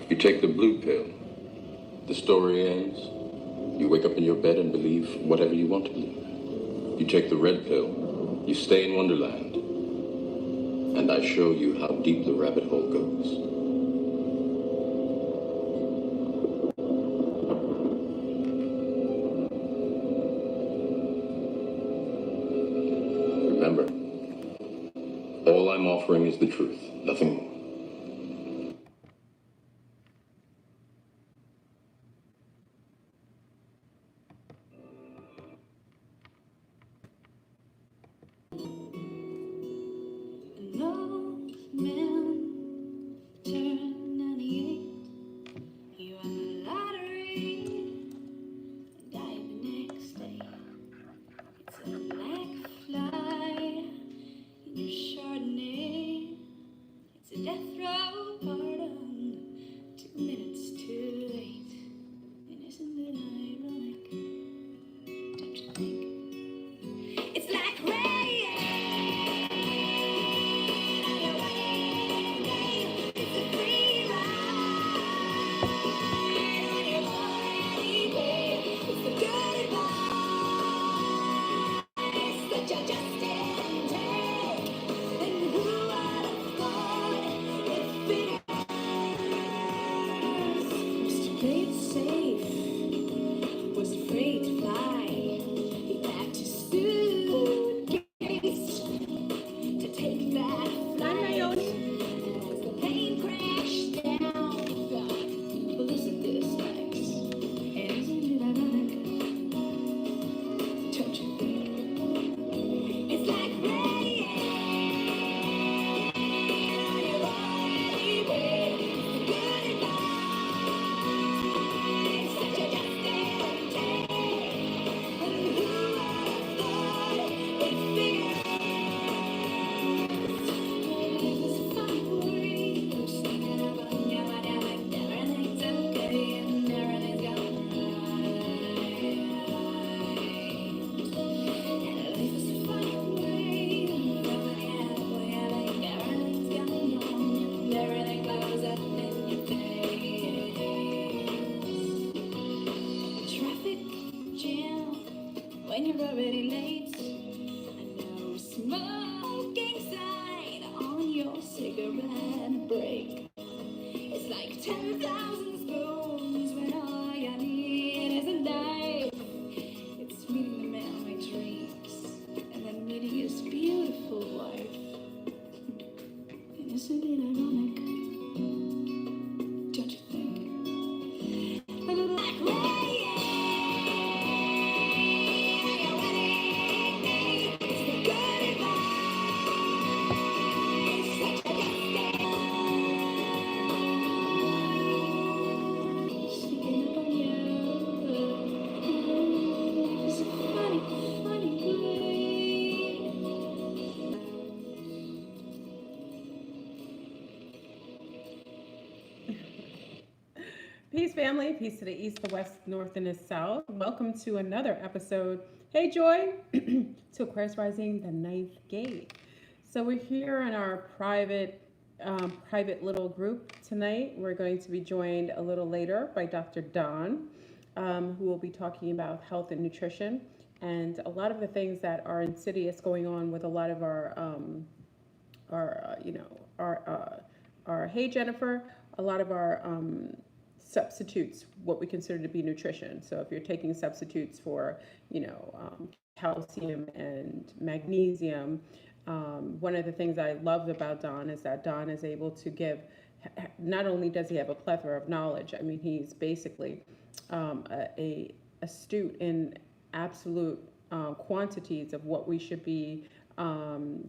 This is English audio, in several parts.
You take the blue pill. The story ends. You wake up in your bed and believe whatever you want to believe. You take the red pill. You stay in Wonderland. And I show you how deep the rabbit hole goes. Remember, all I'm offering is the truth, nothing more. Peace, family. Peace to the east, the west, north, and the south. Welcome to another episode. Hey, Joy, to Aquarius Rising, the ninth gate. So we're here in our private little group tonight. We're going to be joined a little later by Dr. Don, who will be talking about health and nutrition and a lot of the things that are insidious going on with a lot of our hey Jennifer, a lot of our substitutes, what we consider to be nutrition. So if you're taking substitutes for, calcium and magnesium, one of the things I love about Don is that Don is able to give, not only does he have a plethora of knowledge, I mean, he's basically a astute in absolute quantities of what we should be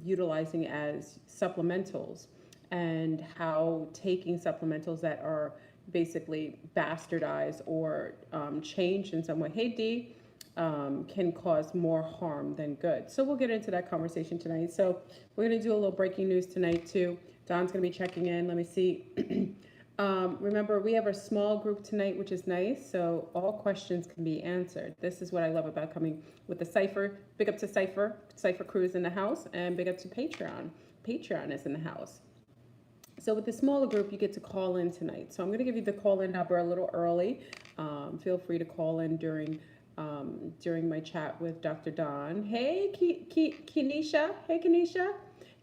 utilizing as supplementals and how taking supplementals that are basically bastardized or changed in some way, hey D, can cause more harm than good. So we'll get into that conversation tonight. So we're going to do a little breaking news tonight too. Don's going to be checking in. Let me see. Remember, we have a small group tonight, which is nice. So all questions can be answered. This is what I love about coming with the Cypher. Big up to Cypher. Cypher crew is in the house, and big up to Patreon. Patreon is in the house. So with the smaller group, you get to call in tonight. So I'm going to give you the call-in number a little early. Feel free to call in during my chat with Dr. Don. Hey, Kenesha. Hey, Kenesha.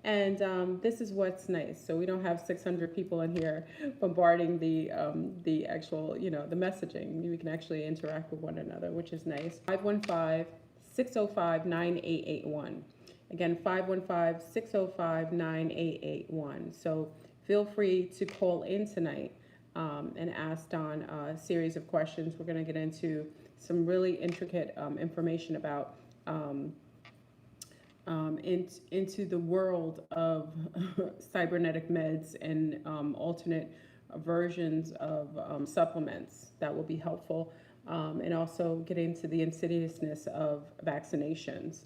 And this is what's nice. So we don't have 600 people in here bombarding the actual, the messaging. We can actually interact with one another, which is nice. 515-605-9881. Again, 515-605-9881. So feel free to call in tonight and ask Don a series of questions. We're going to get into some really intricate information about into the world of cybernetic meds and alternate versions of supplements that will be helpful, and also get into the insidiousness of vaccinations.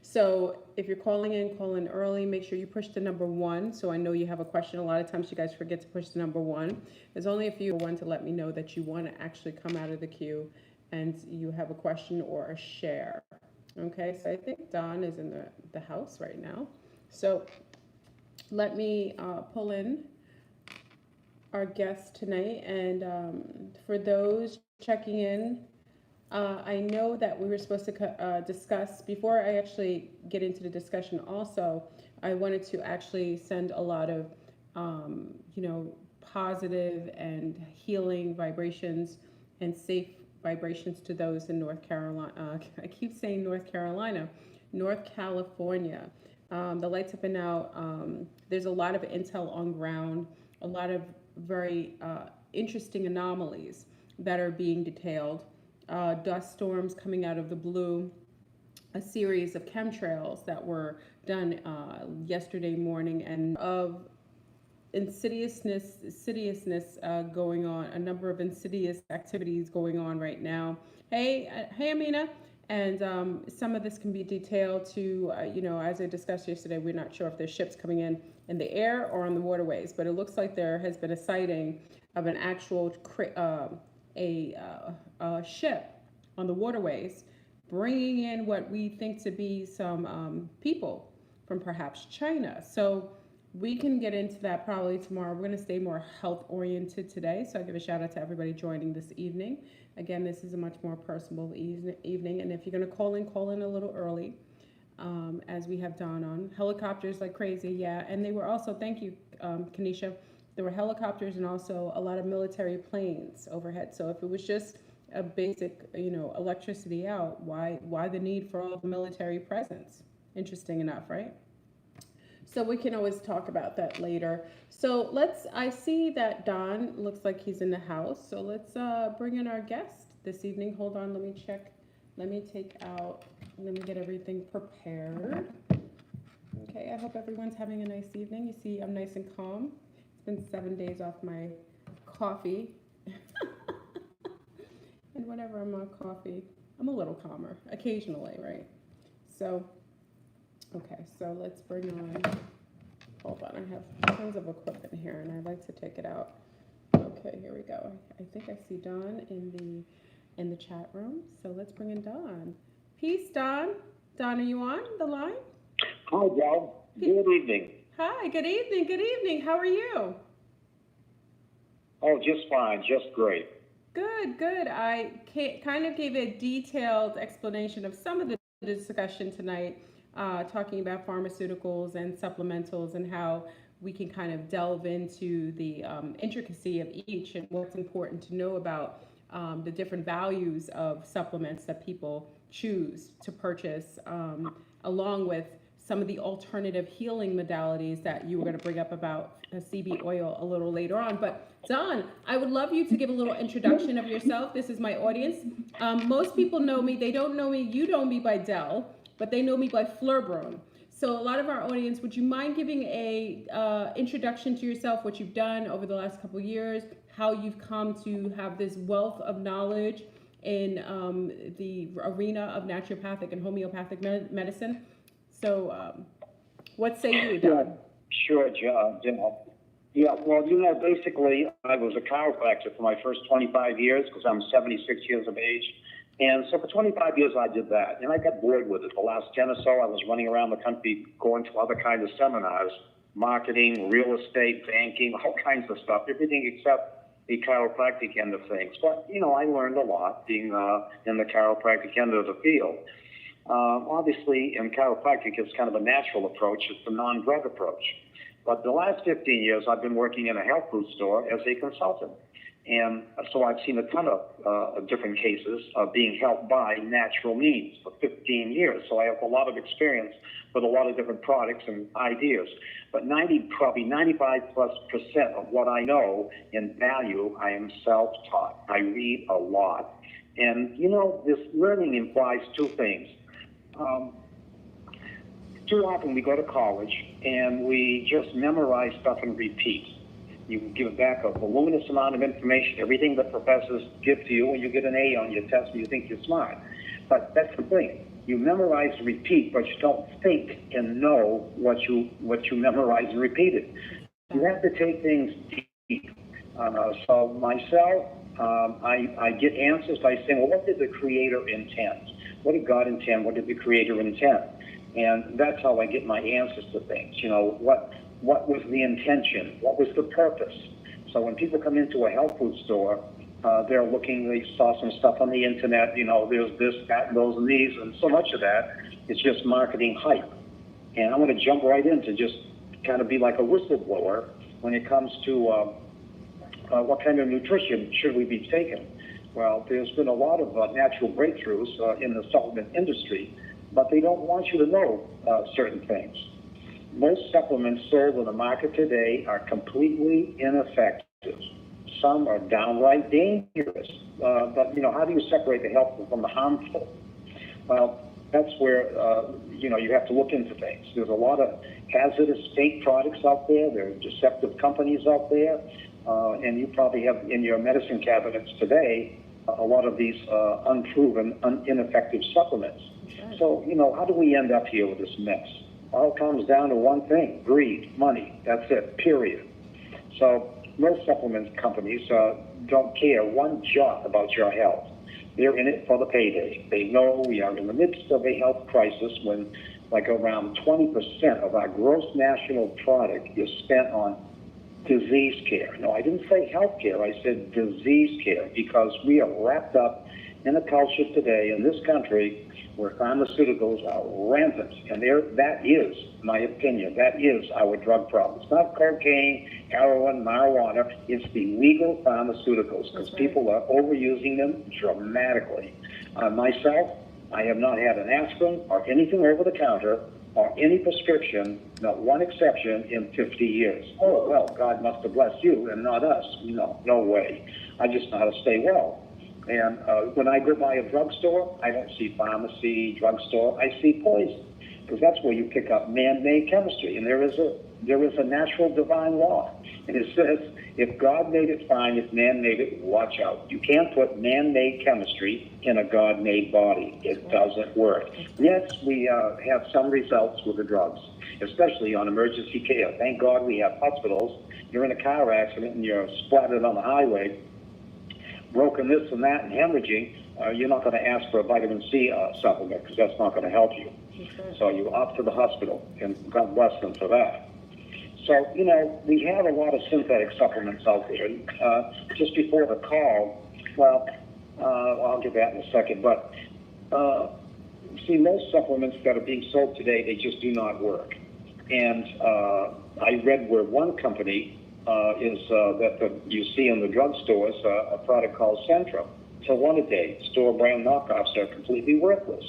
So if you're calling in, call in early. Make sure you push the number 1 so I know you have a question. A lot of times you guys forget to push the number 1. There's only a few one to let me know that you want to actually come out of the queue and you have a question or a share. Okay, so I think Don is in the house right now. So let me pull in our guest tonight. And for those checking in, I know that we were supposed to discuss, before I actually get into the discussion also, I wanted to actually send a lot of, positive and healing vibrations and safe vibrations to those in North Carolina. I keep saying North Carolina, North California. The lights have been out. There's a lot of intel on ground, a lot of very interesting anomalies that are being detailed. Dust storms coming out of the blue, a series of chemtrails that were done yesterday morning, and of insidiousness going on, a number of insidious activities going on right now. Hey, Amina. And some of this can be detailed to, as I discussed yesterday, we're not sure if there's ships coming in the air or on the waterways, but it looks like there has been a sighting of an actual ship on the waterways, bringing in what we think to be some people from perhaps China. So we can get into that probably tomorrow. We're going to stay more health oriented today. So I'll give a shout out to everybody joining this evening. Again, this is a much more personable evening. And if you're going to call in a little early, as we have Dawn on. Helicopters like crazy, yeah. And they were also, thank you, Kenesha, there were helicopters and also a lot of military planes overhead. So if it was just a basic, electricity out, why the need for all the military presence? Interesting enough, right? So we can always talk about that later. So I see that Don looks like he's in the house. So let's bring in our guest this evening. Hold on, let me check. Let me get everything prepared. Okay, I hope everyone's having a nice evening. You see, I'm nice and calm. It's been 7 days off my coffee. And whenever I'm on coffee, I'm a little calmer, occasionally, right? So, okay, so let's bring on, hold on, I have tons of equipment here and I'd like to take it out. Okay, here we go. I think I see Don in the chat room, so let's bring in Don. Peace, Don. Don, are you on the line? Hi, Joe. Good evening. Hi, good evening, good evening. How are you? Oh, just fine, just great. Good, good. I kind of gave a detailed explanation of some of the discussion tonight, talking about pharmaceuticals and supplementals and how we can kind of delve into the intricacy of each and what's important to know about the different values of supplements that people choose to purchase, along with some of the alternative healing modalities that you were going to bring up about CB oil a little later on. But Don, I would love you to give a little introduction of yourself. This is my audience. Most people know me. They don't know me. You know me by Dell, but they know me by Fleurbrun. So a lot of our audience, would you mind giving a introduction to yourself, what you've done over the last couple of years, how you've come to have this wealth of knowledge in the arena of naturopathic and homeopathic medicine? So what say you, Don? Yeah, sure, Joe. Yeah, well, basically, I was a chiropractor for my first 25 years because I'm 76 years of age. And so for 25 years, I did that. And I got bored with it. The last 10 or so, I was running around the country going to other kinds of seminars, marketing, real estate, banking, all kinds of stuff, everything except the chiropractic end of things. But, I learned a lot being in the chiropractic end of the field. Obviously, in chiropractic, it's kind of a natural approach. It's the non-drug approach. But the last 15 years, I've been working in a health food store as a consultant. And so I've seen a ton of different cases of being helped by natural means for 15 years. So I have a lot of experience with a lot of different products and ideas. But probably 95+% of what I know in value, I am self-taught. I read a lot. And, this learning implies two things. Too often we go to college and we just memorize stuff and repeat. You give back a voluminous amount of information, everything the professors give to you, and you get an A on your test and you think you're smart. But that's the thing. You memorize and repeat, but you don't think and know what you memorize and repeated. You have to take things deep. So myself, I get answers by saying, well, what did the Creator intend? What did God intend? What did the Creator intend? And that's how I get my answers to things. What was the intention? What was the purpose? So when people come into a health food store, they saw some stuff on the internet, there's this, that, and those, and these, and so much of that is just marketing hype. And I'm going to jump right into just kind of be like a whistleblower when it comes to what kind of nutrition should we be taking. Well, there's been a lot of natural breakthroughs in the supplement industry, but they don't want you to know certain things. Most supplements sold in the market today are completely ineffective. Some are downright dangerous. But how do you separate the helpful from the harmful? Well, that's where, you have to look into things. There's a lot of hazardous fake products out there. There are deceptive companies out there. And you probably have in your medicine cabinets today a lot of these unproven, ineffective supplements. So, how do we end up here with this mess? All comes down to one thing: greed, money. That's it, period. So most supplement companies don't care one jot about your health. They're in it for the payday. They know we are in the midst of a health crisis when around 20% of our gross national product is spent on disease care. No, I didn't say health care. I said disease care, because we are wrapped up in a culture today in this country where pharmaceuticals are rampant. And that is, my opinion, that is our drug problem. It's not cocaine, heroin, marijuana. It's the legal pharmaceuticals, because people are overusing them dramatically. Myself, I have not had an aspirin or anything over the counter or any prescription, not one exception, in 50 years. Oh, well, God must have blessed you and not us. No way. I just know how to stay well. And when I go by a drugstore, I don't see pharmacy, drugstore. I see poison, because that's where you pick up man-made chemistry. And there is a natural divine law. And it says, if God made it, fine. If man made it, watch out. You can't put man-made chemistry in a God-made body. It doesn't work. Yes, we have some results with the drugs, especially on emergency care. Thank God we have hospitals. You're in a car accident and you're splattered on the highway, broken this and that, and hemorrhaging. You're not going to ask for a vitamin C supplement, because that's not going to help you. So you opt to the hospital, and God bless them for that. So, we have a lot of synthetic supplements out there. Just before the call, well, I'll get that in a second, but see, most supplements that are being sold today, they just do not work. And I read where one company you see in the drugstores, a product called Centrum. So one-a-day store brand knockoffs are completely worthless.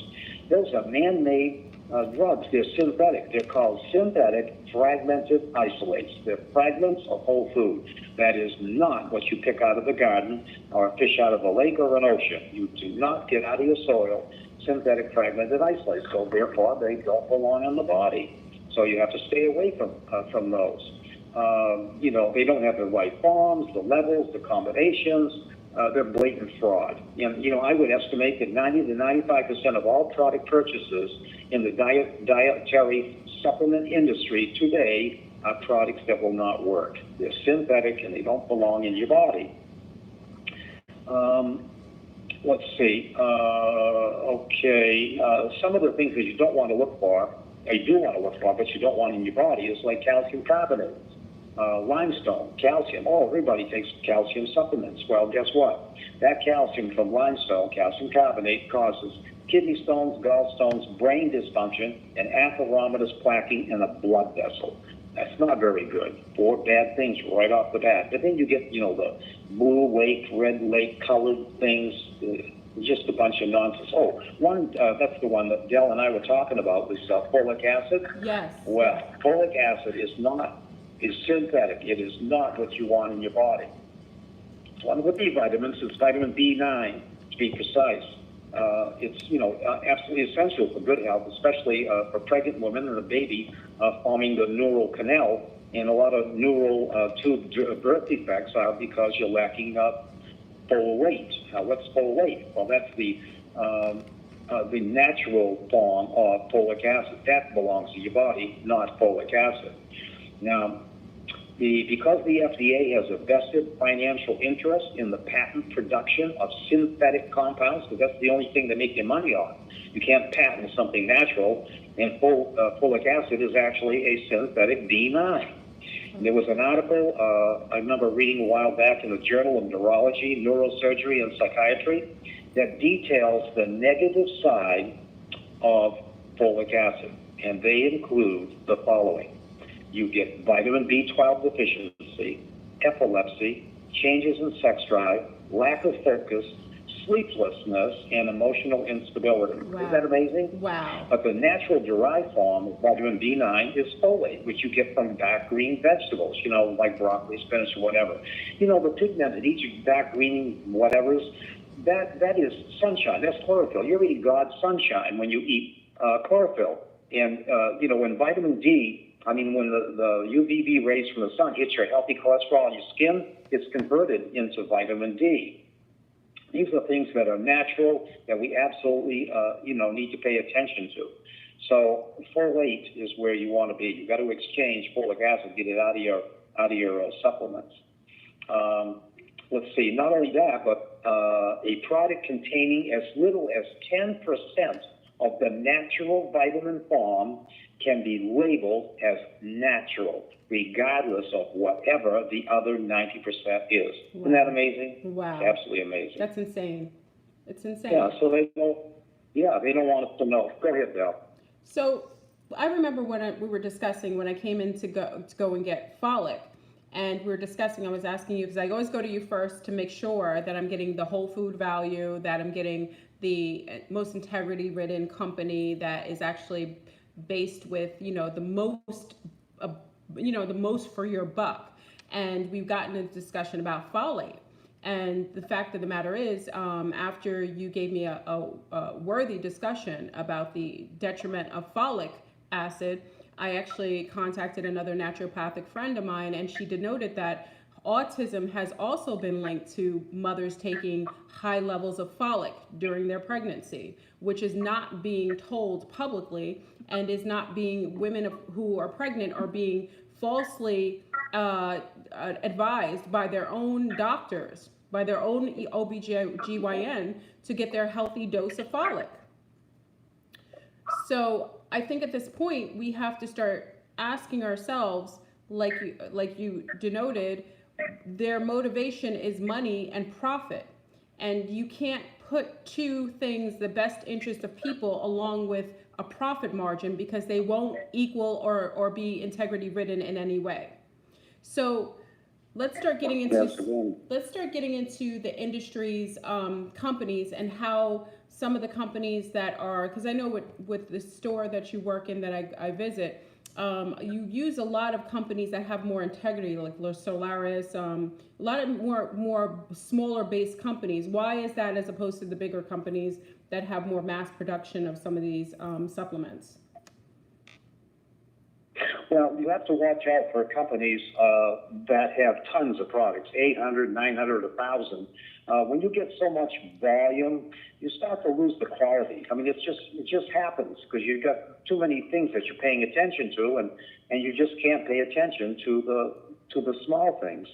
Those are man-made drugs. They're synthetic. They're called synthetic fragmented isolates. They're fragments of whole food. That is not what you pick out of the garden or a fish out of a lake or an ocean. You do not get out of your soil synthetic fragmented isolates. So therefore, they don't belong in the body. So you have to stay away from those. They don't have the right forms, the levels, the combinations. They're blatant fraud. And, I would estimate that 90 to 95% of all product purchases in the dietary supplement industry today are products that will not work. They're synthetic and they don't belong in your body. Let's see. Some of the things that you don't want to look for you do want to look for, but you don't want in your body, is like calcium carbonate, limestone, calcium. Oh, everybody takes calcium supplements. Well, guess what? That calcium from limestone, calcium carbonate, causes kidney stones, gallstones, brain dysfunction, and atheromatosis plaquing in a blood vessel. That's not very good. 4 bad things right off the bat. But then you get, the blue lake, red lake colored things, just a bunch of nonsense. Oh, that's the one that Dell and I were talking about, was folic acid. Yes. Well, folic acid is synthetic. It is not what you want in your body. It's one of the B vitamins. It's vitamin B9, to be precise. It's absolutely essential for good health, especially for pregnant women and a baby forming the neural canal. And a lot of neural tube birth defects are because you're lacking folate. What's folate? Well, that's the natural form of folic acid. That belongs to your body, not folic acid. Now, because the FDA has a vested financial interest in the patent production of synthetic compounds, because that's the only thing they make their money on. You can't patent something natural, and folic acid is actually a synthetic B9. There was an article I remember reading a while back in the Journal of Neurology, Neurosurgery, and Psychiatry that details the negative side of folic acid, and they include the following. You get vitamin B12 deficiency, epilepsy, changes in sex drive, lack of focus, sleeplessness, and emotional instability. Wow. Isn't that amazing? Wow. But the natural derived form of vitamin B9 is folate, which you get from dark green vegetables, like broccoli, spinach, or whatever. The pigment that each dark green whatevers, that is sunshine. That's chlorophyll. You're eating God's sunshine when you eat chlorophyll. And, when vitamin D, when the UVB rays from the sun hit your healthy cholesterol on your skin, it's converted into vitamin D. These are things that are natural that we absolutely, need to pay attention to. So folate is where you want to be. You've got to exchange folic acid, get it out of your supplements. Let's see. Not only that, but a product containing as little as 10% of the natural vitamin form can be labeled as natural, regardless of whatever the other 90% is. Wow. Isn't that amazing? Wow. It's absolutely amazing. That's insane. It's insane. Yeah, so they don't want us to know. Go ahead, Bill. So I remember we were discussing when I came in to go and get folic, and we were discussing, I was asking you, because I always go to you first to make sure that I'm getting the whole food value, that I'm getting the most integrity-ridden company that is actually based with, the most, the most for your buck. And we've gotten a discussion about folate. And the fact of the matter is, after you gave me a worthy discussion about the detriment of folic acid, I actually contacted another naturopathic friend of mine, and she denoted that autism has also been linked to mothers taking high levels of folic during their pregnancy, which is not being told publicly, and is not being, women who are pregnant are being falsely advised by their own doctors, by their own OBGYN, to get their healthy dose of folic. So I think at this point we have to start asking ourselves, like you denoted, their motivation is money and profit. And you can't put two things, the best interest of people, along with a profit margin, because they won't equal or be integrity ridden in any way. So let's start getting into the industry's companies, and how some of the companies that are, because I know with the store that you work in that I visit, you use a lot of companies that have more integrity, like Solaris, a lot of more smaller based companies. Why is that, as opposed to the bigger companies that have more mass production of some of these supplements? Well, you have to watch out for companies that have tons of products, 800, 900, 1,000. When you get so much volume, you start to lose the quality. I mean, it just happens because you've got too many things that you're paying attention to, and you just can't pay attention to the small things.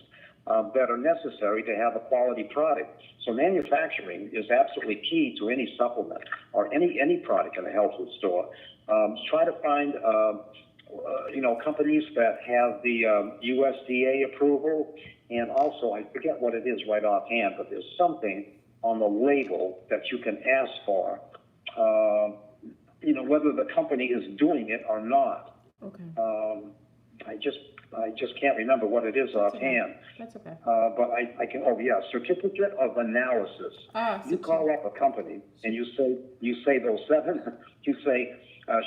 that are necessary to have a quality product. So manufacturing is absolutely key to any supplement or any product in a health food store. Try to find companies that have the USDA approval, and also I forget what it is right offhand, but there's something on the label that you can ask for, whether the company is doing it or not. Okay. I just can't remember what it is offhand. That's okay. But I can. Oh yeah, certificate of analysis. You call up a company and you say those seven. You say,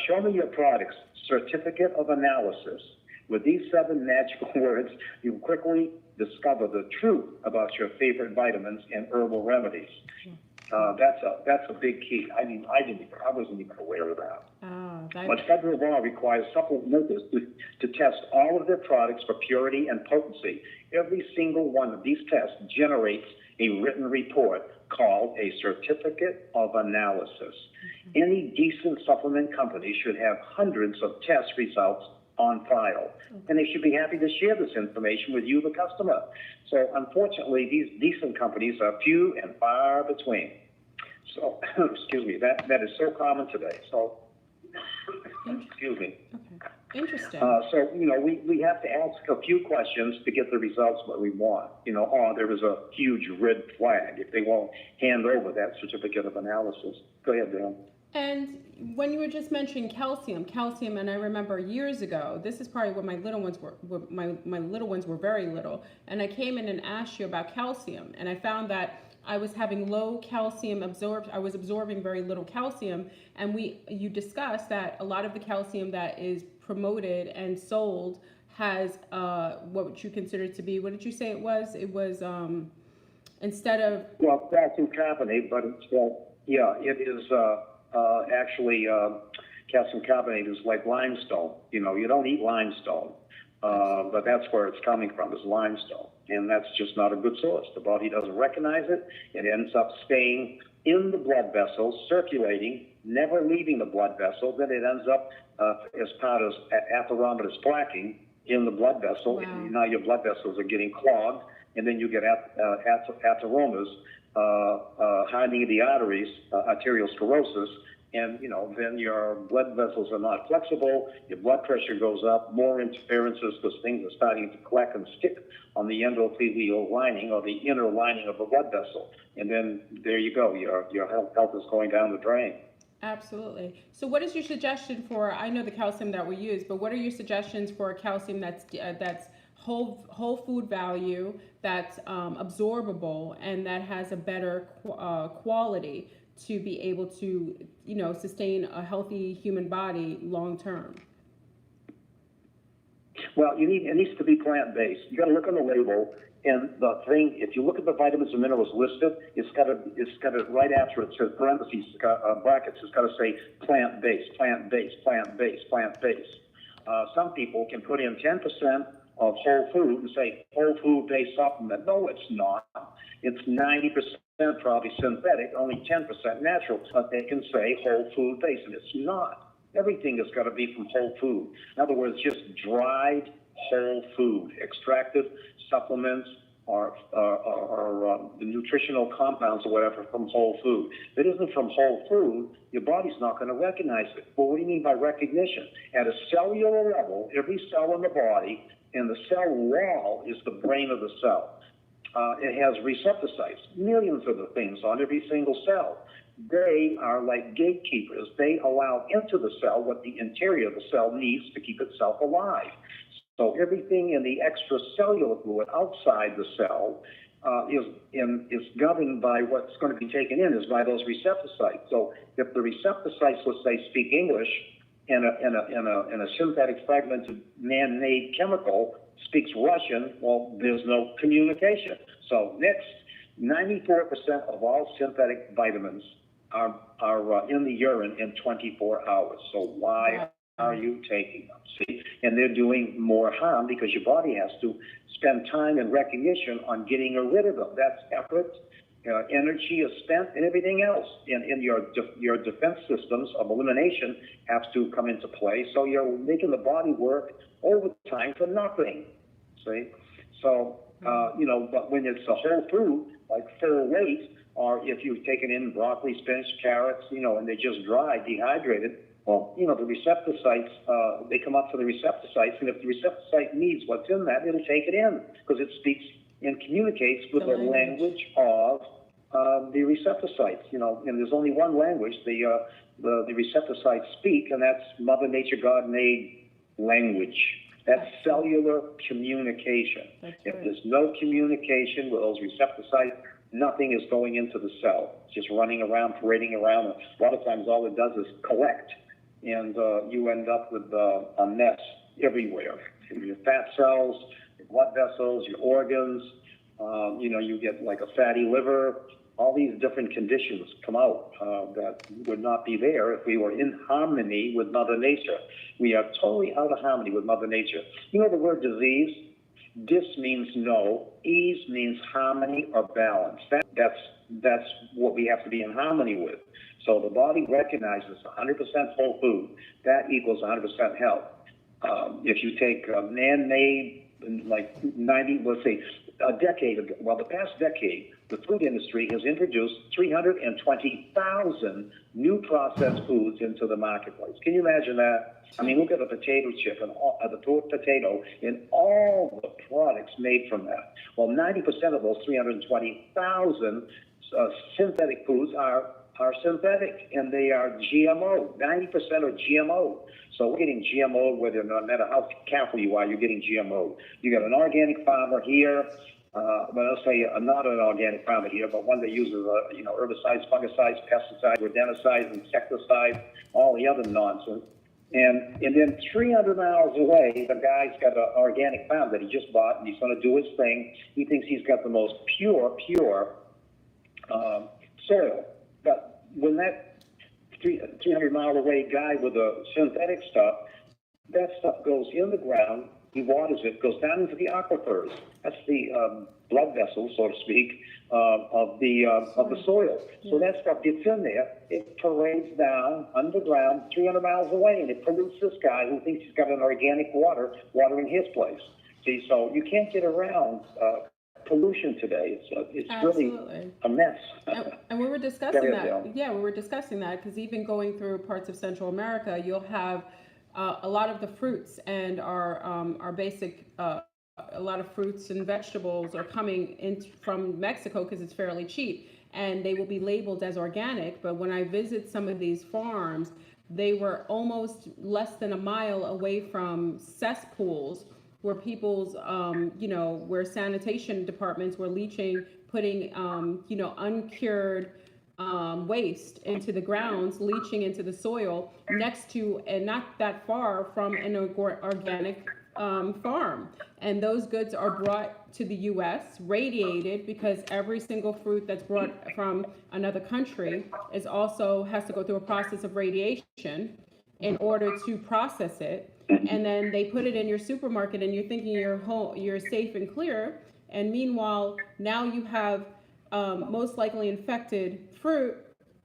show me your products. Certificate of analysis. With these 7 magical words, you quickly discover the truth about your favorite vitamins and herbal remedies. That's a big key. I mean, I wasn't even aware of that. But federal law requires supplementers to test all of their products for purity and potency. Every single one of these tests generates a written report called a certificate of analysis. Any decent supplement company should have hundreds of test results on file, and they should be happy to share this information with you, the customer. So unfortunately, these decent companies are few and far between. So, excuse me, that is so common today. So, excuse me. Okay. Interesting. So, we have to ask a few questions to get the results that we want. There is a huge red flag if they won't hand over that certificate of analysis. Go ahead, Dan. And when you were just mentioning calcium, and I remember years ago, this is probably when my little ones were very little, and I came in and asked you about calcium, and I found that I was having low calcium I was absorbing very little calcium, and you discussed that a lot of the calcium that is promoted and sold has what would you consider to be, what did you say it was? It was instead of... Well, calcium carbonate, but it's, it is... actually, calcium carbonate is like limestone. You don't eat limestone, but that's where it's coming from, is limestone. And that's just not a good source. The body doesn't recognize it. It ends up staying in the blood vessels, circulating, never leaving the blood vessel. Then it ends up as part of atheromatosis plaquing in the blood vessel. Wow. And now your blood vessels are getting clogged, and then you get atheromas, hardening of the arteries, arteriosclerosis, and then your blood vessels are not flexible, your blood pressure goes up, more interferences because things are starting to collect and stick on the endothelial lining or the inner lining of the blood vessel. And then there you go, your health is going down the drain. Absolutely. So what is your suggestion for, I know the calcium that we use, but what are your suggestions for calcium that's whole food value, that's absorbable, and that has a better quality to be able to, sustain a healthy human body long term? Well, it needs to be plant-based. You got to look on the label, and the thing, if you look at the vitamins and minerals listed, it's got to right after it says parentheses, brackets, it's got to say plant-based, plant-based, plant-based, plant-based. Some people can put in 10% of whole food and say whole food-based supplement. No, it's not. It's 90% probably synthetic, only 10% natural, but they can say whole food-based, and it's not. Everything has got to be from whole food. In other words, just dried whole food, extracted supplements or the nutritional compounds or whatever from whole food. If it isn't from whole food, your body's not going to recognize it. Well, what do you mean by recognition? At a cellular level, every cell in the body, and the cell wall is the brain of the cell. It has receptor sites, millions of the things on every single cell. They are like gatekeepers. They allow into the cell what the interior of the cell needs to keep itself alive. So everything in the extracellular fluid outside the cell is governed by what's going to be taken in, is by those receptor sites. So if the receptor sites, let's say, speak English, and a synthetic fragmented man-made chemical speaks Russian, well, there's no communication. So next, 94% of all synthetic vitamins are in the urine in 24 hours. So why are you taking them? See, and they're doing more harm because your body has to spend time and recognition on getting rid of them. That's effort, energy is spent, and everything else. And your defense systems of elimination have to come into play. So you're making the body work overtime for nothing. See, so But when it's a whole food, like full weight, or if you've taken in broccoli, spinach, carrots, and they're just dry, dehydrated, well, the receptor sites, they come up for the receptor sites, and if the receptor site needs what's in that, it'll take it in, because it speaks and communicates with the language of the receptor sites, and there's only one language the receptor sites speak, and that's Mother Nature God-made language. That's cellular communication. If there's no communication with those receptor sites, nothing is going into the cell. It's just running around, parading around. And a lot of times all it does is collect, and you end up with a mess everywhere. Your fat cells, your blood vessels, your organs, you get like a fatty liver. All these different conditions come out that would not be there if we were in harmony with Mother Nature. We are totally out of harmony with Mother Nature. You know the word disease? Dis means no. Ease means harmony or balance. That's what we have to be in harmony with. So the body recognizes 100% whole food. That equals 100% health. If you take man-made, like 90, let's say, a decade ago, well, the past decade, the food industry has introduced 320,000 new processed foods into the marketplace. Can you imagine that? I mean, look at the potato chip and the potato and all the products made from that. Well, 90% of those 320,000 synthetic foods are synthetic, and they are GMO. 90% are GMO. So we're getting GMO, no matter how careful you are, you're getting GMO. You got an organic farmer here, but I'll say not an organic farmer here, but one that uses herbicides, fungicides, pesticides, rodenticides, insecticides, all the other nonsense. And then 300 miles away, the guy's got an organic farm that he just bought, and he's going to do his thing. He thinks he's got the most pure soil. But when that 300 mile away guy with the synthetic stuff, that stuff goes in the ground, he waters it, goes down into the aquifers. That's the blood vessels, so to speak, of the soil. So that stuff gets in there, it parades down underground 300 miles away, and it pollutes this guy who thinks he's got an organic water in his place. See, so you can't get around pollution today. It's really a mess. And we were discussing that. Yeah, we were discussing that because even going through parts of Central America, you'll have a lot of the fruits and our basic. A lot of fruits and vegetables are coming in from Mexico because it's fairly cheap, and they will be labeled as organic. But when I visit some of these farms, they were almost less than a mile away from cesspools where people's, where sanitation departments were leaching, putting, uncured waste into the grounds, leaching into the soil next to, and not that far from an organic farm. And those goods are brought to the U.S., radiated, because every single fruit that's brought from another country has to go through a process of radiation in order to process it. And then they put it in your supermarket, and you're thinking you're safe and clear. And meanwhile, now you have most likely infected fruit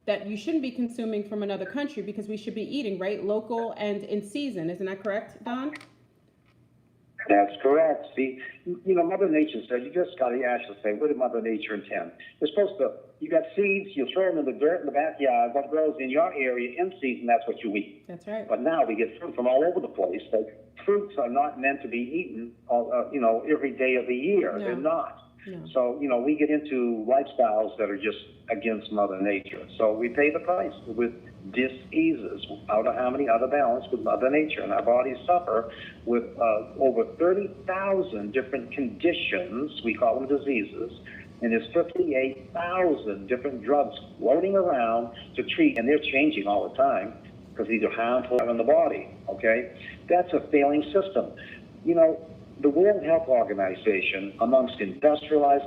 that you shouldn't be consuming from another country, because we should be eating, right, local and in season. Isn't that correct, Don? That's correct. See, Mother Nature said, you just got to ask yourself, what did Mother Nature intend? You're supposed to, you got seeds, you throw them in the dirt in the backyard, what grows in your area in season, that's what you eat. That's right. But now we get fruit from all over the place. So fruits are not meant to be eaten, every day of the year. No. They're not. No. So, we get into lifestyles that are just against Mother Nature. So we pay the price with diseases, out of harmony, out of balance with Mother Nature. And our bodies suffer with over 30,000 different conditions. We call them diseases. And there's 58,000 different drugs floating around to treat, and they're changing all the time because these are harmful in the body, okay? That's a failing system. The World Health Organization, amongst industrialized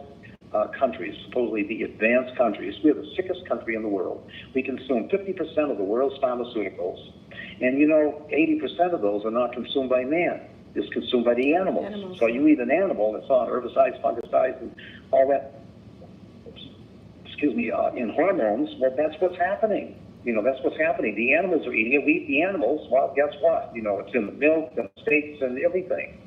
countries, supposedly the advanced countries, we're the sickest country in the world. We consume 50% of the world's pharmaceuticals, and 80% of those are not consumed by man. It's consumed by the animals. So you eat an animal that's on herbicides, fungicides, and all that, in hormones, well, that's what's happening. That's what's happening. The animals are eating it. We eat the animals. Well, guess what? It's in the milk, the steaks, and everything.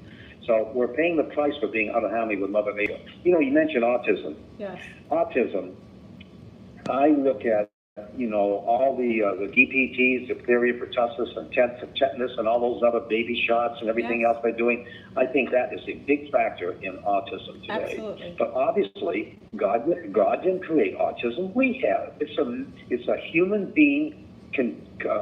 So we're paying the price for being unhappy with Mother Nature. You know, you mentioned autism. Yes. Autism, I look at, all the DPTs, diphtheria, pertussis, and tetanus, and all those other baby shots and everything else they're doing. I think that is a big factor in autism today. Absolutely. But obviously, God didn't create autism. We have. It's a human being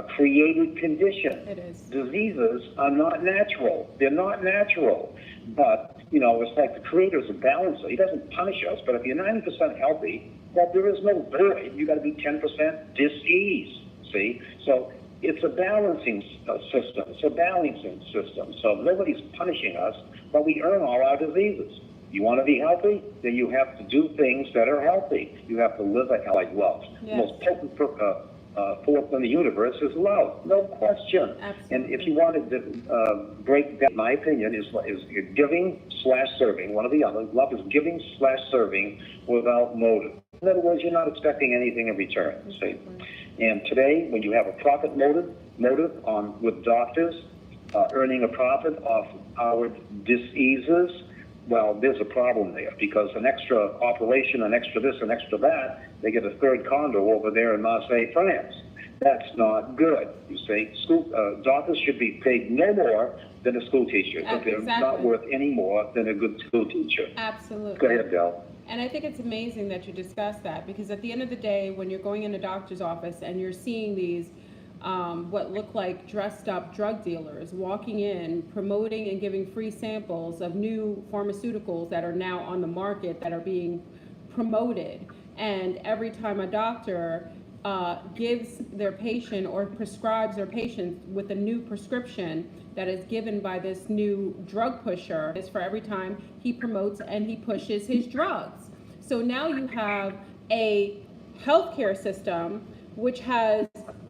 created condition. It is. Diseases are not natural. They're not natural. But, it's like the Creator's a balancer. He doesn't punish us, but if you're 90% healthy, well, there is no void. You got to be 10% disease. See? So it's a balancing system. It's a balancing system. So nobody's punishing us, but we earn all our diseases. You want to be healthy? Then you have to do things that are healthy. You have to live a like love. Yes. The most potent force in the universe is love, no question. Absolutely. And if you wanted to break down, my opinion is giving/serving, one or the other. Love is giving/serving without motive. In other words, you're not expecting anything in return. See? And today, when you have a profit motive with doctors earning a profit off our diseases, well, there's a problem there, because an extra operation, an extra this, an extra that, they get a third condo over there in Marseille, France. That's not good. You see, doctors should be paid no more than a school teacher. But they're not worth any more than a good school teacher. Absolutely. Go ahead, Del. And I think it's amazing that you discuss that, because at the end of the day, when you're going in a doctor's office and you're seeing these what look like dressed up drug dealers walking in, promoting and giving free samples of new pharmaceuticals that are now on the market that are being promoted. And every time a doctor gives their patient or prescribes their patient with a new prescription that is given by this new drug pusher, is for every time he promotes and he pushes his drugs. So now you have a healthcare system which has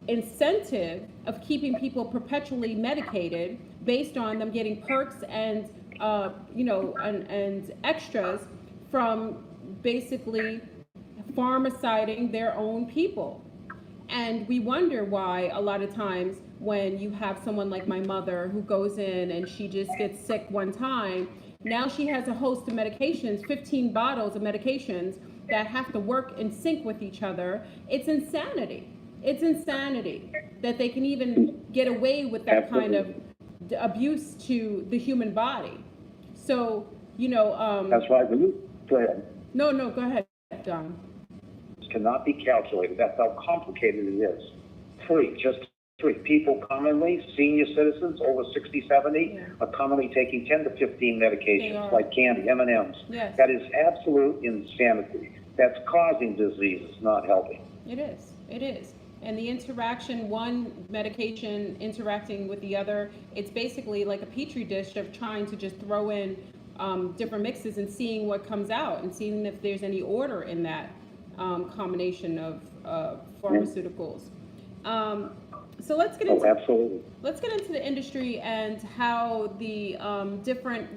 incentive of keeping people perpetually medicated based on them getting perks and and extras from basically pharmaciding their own people. And we wonder why a lot of times when you have someone like my mother who goes in and she just gets sick one time, now she has a host of medications, 15 bottles of medications that have to work in sync with each other. It's insanity. It's insanity that they can even get away with that kind of abuse to the human body. So, that's right. Go ahead. No, go ahead, Don. Cannot be calculated. That's how complicated it is. Just three. People commonly, senior citizens over 60, 70, are commonly taking 10 to 15 medications, like candy, M&Ms. Yes. That is absolute insanity. That's causing diseases, not helping. It is. And the interaction, one medication interacting with the other, it's basically like a petri dish of trying to just throw in different mixes and seeing what comes out and seeing if there's any order in that combination of pharmaceuticals. So let's get into the industry and how the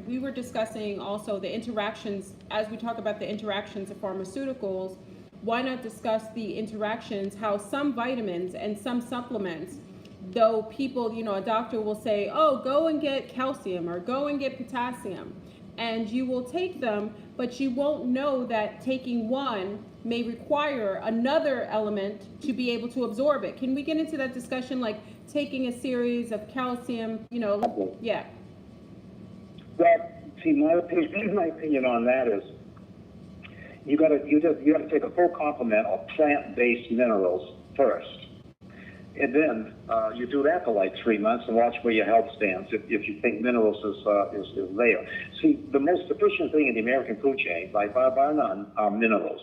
we were discussing also the interactions. As we talk about the interactions of pharmaceuticals, why not discuss the interactions, how some vitamins and some supplements, though people, a doctor will say, oh, go and get calcium or go and get potassium, and you will take them, but you won't know that taking one may require another element to be able to absorb it. Can we get into that discussion, like taking a series of calcium, Yeah. Well, see, my opinion on that is you got to take a full complement of plant-based minerals first. And then you do that for like 3 months and watch where your health stands if you think minerals is there. See, the most efficient thing in the American food chain, by far bar none, are minerals.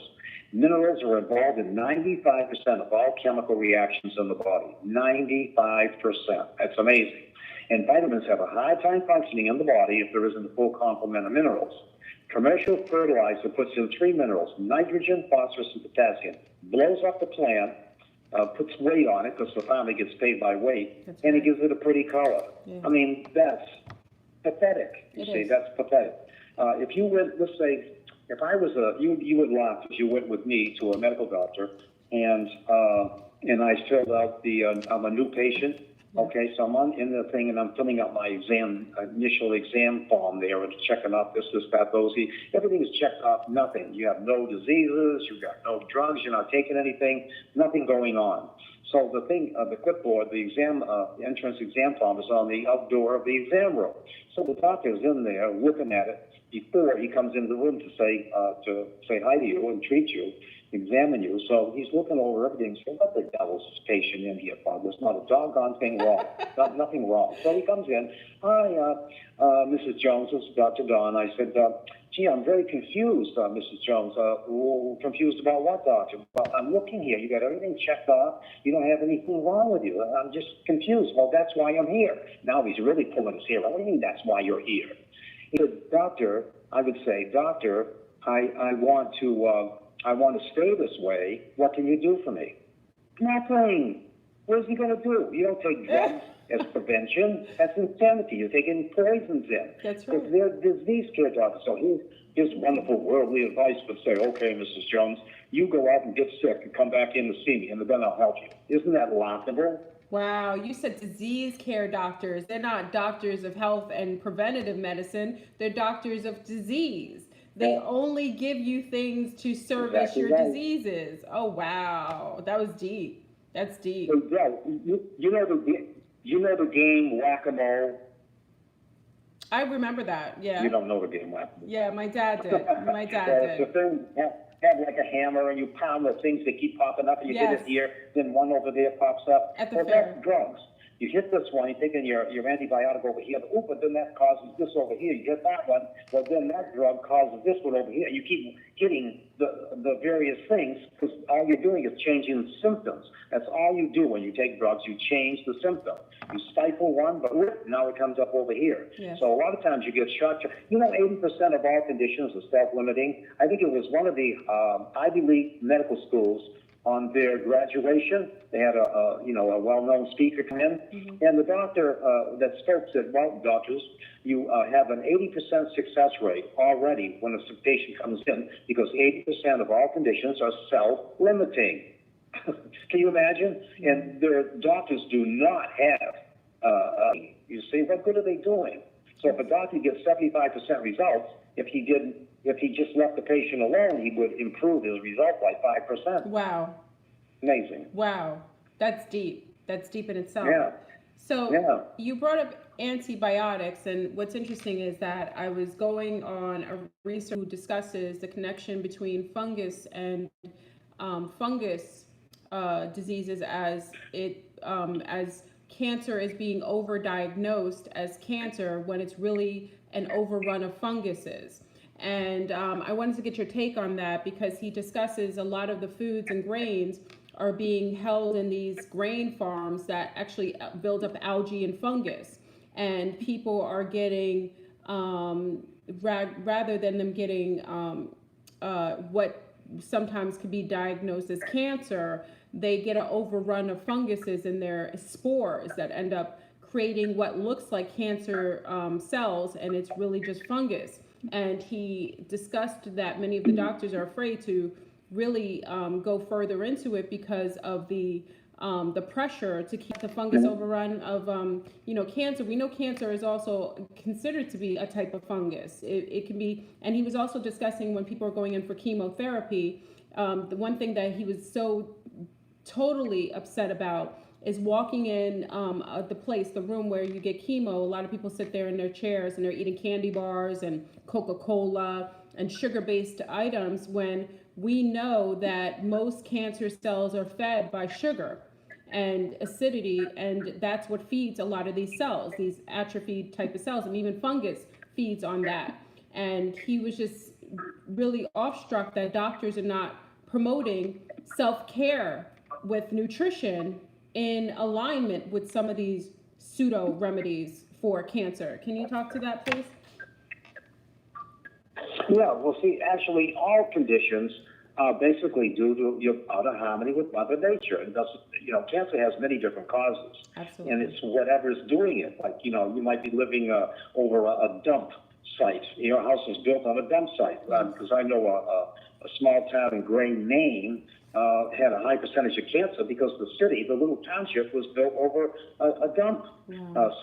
Minerals are involved in 95% of all chemical reactions in the body. 95%. That's amazing. And vitamins have a hard time functioning in the body if there isn't a full complement of minerals. Commercial fertilizer puts in 3 minerals, nitrogen, phosphorus, and potassium. Blows up the plant, puts weight on it because the farmer gets paid by weight, and it gives it a pretty color. Yeah. I mean, that's pathetic. That's pathetic. If you went, let's say, if I was you would laugh if you went with me to a medical doctor, and I filled out I'm a new patient, Okay, so I'm in the thing and I'm filling out my initial exam form there and checking off this, that, those. Everything is checked off, nothing. You have no diseases, you got no drugs, you're not taking anything, nothing going on. So the thing, the clipboard, the entrance exam form is on the outdoor of the exam room. So the doctor's in there looking at it before he comes into the room to say hi to you and treat you, examine you. So he's looking over everything. So what the devil's this patient in here for? There's not a doggone thing wrong. Nothing wrong. So he comes in. Hi, Mrs. Jones. This is Dr. Don. I said, gee, I'm very confused, Mrs. Jones. Confused about what, doctor? Well, I'm looking here. You got everything checked off. You don't have anything wrong with you. I'm just confused. Well, that's why I'm here. Now he's really pulling his hair. What do you mean that's why you're here? He said, doctor, I would say, doctor, I want to stay this way. What can you do for me? Nothing. What is he going to do? You don't take drugs as prevention. That's insanity. You're taking poisons in. That's right. Because they're disease care doctors. So his wonderful worldly advice would say, okay, Mrs. Jones, you go out and get sick and come back in to see me, and then I'll help you. Isn't that laughable? Wow, you said disease care doctors. They're not doctors of health and preventative medicine. They're doctors of disease. They only give you things to service your diseases. Oh, wow. That was deep. That's deep. So, yeah, you know the game Whack-A-Mole? I remember that, yeah. You don't know the game Whack-A-Mole? Yeah, my dad did. My dad did. The thing have like a hammer and you pound the things that keep popping up and you hit it here, then one over there pops up. At the fair. That's drugs. You hit this one, you're taking your antibiotic over here, but then that causes this over here. You hit that one, well, then that drug causes this one over here. You keep hitting the various things because all you're doing is changing symptoms. That's all you do when you take drugs. You change the symptom. You stifle one, but now it comes up over here. Yeah. So a lot of times you get shot. 80% of all conditions are self-limiting. I think it was one of the Ivy League medical schools. On their graduation, they had a well-known speaker come in, and the doctor that spoke said, well, doctors, you have an 80% success rate already when a patient comes in because 80% of all conditions are self-limiting. Can you imagine? And their doctors do not have, you see, what good are they doing? So if a doctor gets 75% results, if he just left the patient alone, he would improve his result by 5%. Wow. Amazing. Wow. That's deep. That's deep in itself. Yeah. So you brought up antibiotics, and what's interesting is that I was going on a research who discusses the connection between fungus and fungus diseases as cancer is being overdiagnosed as cancer when it's really an overrun of funguses. And I wanted to get your take on that because he discusses a lot of the foods and grains are being held in these grain farms that actually build up algae and fungus. And people are getting, rather than them getting what sometimes could be diagnosed as cancer, they get an overrun of funguses in their spores that end up creating what looks like cancer cells, and it's really just fungus. And he discussed that many of the doctors are afraid to really go further into it because of the pressure to keep the fungus overrun of cancer. We know cancer is also considered to be a type of fungus. It can be, and he was also discussing when people are going in for chemotherapy, the one thing that he was so totally upset about is walking in the room where you get chemo. A lot of people sit there in their chairs and they're eating candy bars and Coca-Cola and sugar-based items when we know that most cancer cells are fed by sugar and acidity, and that's what feeds a lot of these cells, these atrophied type of cells, and even fungus feeds on that. And he was just really awestruck that doctors are not promoting self-care with nutrition in alignment with some of these pseudo remedies for cancer. Can you talk to that, please? Yeah, well, see, actually, all conditions basically due to you're out of harmony with Mother Nature. And cancer has many different causes. Absolutely. And it's whatever's doing it. Like, you might be living over a dump site. Your house was built on a dump site. Because I know a small town in Gray, Maine, had a high percentage of cancer because the city, the little township, was built over a dump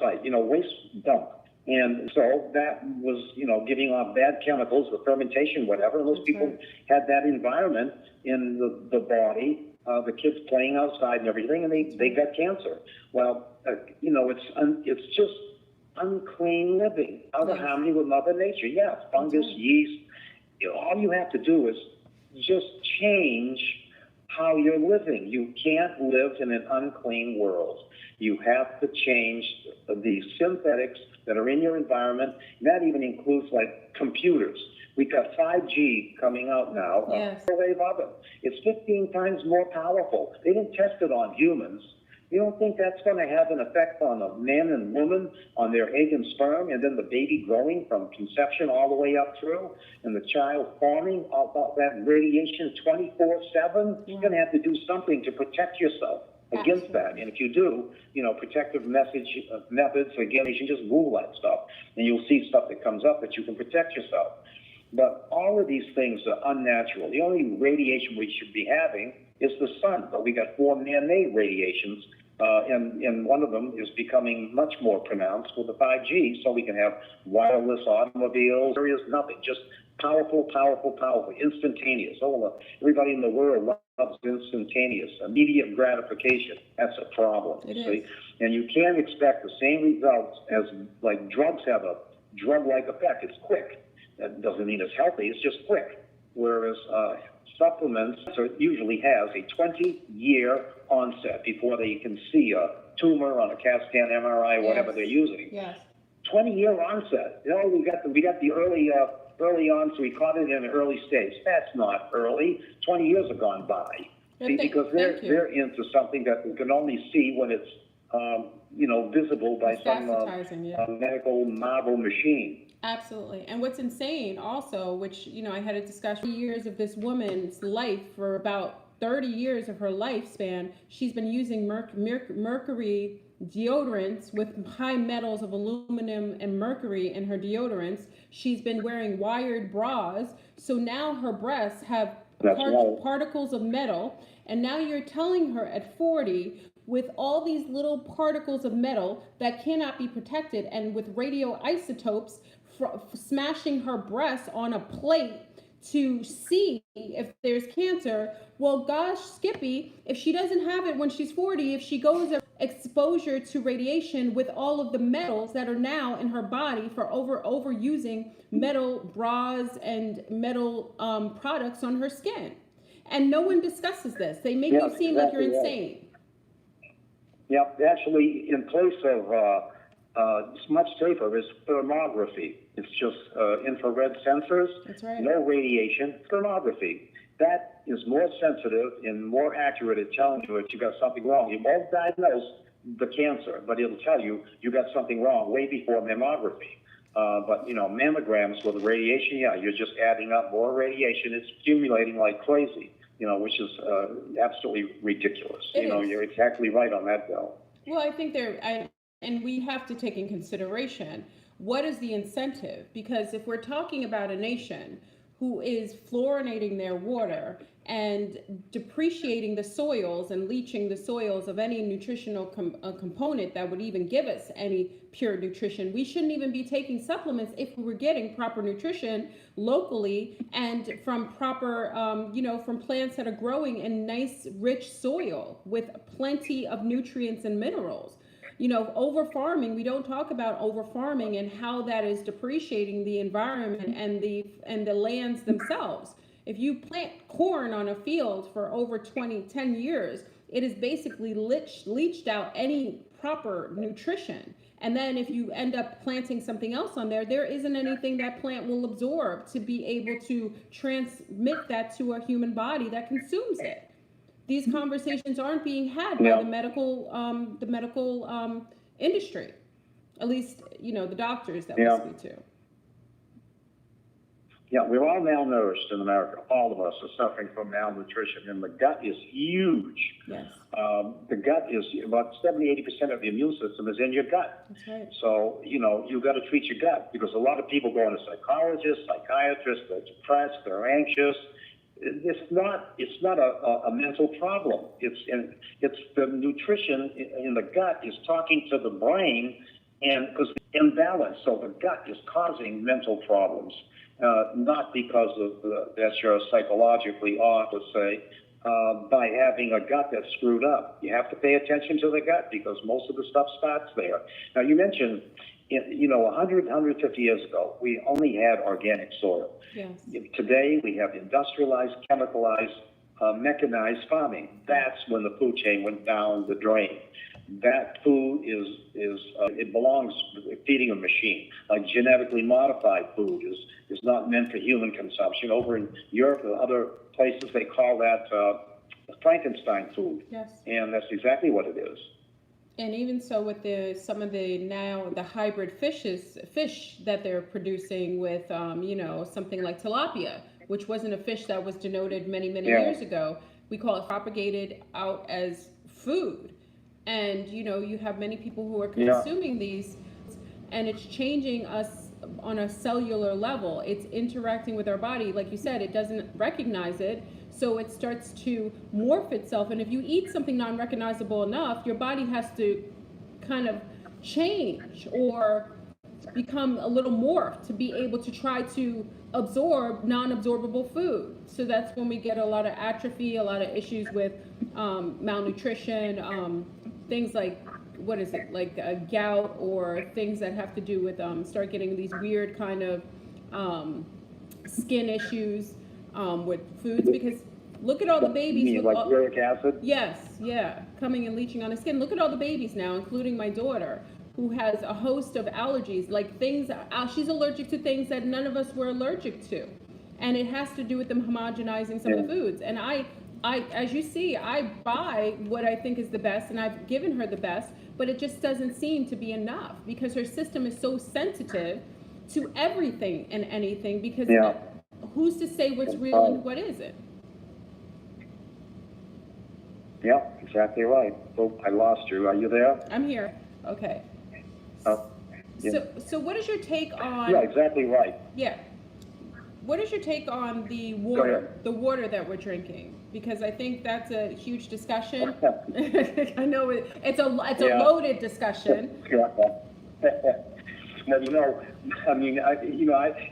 site, waste dump. And so that was, giving off bad chemicals, the fermentation, whatever. And those people had that environment in the body, the kids playing outside and everything, and they got cancer. Well, it's just unclean living, out of harmony with Mother Nature. Yeah, fungus, yeast. All you have to do is just change how you're living. You can't live in an unclean world. You have to change the synthetics that are in your environment. And that even includes like computers. We've got 5G coming out now. Yes. A microwave oven. It's 15 times more powerful. They didn't test it on humans. You don't think that's going to have an effect on a man and woman, on their egg and sperm, and then the baby growing from conception all the way up through, and the child forming, all that radiation 24/7? You're going to have to do something to protect yourself against that. And if you do, protective methods, again, you can just Google that stuff, and you'll see stuff that comes up that you can protect yourself. But all of these things are unnatural. The only radiation we should be having is the sun, but we got 4 man-made radiations, and one of them is becoming much more pronounced with the 5G, so we can have wireless automobiles. There is nothing, just powerful, instantaneous. Everybody in the world loves instantaneous, immediate gratification. That's a problem, see? And you can't expect the same results as, like, drugs have a drug-like effect. It's quick. That doesn't mean it's healthy, it's just quick. Whereas supplements usually has a 20-year onset before they can see a tumor on a CAT scan, MRI, whatever they're using. Yes. 20-year onset. We got the early on, so we caught it in an early stage. That's not early. 20 years have gone by. See, because they're into something that we can only see when it's visible by some medical marvel machine. Absolutely. And what's insane also, which, I had a discussion, years of this woman's life, for about 30 years of her lifespan, she's been using mercury deodorants with high metals of aluminum and mercury in her deodorants. She's been wearing wired bras. So now her breasts have particles of metal. And now you're telling her at 40, with all these little particles of metal that cannot be protected, and with radioisotopes smashing her breasts on a plate to see if there's cancer. Well, gosh, Skippy, if she doesn't have it when she's 40, if she goes exposure to radiation with all of the metals that are now in her body for overusing metal bras and metal products on her skin. And no one discusses this. They make you seem like you're insane. Yeah, actually, in place of it's much safer is thermography. It's just infrared sensors. That's right. No radiation. Thermography. That is more sensitive and more accurate at telling you if you got something wrong. You won't diagnose the cancer, but it'll tell you got something wrong way before mammography. But mammograms with radiation, you're just adding up more radiation. It's accumulating like crazy. Which is absolutely ridiculous. You're exactly right on that, Bill. Well, I think and we have to take in consideration, what is the incentive? Because if we're talking about a nation who is fluorinating their water and depreciating the soils and leaching the soils of any nutritional component that would even give us any pure nutrition, we shouldn't even be taking supplements if we were getting proper nutrition locally and from proper, from plants that are growing in nice, rich soil with plenty of nutrients and minerals. Over farming, we don't talk about over farming and how that is depreciating the environment and the lands themselves. If you plant corn on a field for over 10 years, it is basically leached out any proper nutrition. And then if you end up planting something else on there isn't anything that plant will absorb to be able to transmit that to a human body that consumes it. These conversations aren't being had by the medical industry, at least the doctors that we speak to. Yeah, we're all malnourished in America. All of us are suffering from malnutrition, and the gut is huge. Yes. The gut is about 70–80% of the immune system is in your gut. That's right. So, you've got to treat your gut, because a lot of people go to psychologists, psychiatrists, they're depressed, they're anxious. It's not a mental problem. It's the nutrition in the gut is talking to the brain, and because imbalance. So the gut is causing mental problems. Not because of that you're psychologically off, let's say, by having a gut that's screwed up. You have to pay attention to the gut, because most of the stuff starts there. Now, you mentioned, 150 years ago, we only had organic soil. Yes. Today, we have industrialized, chemicalized, mechanized farming. That's when the food chain went down the drain. That food it belongs feeding a machine. Like genetically modified food is not meant for human consumption. Over in Europe and other places, they call that Frankenstein food. Yes. And that's exactly what it is. And even so, with some of the hybrid fish that they're producing with, something like tilapia, which wasn't a fish that was denoted many years ago. We call it propagated out as food. And, you have many people who are consuming these, and it's changing us on a cellular level. It's interacting with our body. Like you said, it doesn't recognize it. So it starts to morph itself. And if you eat something non-recognizable enough, your body has to kind of change or become a little morphed to be able to try to absorb non-absorbable food. So that's when we get a lot of atrophy, a lot of issues with malnutrition, things like, gout, or things that have to do with start getting these weird kind of skin issues with foods. Because look at all the babies with uric acid. Yes, yeah, coming and leaching on the skin. Look at all the babies now, including my daughter, who has a host of allergies, like things. She's allergic to things that none of us were allergic to, and it has to do with them homogenizing some of the foods. And I, as you see, I buy what I think is the best, and I've given her the best, but it just doesn't seem to be enough, because her system is so sensitive to everything and anything, because who's to say what's real and what isn't? Yeah, exactly right. Oh, I lost you. Are you there? I'm here. Okay. Yeah. So what is your take on... Yeah, exactly right. Yeah. What is your take on the water that we're drinking? Because I think that's a huge discussion. I know it's a loaded discussion. Well,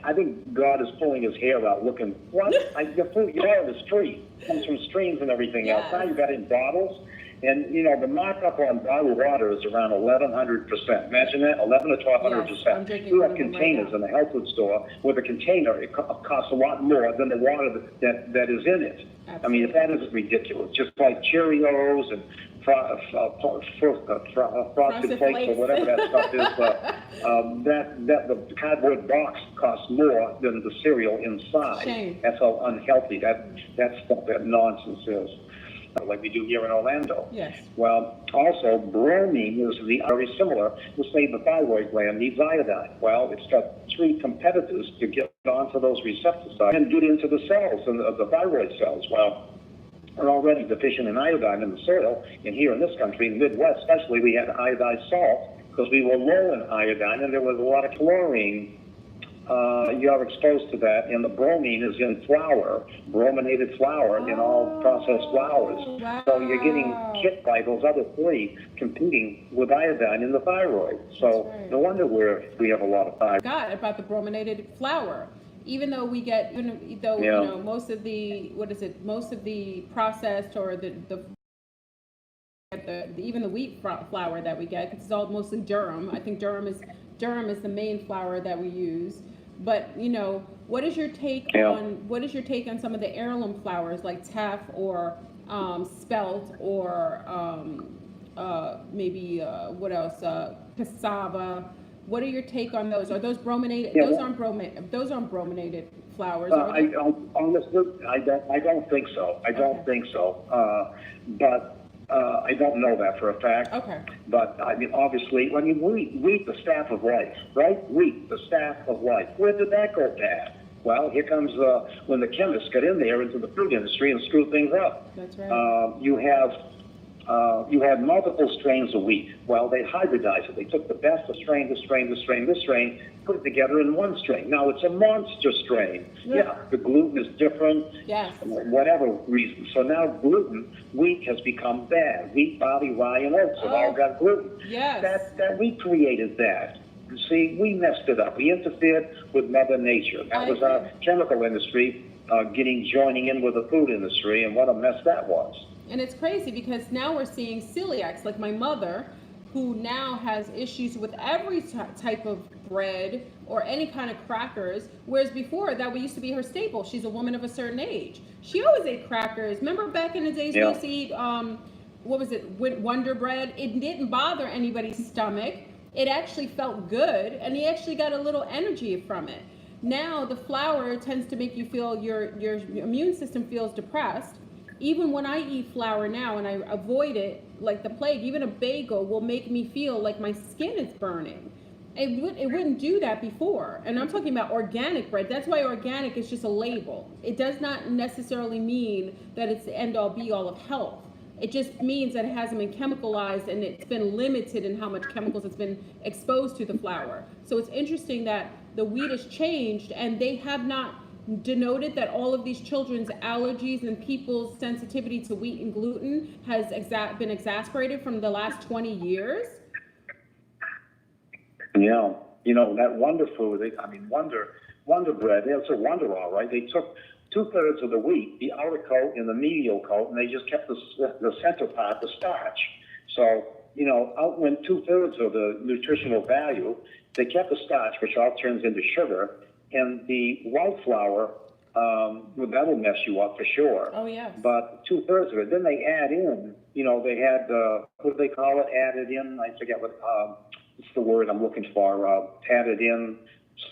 I think God is pulling his hair out, looking. What? The food you have is free. It comes from streams and everything else. Now you got it in bottles, and the markup on bottled water is around 1,100%. Imagine that, 1,100 to 1,200%. You have containers in the health food store where the container costs a lot more than the water that is in it. Absolutely. I mean, that is ridiculous. Just like Cheerios and frosted flakes or whatever that stuff is, that the cardboard box costs more than the cereal inside. Shame. That's how unhealthy that stuff, that nonsense is. Like we do here in Orlando. Yes. Well, also bromine is very similar. We'll say the thyroid gland needs iodine. Well, it's got three competitors to get onto those receptor sites and get into the cells and the thyroid cells. Well, we're already deficient in iodine in the soil, and here in this country, in the Midwest especially, we had iodized salt because we were low in iodine, and there was a lot of chlorine. You are exposed to that, and the bromine is in flour, brominated flour in all processed flours. Wow. So you're getting hit by those other three competing with iodine in the thyroid. So no wonder we have a lot of thyroid. I forgot about the brominated flour. Even though we get, most of the processed or even the wheat flour that we get, because it's all mostly durum. I think durum is the main flour that we use. But what is your take on some of the heirloom flours like teff or spelt or maybe what else? Cassava. What are your take on those? Are those brominated? Those aren't brominated flours. Honestly, I don't think so. I don't think so. But I don't know that for a fact. Okay. But I mean, obviously, wheat, the staff of life, right? Wheat, the staff of life. Where did that go bad? Well, here comes when the chemists get in there into the fruit industry and screw things up. That's right. You had multiple strains of wheat. Well, they hybridized it. They took the best of strain, this strain, put it together in one strain. Now it's a monster strain. Yeah, the gluten is different. Yes. Whatever reason. So now wheat has become bad. Wheat, barley, rye, and oats have all got gluten. Yes. That we created that. You see, we messed it up. We interfered with Mother Nature. That was our chemical industry joining in with the food industry, and what a mess that was. And it's crazy because now we're seeing celiacs, like my mother, who now has issues with every type of bread or any kind of crackers, whereas before that used to be her staple. She's a woman of a certain age. She always ate crackers. Remember back in the days we used to eat, what was it, Wonder Bread? It didn't bother anybody's stomach. It actually felt good, and you actually got a little energy from it. Now the flour tends to make you feel your immune system feels depressed. Even when I eat flour now and I avoid it like the plague, even a bagel will make me feel like my skin is burning. It wouldn't do that before. And I'm talking about organic bread. That's why organic is just a label. It does not necessarily mean that it's the end all be all of health. It just means that it hasn't been chemicalized and it's been limited in how much chemicals it's been exposed to the flour. So it's interesting that the wheat has changed, and they have not denoted that all of these children's allergies and people's sensitivity to wheat and gluten has been exacerbated from the last 20 years. Yeah, that Wonder food, Wonder bread, it's a wonder, all right. They took 2/3 of the wheat, the outer coat and the medial coat, and they just kept the center part, the starch. So, out went 2/3 of the nutritional value. They kept the starch, which all turns into sugar, and the white flour, that'll mess you up for sure. Oh, yes. But 2/3 of it, then they add in, they had, what do they call it, added in, I forget what, it's the word I'm looking for, added in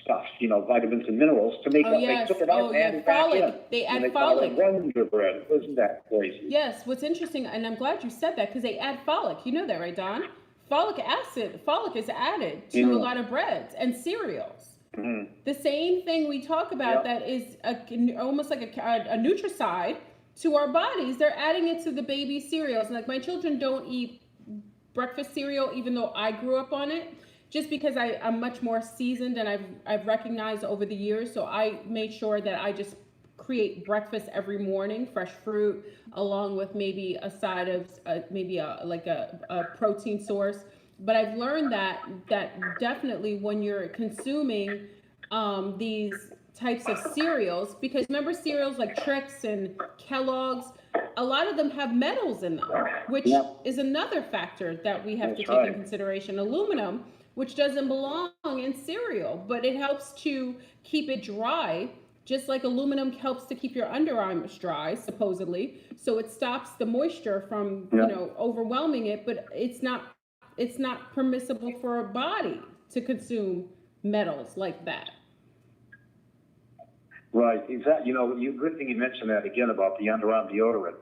stuff, vitamins and minerals to make they took it out and added back in. They add and they folic. call it Wonder bread. Isn't that crazy? Yes, what's interesting, and I'm glad you said that, because they add folic. You know that, right, Don? Folic is added to a lot of breads and cereals. Mm-hmm. The same thing we talk about that is almost like a nutricide to our bodies. They're adding it to the baby cereals. And like my children don't eat breakfast cereal, even though I grew up on it, just because I'm much more seasoned and I've recognized over the years. So I made sure that I just create breakfast every morning, fresh fruit, along with maybe a side of maybe a protein source. But I've learned that definitely when you're consuming these types of cereals, because remember cereals like Trix and Kellogg's, a lot of them have metals in them, which is another factor that we have to take in consideration. Aluminum, which doesn't belong in cereal, but it helps to keep it dry, just like aluminum helps to keep your underarms dry, supposedly. So it stops the moisture from overwhelming it, but it's not permissible for a body to consume metals like that. Right, exactly. Good thing you mentioned that again about the underarm deodorant.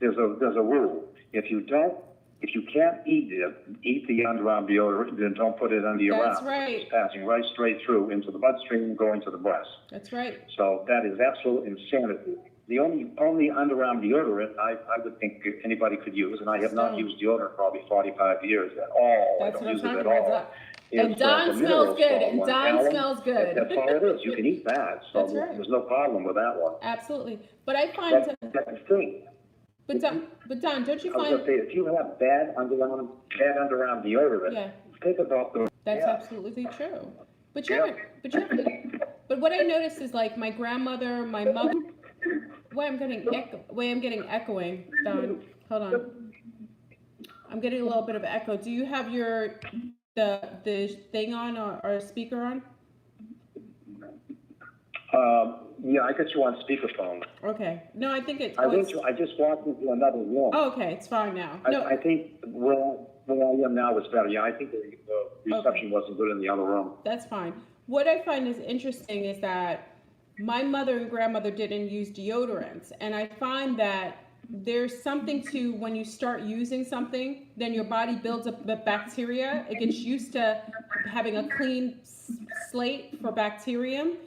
There's a rule. If you can't eat the underarm deodorant, then don't put it under your arm. That's right. It's passing right straight through into the bloodstream, going to the breast. That's right. So that is absolute insanity. The only underarm deodorant I would think anybody could use, and I have not used deodorant for probably 45 years at all. That's I don't what I'm use it talking at about. all. And Don smells good. And Don smells good. That's all it is. You can eat that. So That's right. There's no problem with that one. Absolutely. But I find That's the thing. But Don, don't you I was find? going to say, if you have bad underarm deodorant, think about the. That's absolutely true. But what I noticed is like my grandmother, my mother. I'm getting echoing. Don, hold on. I'm getting a little bit of echo. Do you have the thing on or speaker on? Yeah, I got you on speakerphone. Okay. No, I think it's. I just walked into another room. Oh, okay. It's fine now. I think where I am now is better. Yeah, I think the reception wasn't good in the other room. That's fine. What I find is interesting is that my mother and grandmother didn't use deodorants, and I find that there's something to when you start using something, then your body builds up the bacteria. It gets used to having a clean slate for bacterium.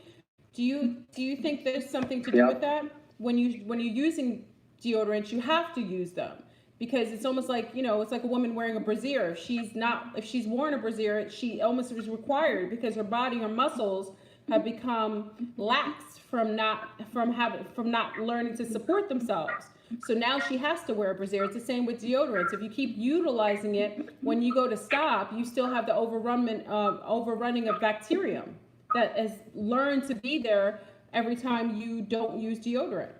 Do you think there's something to do with that? When you're using deodorants, you have to use them because it's almost like, it's like a woman wearing a brassiere. If she's worn a brassiere, she almost is required because her body, her muscles have become lax from not learning to support themselves. So now she has to wear a brassiere. It's the same with deodorants. If you keep utilizing it, when you go to stop, you still have the overrunning of bacterium that has learned to be there every time you don't use deodorant.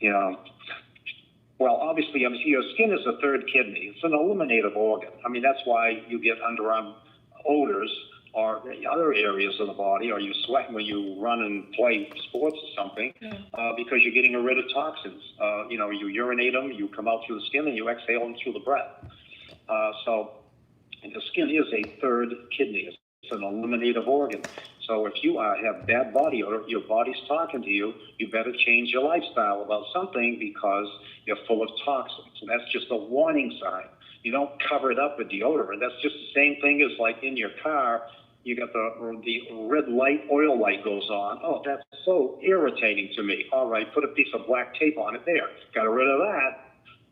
Yeah. Well, obviously, your skin is a third kidney. It's an eliminative organ. I mean, that's why you get underarm odors or other areas of the body, or you sweat when you run and play sports or something, because you're getting rid of toxins. You urinate them, you come out through the skin, and you exhale them through the breath. So the skin is a third kidney. It's an eliminative organ. So if you have bad body odor, your body's talking to you, you better change your lifestyle about something because you're full of toxins. And that's just a warning sign. You don't cover it up with deodorant. That's just the same thing as like in your car, you got the red light, oil light goes on. Oh, that's so irritating to me. All right, put a piece of black tape on it there. Got rid of that.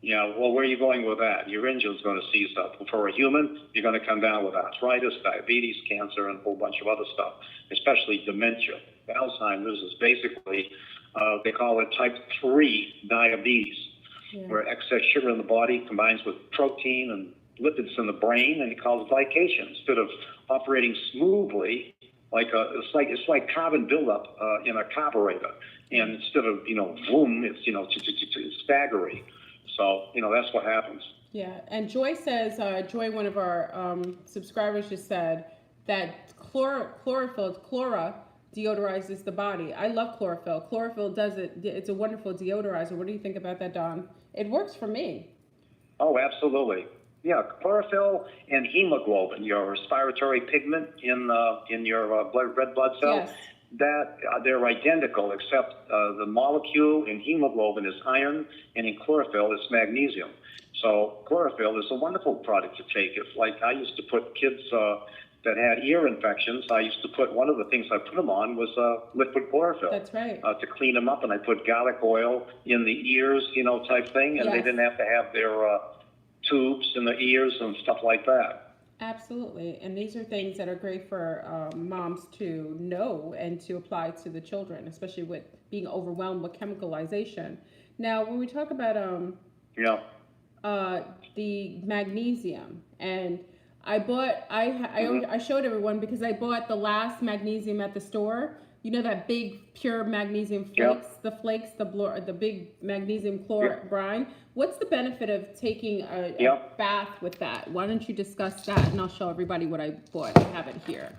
Yeah, well, where are you going with that? Your engine's going to seize up. For a human, you're going to come down with arthritis, diabetes, cancer, and a whole bunch of other stuff, especially dementia. Alzheimer's is basically, they call it type 3 diabetes, where excess sugar in the body combines with protein and lipids in the brain, and it calls glycation. Instead of operating smoothly, it's like carbon buildup in a carburetor. And instead of, boom, it's staggering. So, that's what happens. Yeah, and Joy says, Joy, one of our subscribers just said that chlorophyll deodorizes the body. I love chlorophyll. Chlorophyll does it. It's a wonderful deodorizer. What do you think about that, Don? It works for me. Oh, absolutely. Yeah, chlorophyll and hemoglobin, your respiratory pigment in your red blood cells. Yes. That they're identical, except the molecule in hemoglobin is iron, and in chlorophyll is magnesium. So chlorophyll is a wonderful product to take. It's like I used to put kids that had ear infections. I used to put, one of the things I put them on was liquid chlorophyll. That's right. To clean them up, and I put garlic oil in the ears, type thing, and they didn't have to have their tubes in the ears and stuff like that. Absolutely. And these are things that are great for moms to know and to apply to the children, especially with being overwhelmed with chemicalization. Now, when we talk about the magnesium, and I showed everyone because I bought the last magnesium at the store. You know that big pure magnesium flakes, the big magnesium chloride brine. What's the benefit of taking a bath with that? Why don't you discuss that, and I'll show everybody what I bought. I have it here.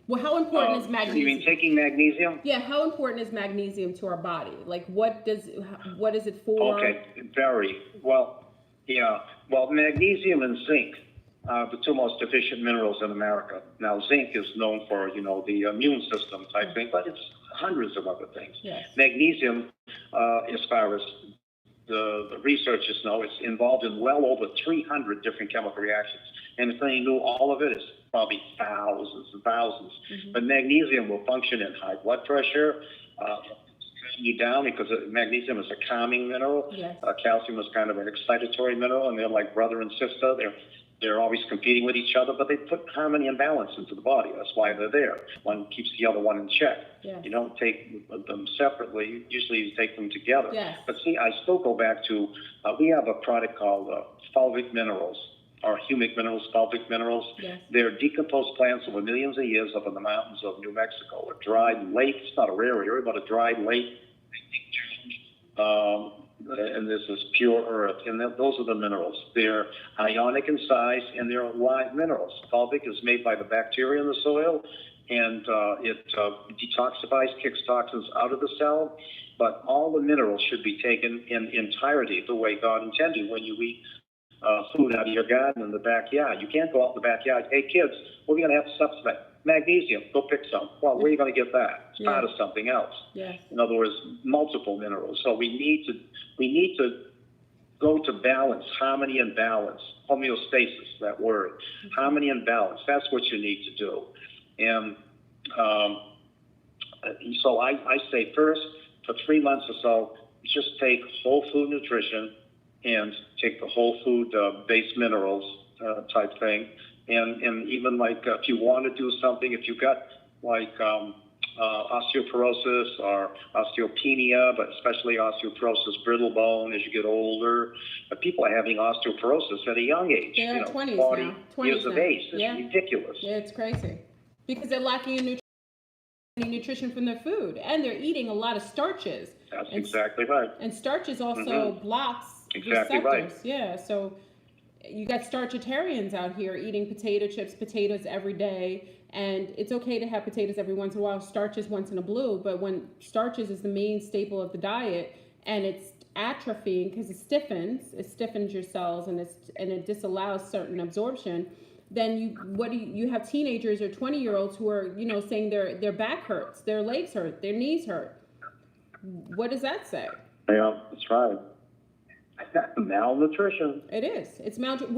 Well, how important is magnesium? You mean taking magnesium? Yeah, how important is magnesium to our body? Like, what is it for? Okay, very well. Yeah, well, magnesium and zinc. The two most deficient minerals in America. Now, zinc is known for, the immune system type thing, but it's hundreds of other things. Yes. Magnesium, as far as the researchers know, it's involved in well over 300 different chemical reactions. And if they knew all of it, it's probably thousands and thousands. Mm-hmm. But magnesium will function in high blood pressure, you down because magnesium is a calming mineral. Yes. Calcium is kind of an excitatory mineral, and they're like brother and sister. They're always competing with each other, but they put harmony and balance into the body. That's why they're there. One keeps the other one in check. Yes. You don't take them separately. Usually you take them together. Yes. But see, I still go back to, we have a product called fulvic minerals, or humic minerals, fulvic minerals. Yes. They're decomposed plants over millions of years up in the mountains of New Mexico. A dried lake, it's not a rare area, but a dried lake. And this is pure earth, and those are the minerals. They're ionic in size, and they're live minerals. Fulvic is made by the bacteria in the soil, and it detoxifies, kicks toxins out of the cell. But all the minerals should be taken in entirety, the way God intended. When you eat food out of your garden in the backyard, you can't go out in the backyard. Hey kids, what are we going to have to substitute? Magnesium, go pick some. Well, where are you going to get that? It's part of something else. Yes. In other words, multiple minerals. So we need to go to balance, harmony and balance, homeostasis, that word, harmony and balance. That's what you need to do. And so I say first, for 3 months or so, just take whole food nutrition and take the whole food base minerals type thing. And even like if you want to do something, if you've got like osteoporosis or osteopenia, but especially osteoporosis, brittle bone as you get older, people are having osteoporosis at a young age. They are 20s 40 now. 20s years of now. age. It's Yeah. ridiculous. Yeah, it's crazy. Because they're lacking in nutrition from their food, and they're eating a lot of starches. That's exactly right. And starches also blocks Exactly receptors. right. Yeah, so you got starchitarians out here eating potato chips, potatoes every day, and it's okay to have potatoes every once in a while, starches once in a blue, but when starches is the main staple of the diet and it's atrophying because it stiffens your cells and it disallows certain absorption, then you have teenagers or 20-year-olds who are saying their back hurts, their legs hurt, their knees hurt. What does that say? Yeah, that's right. Malnutrition. It is. It's malnutrition.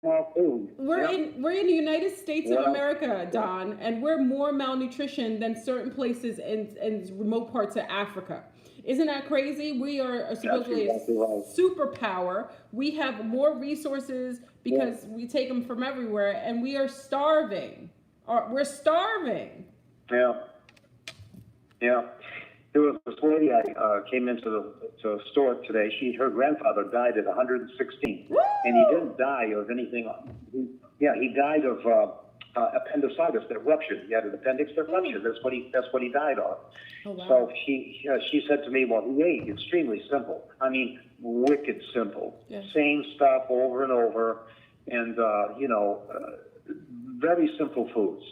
We're in the United States of America, Don, and we're more malnutrition than certain places in remote parts of Africa. Isn't that crazy? We are supposedly a superpower. We have more resources because we take them from everywhere, and we are starving. We're starving. Yeah. Yeah. There was this lady I came into the store today. Her grandfather died at 116, Woo! And he didn't die of anything. He died of appendicitis that ruptured. He had an appendix that ruptured. That's what he died of. Oh, wow. So she said to me, "Well, he ate extremely simple. I mean, wicked simple. Yeah. Same stuff over and over, and very simple foods,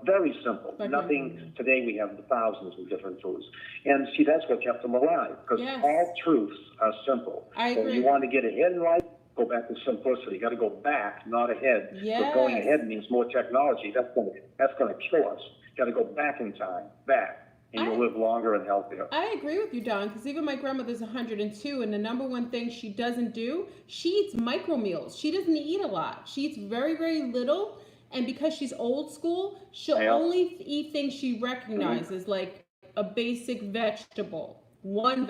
very simple. Okay. Nothing, today we have thousands of different foods. And see, that's what kept them alive, because all truths are simple. I agree. So you want to get ahead in life, go back to simplicity. You got to go back, not ahead. Yes. But going ahead means more technology. That's going to kill us. You got to go back in time, and you'll live longer and healthier. I agree with you, Don, because even my grandmother's 102, and the number one thing she doesn't do, she eats micro meals. She doesn't eat a lot. She eats very, very little. And because she's old school, she'll only eat things she recognizes, like a basic vegetable, one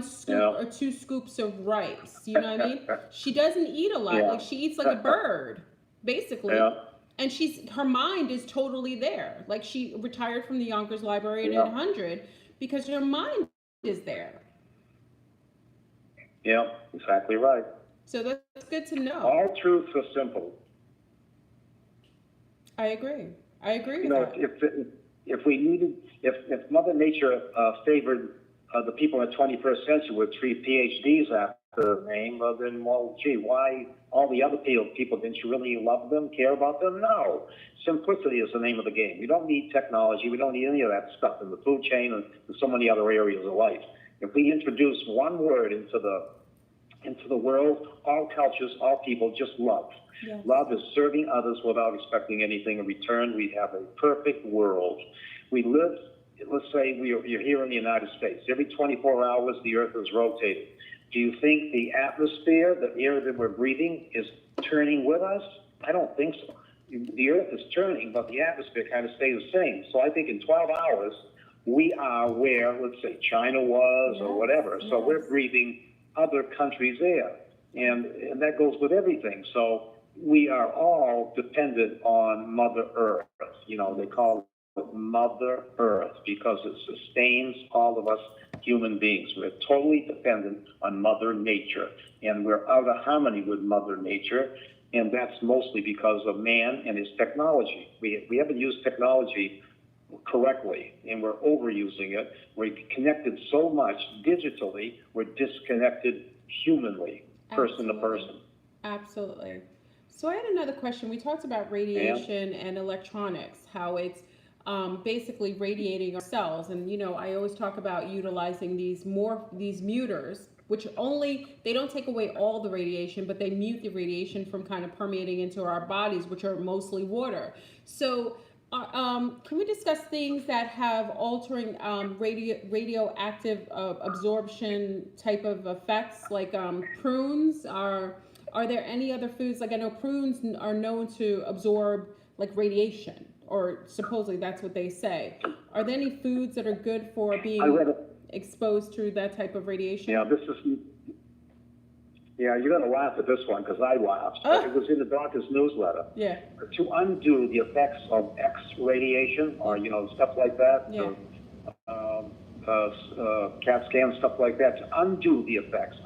scoop or 2 scoops of rice. You know what I mean? She doesn't eat a lot. Yeah. Like she eats like a bird, basically. Yeah. And her mind is totally there. Like she retired from the Yonkers Library at 100 because her mind is there. Yeah, exactly right. So that's good to know. All truths are simple. I agree with that. If Mother Nature favored the people in the 21st century with 3 PhDs after their name, then, why all the other people, didn't you really love them, care about them? No. Simplicity is the name of the game. We don't need technology. We don't need any of that stuff in the food chain and in so many other areas of life. If we introduce one word into the world, all cultures, all people, just love. Yes. Love is serving others without expecting anything in return. We have a perfect world. We live, let's say you're here in the United States. Every 24 hours, the earth is rotating. Do you think the atmosphere, the air that we're breathing, is turning with us? I don't think so. The earth is turning, but the atmosphere kind of stays the same. So I think in 12 hours, we are where, let's say, China was or whatever. So we're breathing other countries' air. And that goes with everything. So we are all dependent on Mother Earth. They call it Mother Earth because it sustains all of us human beings. We're totally dependent on Mother Nature. And we're out of harmony with Mother Nature. And that's mostly because of man and his technology. We haven't used technology correctly, and we're overusing it. We're connected so much digitally, we're disconnected humanly, person to person. Absolutely. So I had another question. We talked about radiation and electronics, how it's basically radiating our cells. And, I always talk about utilizing these muters, which they don't take away all the radiation, but they mute the radiation from kind of permeating into our bodies, which are mostly water. So can we discuss things that have altering radioactive absorption type of effects, like prunes are Are there any other foods, like I know prunes are known to absorb like radiation, or supposedly that's what they say. Are there any foods that are good for I being read it. exposed to that type of radiation? Yeah, this is. Yeah, you're going to laugh at this one because I laughed. It was in the doctor's newsletter. Yeah. To undo the effects of X radiation or, stuff like that, Yeah. CAT scan, stuff like that, to undo the effects,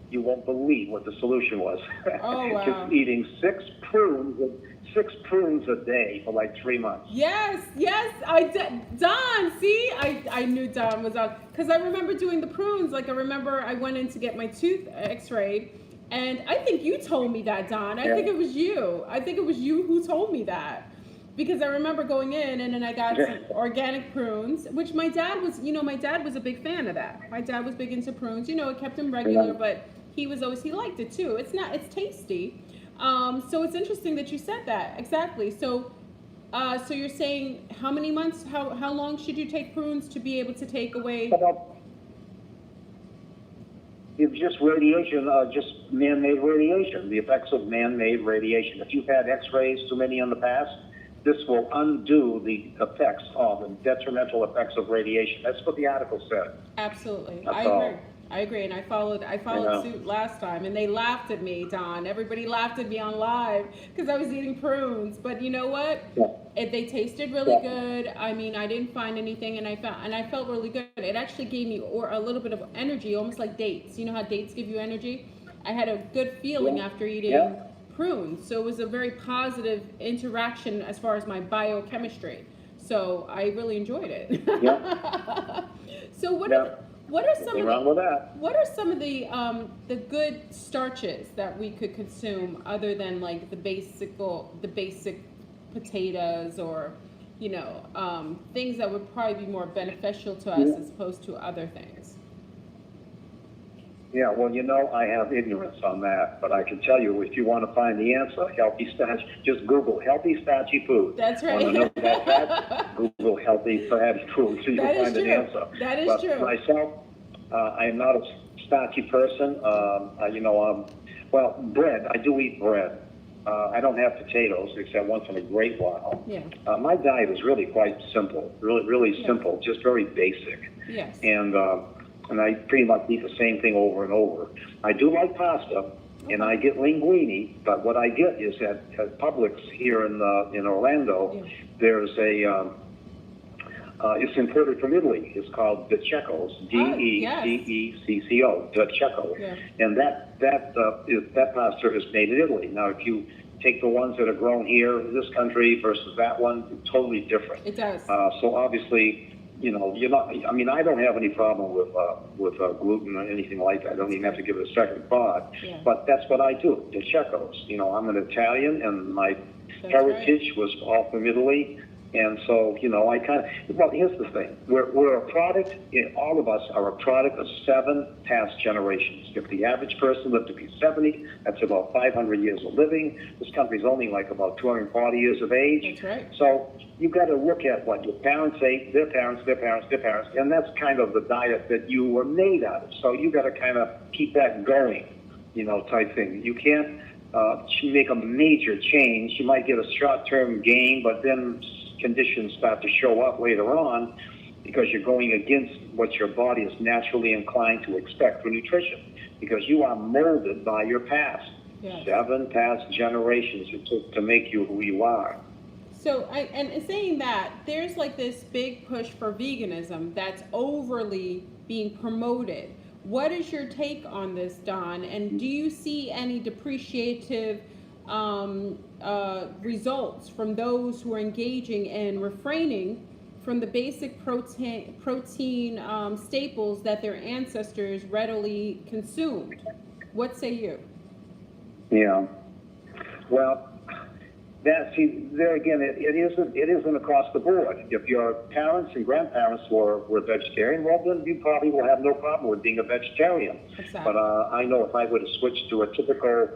you won't believe what the solution was. Oh, wow. Just eating six prunes a day for like 3 months. Yes, I did. Don, see, I knew Don was out because I remember doing the prunes. Like I remember I went in to get my tooth X-rayed, and I think you told me that, Don. I think it was you. I think it was you who told me that. Because I remember going in and then I got some organic prunes, which my dad was a big fan of that. My dad was big into prunes. It kept him regular, but he liked it too. It's tasty. So it's interesting that you said that. Exactly. So you're saying how many months, how long should you take prunes to be able to take away? It's just radiation, just man-made radiation, the effects of man-made radiation. If you've had X-rays, too many in the past, this will undo the effects of and detrimental effects of radiation. That's what the article said. Absolutely. That's I agree. And I followed suit last time, and they laughed at me, Don. Everybody laughed at me on live because I was eating prunes. But you know what? Yeah. If they tasted really good. I mean, I didn't find anything, and I felt really good. It actually gave me a little bit of energy, almost like dates. You know how dates give you energy? I had a good feeling after eating prunes. So it was a very positive interaction as far as my biochemistry. So I really enjoyed it. Yeah. So what are some of the good starches that we could consume other than like the basic potatoes or things that would probably be more beneficial to us as opposed to other things? Yeah, well, I have ignorance on that, but I can tell you if you want to find the answer, healthy starch, just Google healthy starchy food. That's right. Want to know that fact? Google healthy fatty food so you'll find an answer. That is true. Myself, I am not a starchy person. Bread, I do eat bread. I don't have potatoes except once in a great while. Yeah. My diet is really quite simple, really simple, just very basic. Yes. And I pretty much eat the same thing over and over. I do like pasta, and I get linguine, but what I get is at Publix here in Orlando, there's it's imported from Italy. It's called Decheco's, Dececco, Decheco, and that pasta is made in Italy. Now, if you take the ones that are grown here in this country versus that one, it's totally different. It does. So obviously, you're not. I mean, I don't have any problem with gluten or anything like that. I don't even have to give it a second thought. Yeah. But that's what I do. Decheco's. I'm an Italian, and my heritage was all from Italy. And so, I kind of, well, here's the thing. We're a product, all of us are a product of 7 past generations. If the average person lived to be 70, that's about 500 years of living. This country's only like about 240 years of age. That's right. So you've got to look at what your parents ate, their parents, and that's kind of the diet that you were made out of. So you got to kind of keep that going, type thing. You can't make a major change. You might get a short-term gain, but then conditions start to show up later on because you're going against what your body is naturally inclined to expect for nutrition, because you are molded by your past. Yes. 7 past generations it took to make you who you are. So, and saying that, there's like this big push for veganism that's overly being promoted. What is your take on this, Don? And do you see any depreciative results from those who are engaging in refraining from the basic protein staples that their ancestors readily consumed? What say you? Yeah. Well, there again, it isn't across the board. If your parents and grandparents were vegetarian, well, then you probably will have no problem with being a vegetarian. Exactly. But I know if I were to switch to a typical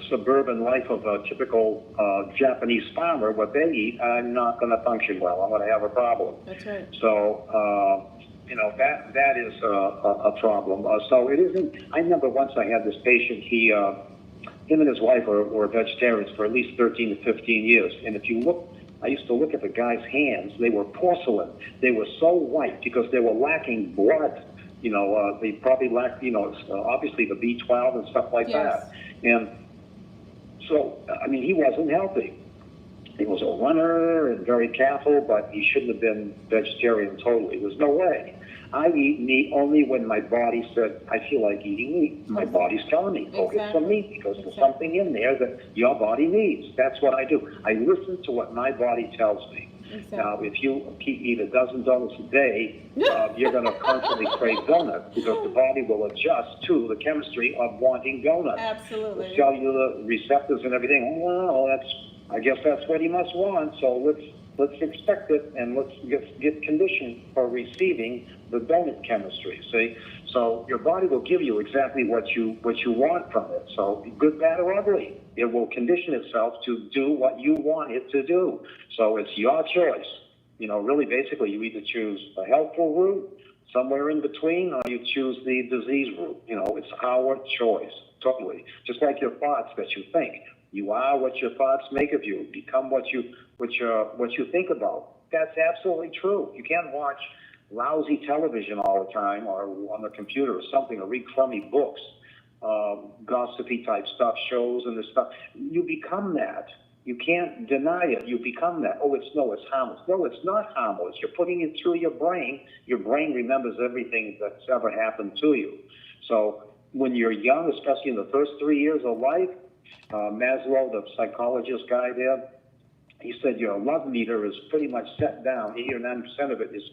suburban life of a typical Japanese farmer, what they eat, I'm not going to function well. I'm going to have a problem. That's right. So, that is a problem. So it isn't. I remember once I had this patient. Him and his wife were vegetarians for at least 13 to 15 years. And if you look, I used to look at the guy's hands. They were porcelain. They were so white because they were lacking blood. They probably lacked, obviously the B12 and stuff like that. And so, I mean, he wasn't healthy. He was a runner and very careful, but he shouldn't have been vegetarian totally. There's no way. I eat meat only when my body said, I feel like eating meat. My body's telling me, go get some meat because there's something in there that your body needs. That's what I do. I listen to what my body tells me. Exactly. Now, if you eat a dozen donuts a day, you're going to constantly crave donuts because the body will adjust to the chemistry of wanting donuts. Absolutely. The cellular receptors and everything. Well, I guess that's what he must want. So let's expect it and let's get conditioned for receiving the donut chemistry. See, so your body will give you exactly what you want from it. So good, bad, or ugly, it will condition itself to do what you want it to do. So it's your choice. Really, basically, you either choose a helpful route, somewhere in between, or you choose the disease route. It's our choice, totally. Just like your thoughts that you think. You are what your thoughts make of you. Become what you think about. That's absolutely true. You can't watch lousy television all the time or on the computer or something, or read crummy books, gossipy type stuff, shows and this stuff. You become that. You can't deny it. You become that. It's harmless. No, it's not harmless. You're putting it through your brain. Your brain remembers everything that's ever happened to you. So when you're young, especially in the first 3 years of life, Maslow, the psychologist guy there, he said your love meter is pretty much set down. 80 or 90% of it is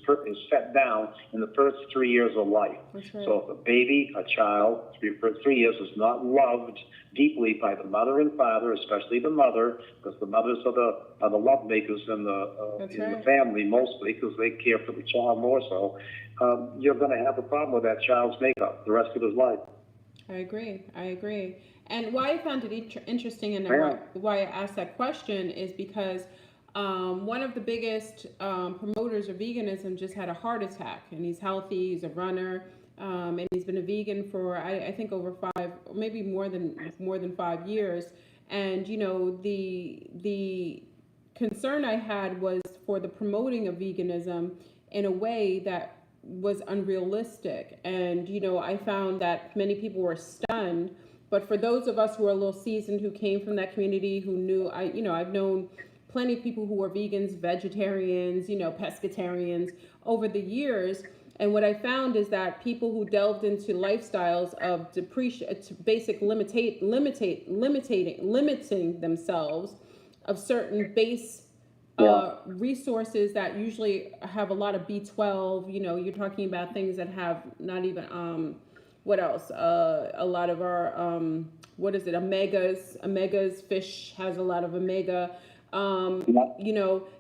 set down in the first 3 years of life. That's right. So if a baby, a child, for 3 years is not loved deeply by the mother and father, especially the mother, because the mothers are the love makers in the family mostly, because they care for the child more so, you're going to have a problem with that child's makeup the rest of his life. I agree. And why I found it interesting and why I asked that question is because one of the biggest promoters of veganism just had a heart attack, and he's healthy, he's a runner, and he's been a vegan for I think over 5, maybe more than 5 years. And the concern I had was for the promoting of veganism in a way that was unrealistic. And I found that many people were stunned. But for those of us who are a little seasoned, who came from that community, who knew, I've known plenty of people who are vegans, vegetarians, pescatarians over the years. And what I found is that people who delved into lifestyles of limiting themselves of certain base resources that usually have a lot of B12, you're talking about things that have not even, what else? A lot of our, omegas, fish has a lot of omega.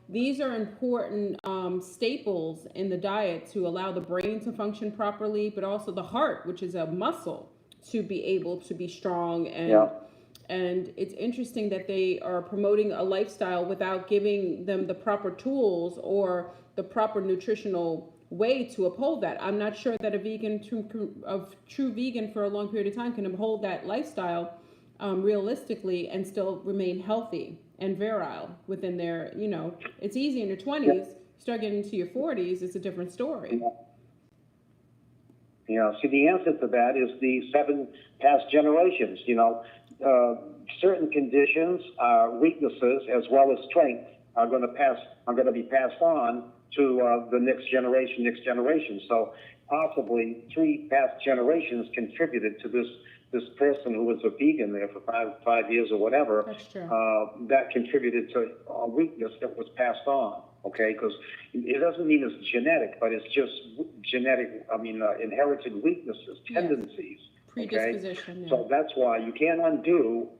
These are important staples in the diet to allow the brain to function properly, but also the heart, which is a muscle, to be able to be strong. And it's interesting that they are promoting a lifestyle without giving them the proper tools or the proper nutritional way to uphold that. I'm not sure that a true vegan for a long period of time can uphold that lifestyle realistically and still remain healthy and virile within their, it's easy in your 20s, start getting into your 40s, it's a different story. See, the answer to that is the 7 past generations. Certain conditions, weaknesses, as well as strength, are going to be passed on to the next generation. So possibly 3 past generations contributed to this person who was a vegan there for five years or whatever. That's true. That contributed to a weakness that was passed on. Okay, because it doesn't mean it's genetic, but it's just inherited weaknesses, tendencies. Predisposition. Okay? So that's why you can't undo.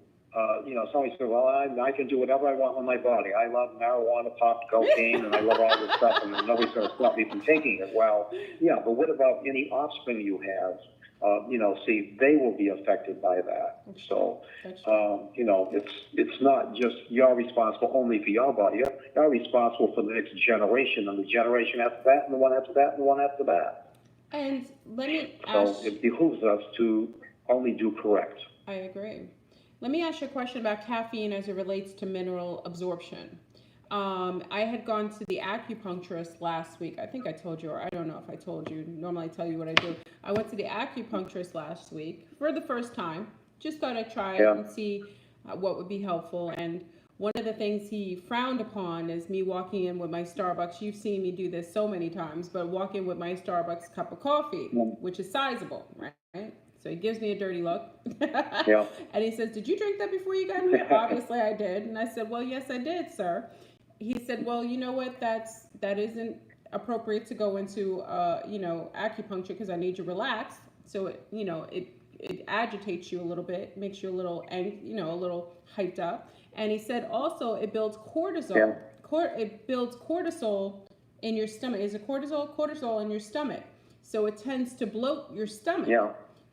Somebody said, well, I can do whatever I want with my body. I love marijuana, pot, cocaine, and I love all this stuff, and nobody's going to stop me from taking it. Well, yeah, but what about any offspring you have? see, they will be affected by that. So, it's not just you're responsible only for your body. You're responsible for the next generation and the generation after that and the one after that and the one after that. And let me So it behooves us to only do correct. I agree. Let me ask you a question about caffeine as it relates to mineral absorption. I had gone to the acupuncturist last week. I think I told you, or I don't know if I told you. Normally I tell you what I do. I went to the acupuncturist last week for the first time. Just thought I'd try it and see what would be helpful. And one of the things he frowned upon is me walking in with my Starbucks. You've seen me do this so many times, but walk in with my Starbucks cup of coffee, which is sizable, right? So he gives me a dirty look. And he says, "Did you drink that before you got here?" Obviously I did. And I said, "Well, yes, I did, sir." He said, "Well, you know what? That isn't appropriate to go into, acupuncture because I need you relaxed. So it agitates you a little bit, makes you a little, a little hyped up." And he said also it builds cortisol. It builds cortisol in your stomach. Is it cortisol? Cortisol in your stomach. So it tends to bloat your stomach.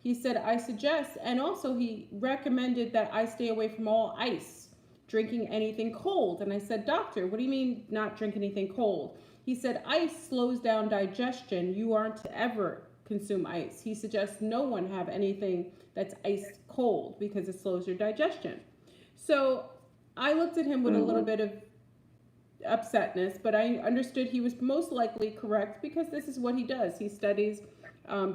He said, "I suggest," and also he recommended that I stay away from all ice, drinking anything cold. And I said, "Doctor, what do you mean not drink anything cold?" He said, "Ice slows down digestion. You aren't to ever consume ice." He suggests no one have anything that's ice cold because it slows your digestion. So I looked at him with a little bit of upsetness, but I understood he was most likely correct because this is what he does. He studies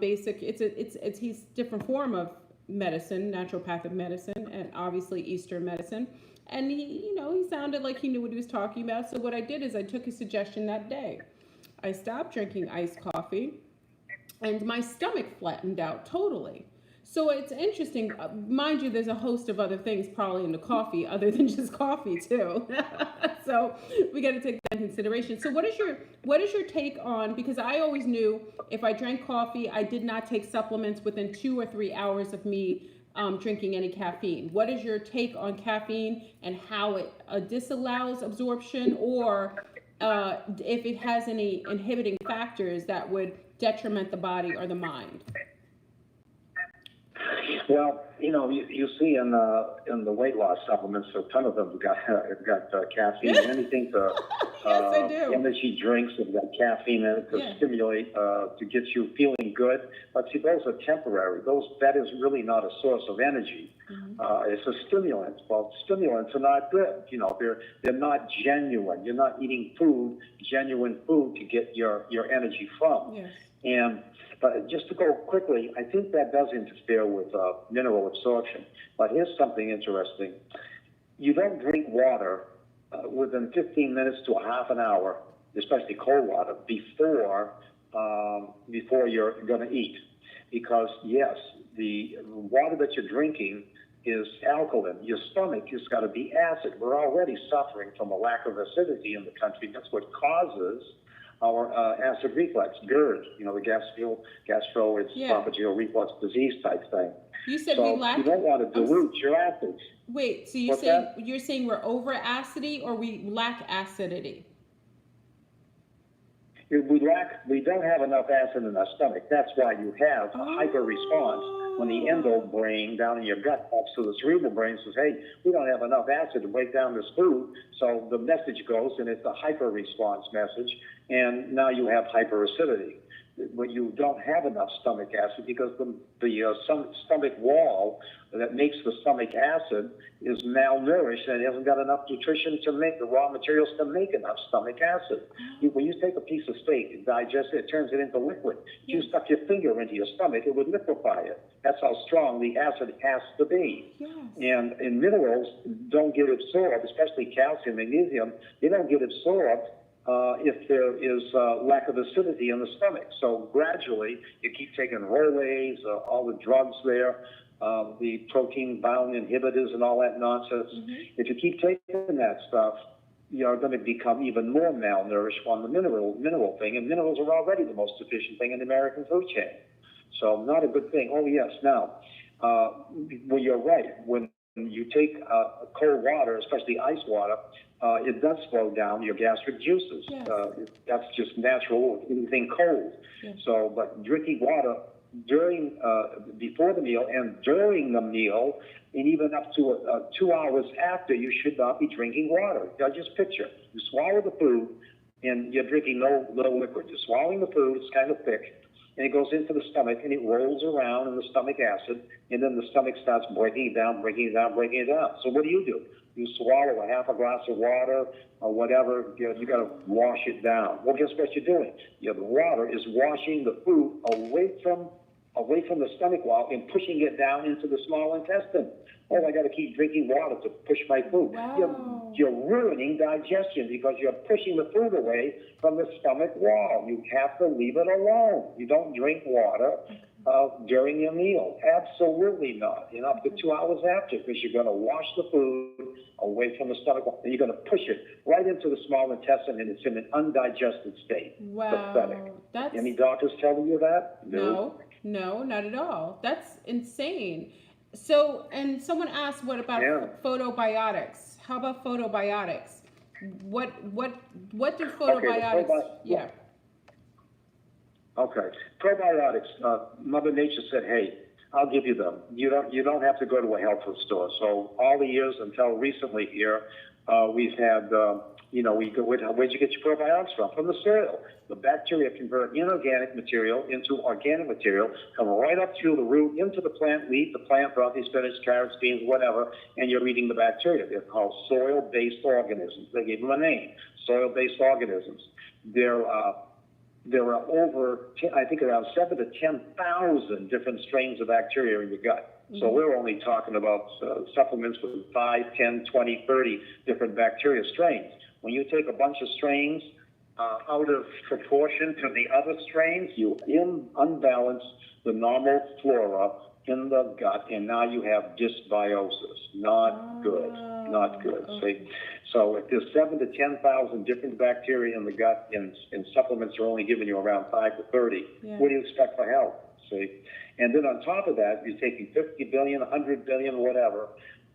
he's different form of medicine, naturopathic medicine, and obviously Eastern medicine. And he sounded like he knew what he was talking about. So what I did is I took his suggestion that day. I stopped drinking iced coffee, and my stomach flattened out totally. So it's interesting. Mind you, there's a host of other things probably in the coffee other than just coffee too. So we got to take that into consideration. So what is your take on, because I always knew if I drank coffee, I did not take supplements within 2 or 3 hours of me drinking any caffeine. What is your take on caffeine and how it disallows absorption, or if it has any inhibiting factors that would detriment the body or the mind? Well, you see in the weight loss supplements, a ton of them have got caffeine. Anything to yes, I do. Energy drinks have got caffeine in it to stimulate, to get you feeling good. But see, those are temporary. That is really not a source of energy. It's a stimulant. Well, stimulants are not good. They're not genuine. You're not eating genuine food to get your energy from. Yes. But just to go quickly, I think that does interfere with mineral absorption. But here's something interesting. You don't drink water within 15 minutes to a half an hour, especially cold water, before you're going to eat. Because, yes, the water that you're drinking is alkaline. Your stomach has got to be acid. We're already suffering from a lack of acidity in the country. That's what causes our acid reflux, GERD, the gastroesophageal reflux disease type thing. You said so we lack. You don't want to dilute your acids. Wait, so you're saying we're over acidity or we lack acidity? We don't have enough acid in our stomach. That's why you have a hyper response when the endo brain down in your gut talks to the cerebral brain, says, "Hey, we don't have enough acid to break down this food." So the message goes, and it's a hyper response message, and now you have hyperacidity. But you don't have enough stomach acid because the stomach wall that makes the stomach acid is malnourished and it hasn't got enough nutrition to make the raw materials to make enough stomach acid. When you take a piece of steak and digest it, it turns it into liquid. If you stuck your finger into your stomach, it would liquefy it. That's how strong the acid has to be. Yes. And minerals don't get absorbed, especially calcium, magnesium, they don't get absorbed if there is lack of acidity in the stomach. So gradually, you keep taking Rolaids, all the drugs there, the protein-bound inhibitors and all that nonsense. If you keep taking that stuff, you're going to become even more malnourished on the mineral thing. And minerals are already the most deficient thing in the American food chain. So not a good thing. Oh, yes. Now, well, you're right. When you take cold water, especially ice water, it does slow down your gastric juices. Yes. That's just natural with anything cold. Yes. So, but drinking water during, before the meal and during the meal, and even up to 2 hours after, you should not be drinking water. Now just picture, you swallow the food and you're drinking no liquid. You're swallowing the food, it's kind of thick, and it goes into the stomach and it rolls around in the stomach acid, and then the stomach starts breaking it down, breaking it down, breaking it down. So what do? You swallow a half a glass of water or whatever, you got to wash it down. Well, guess what you're doing? The water is washing the food away from the stomach wall and pushing it down into the small intestine. Oh, I got to keep drinking water to push my food. Wow. You're ruining digestion because you're pushing the food away from the stomach wall. You have to leave it alone. You don't drink water during your meal. Absolutely not. And up to 2 hours after, because you're going to wash the food away from the stomach wall, and you're going to push it right into the small intestine, and it's in an undigested state. Wow. Pathetic. That's... Any doctors telling you that? No, not at all. That's insane. So, and someone asked, what about photobiotics? How about photobiotics? What do photobiotics? Yeah. Okay, probiotics. Mother Nature said, "Hey, I'll give you them. You don't have to go to a health food store." So all the years until recently here, we've had, where'd you get your probiotics from? From the soil. The bacteria convert inorganic material into organic material, come right up through the root into the plant. We eat the plant, broccoli, spinach, carrots, beans, whatever, and you're eating the bacteria. They're called soil-based organisms. They gave them a name, soil-based organisms. There are over, I think, around 7,000 to 10,000 different strains of bacteria in your gut. Mm-hmm. So we're only talking about supplements with 5, 10, 20, 30 different bacteria strains. When you take a bunch of strains out of proportion to the other strains, you unbalance the normal flora in the gut, and now you have dysbiosis. Not good. Okay. See? So if there's 7,000 to 10,000 different bacteria in the gut, and supplements are only giving you around 5 to 30, what do you expect for health? See? And then on top of that, you're taking 50 billion, 100 billion, whatever.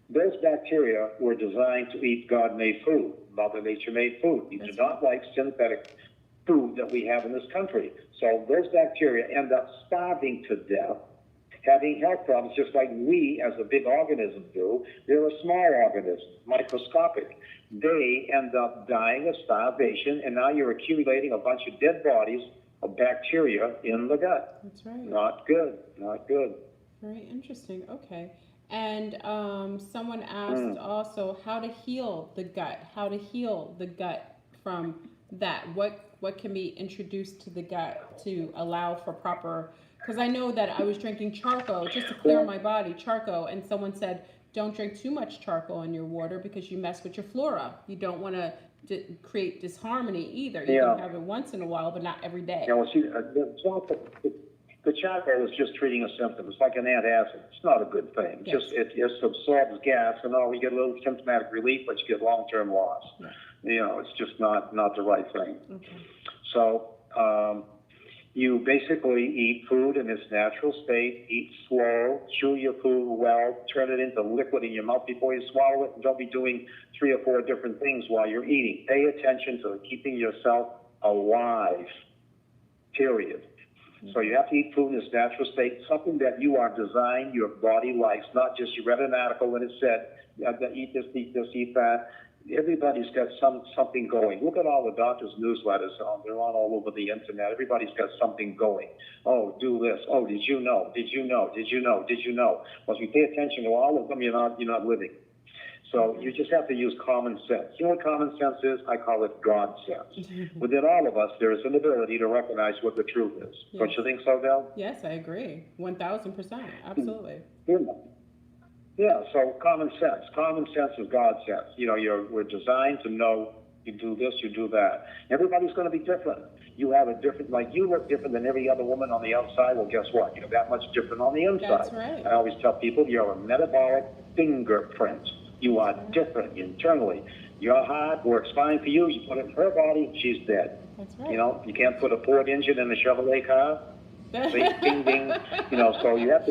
Those bacteria were designed to eat God-made food, Mother Nature-made food. You do not like synthetic food that we have in this country. So those bacteria end up starving to death, having health problems just like we as a big organism do. They're a small organism, microscopic. They end up dying of starvation, and now you're accumulating a bunch of dead bodies of bacteria in the gut. That's right. Not good. Very interesting. Okay. And someone asked also how to heal the gut from that. What can be introduced to the gut to allow for proper, because I know that I was drinking charcoal just to clear my body, charcoal, and someone said, don't drink too much charcoal in your water because you mess with your flora. You don't want to create disharmony either. You can have it once in a while, but not every day. Yeah, well, see, the charcoal is just treating a symptom. It's like an antacid. It's not a good thing. Yes. It just absorbs gas, and you get a little symptomatic relief, but you get long-term loss. Yeah. It's just not the right thing. Okay. So you basically eat food in its natural state, eat slow, chew your food well, turn it into liquid in your mouth before you swallow it, and don't be doing 3 or 4 different things while you're eating. Pay attention to keeping yourself alive, period. So you have to eat food in its natural state, something that you are designed, your body likes, not just you read an article and it said, you have to eat this, eat that. Everybody's got something going. Look at all the doctors' newsletters. They're on all over the internet. Everybody's got something going. Oh, do this. Oh, did you know? Did you know? Did you know? Did you know? Well, if you pay attention to all of them, you're not living. So you just have to use common sense. You know what common sense is? I call it God sense. Within all of us, there is an ability to recognize what the truth is. Yes. Don't you think so, Del? Yes, I agree. 1,000%. Absolutely. Yeah, so common sense. Common sense is God sense. We're designed to know you do this, you do that. Everybody's going to be different. You have a different, like you look different than every other woman on the outside. Well, guess what? You're that much different on the inside. That's right. I always tell people you're a metabolic fingerprint. You are different internally. Your heart works fine for you. You put it in her body, she's dead. That's right. You can't put a Ford engine in a Chevrolet car. Bing, bing. So you have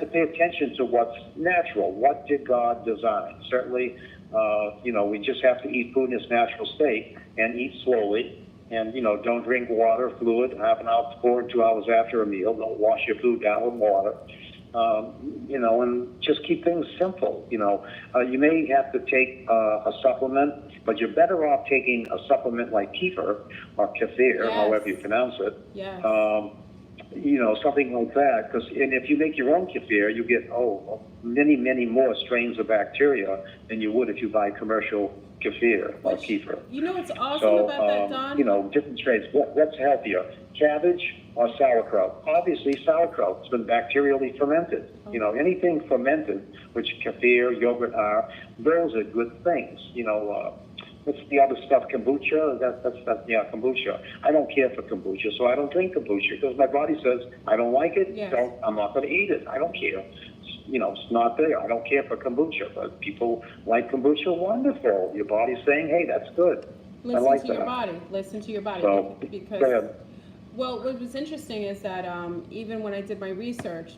to pay attention to what's natural. What did God design? Certainly, we just have to eat food in its natural state and eat slowly And, don't drink water, fluid, half an hour before, 2 hours after a meal. Don't wash your food down with water. And just keep things simple. You may have to take a supplement, but you're better off taking a supplement like kefir or kefir, Yes. however you pronounce it. Yes. Something like that. And if you make your own kefir, you get many, many more strains of bacteria than you would if you buy commercial kefir or kefir. You know what's awesome about that, Don? Different strains. What's healthier, cabbage or sauerkraut? Obviously, sauerkraut has been bacterially fermented. Anything fermented, which kefir, yogurt are, those are good things. What's the other stuff? Kombucha? Kombucha. I don't care for kombucha, so I don't drink kombucha because my body says I don't like it. Yes. So I'm not going to eat it. I don't care. It's not there. I don't care for kombucha, but people like kombucha. Wonderful. Your body's saying, hey, that's good. Listen I like to that. your body. Listen to your body. So, Because, go ahead. well, what was interesting is that even when I did my research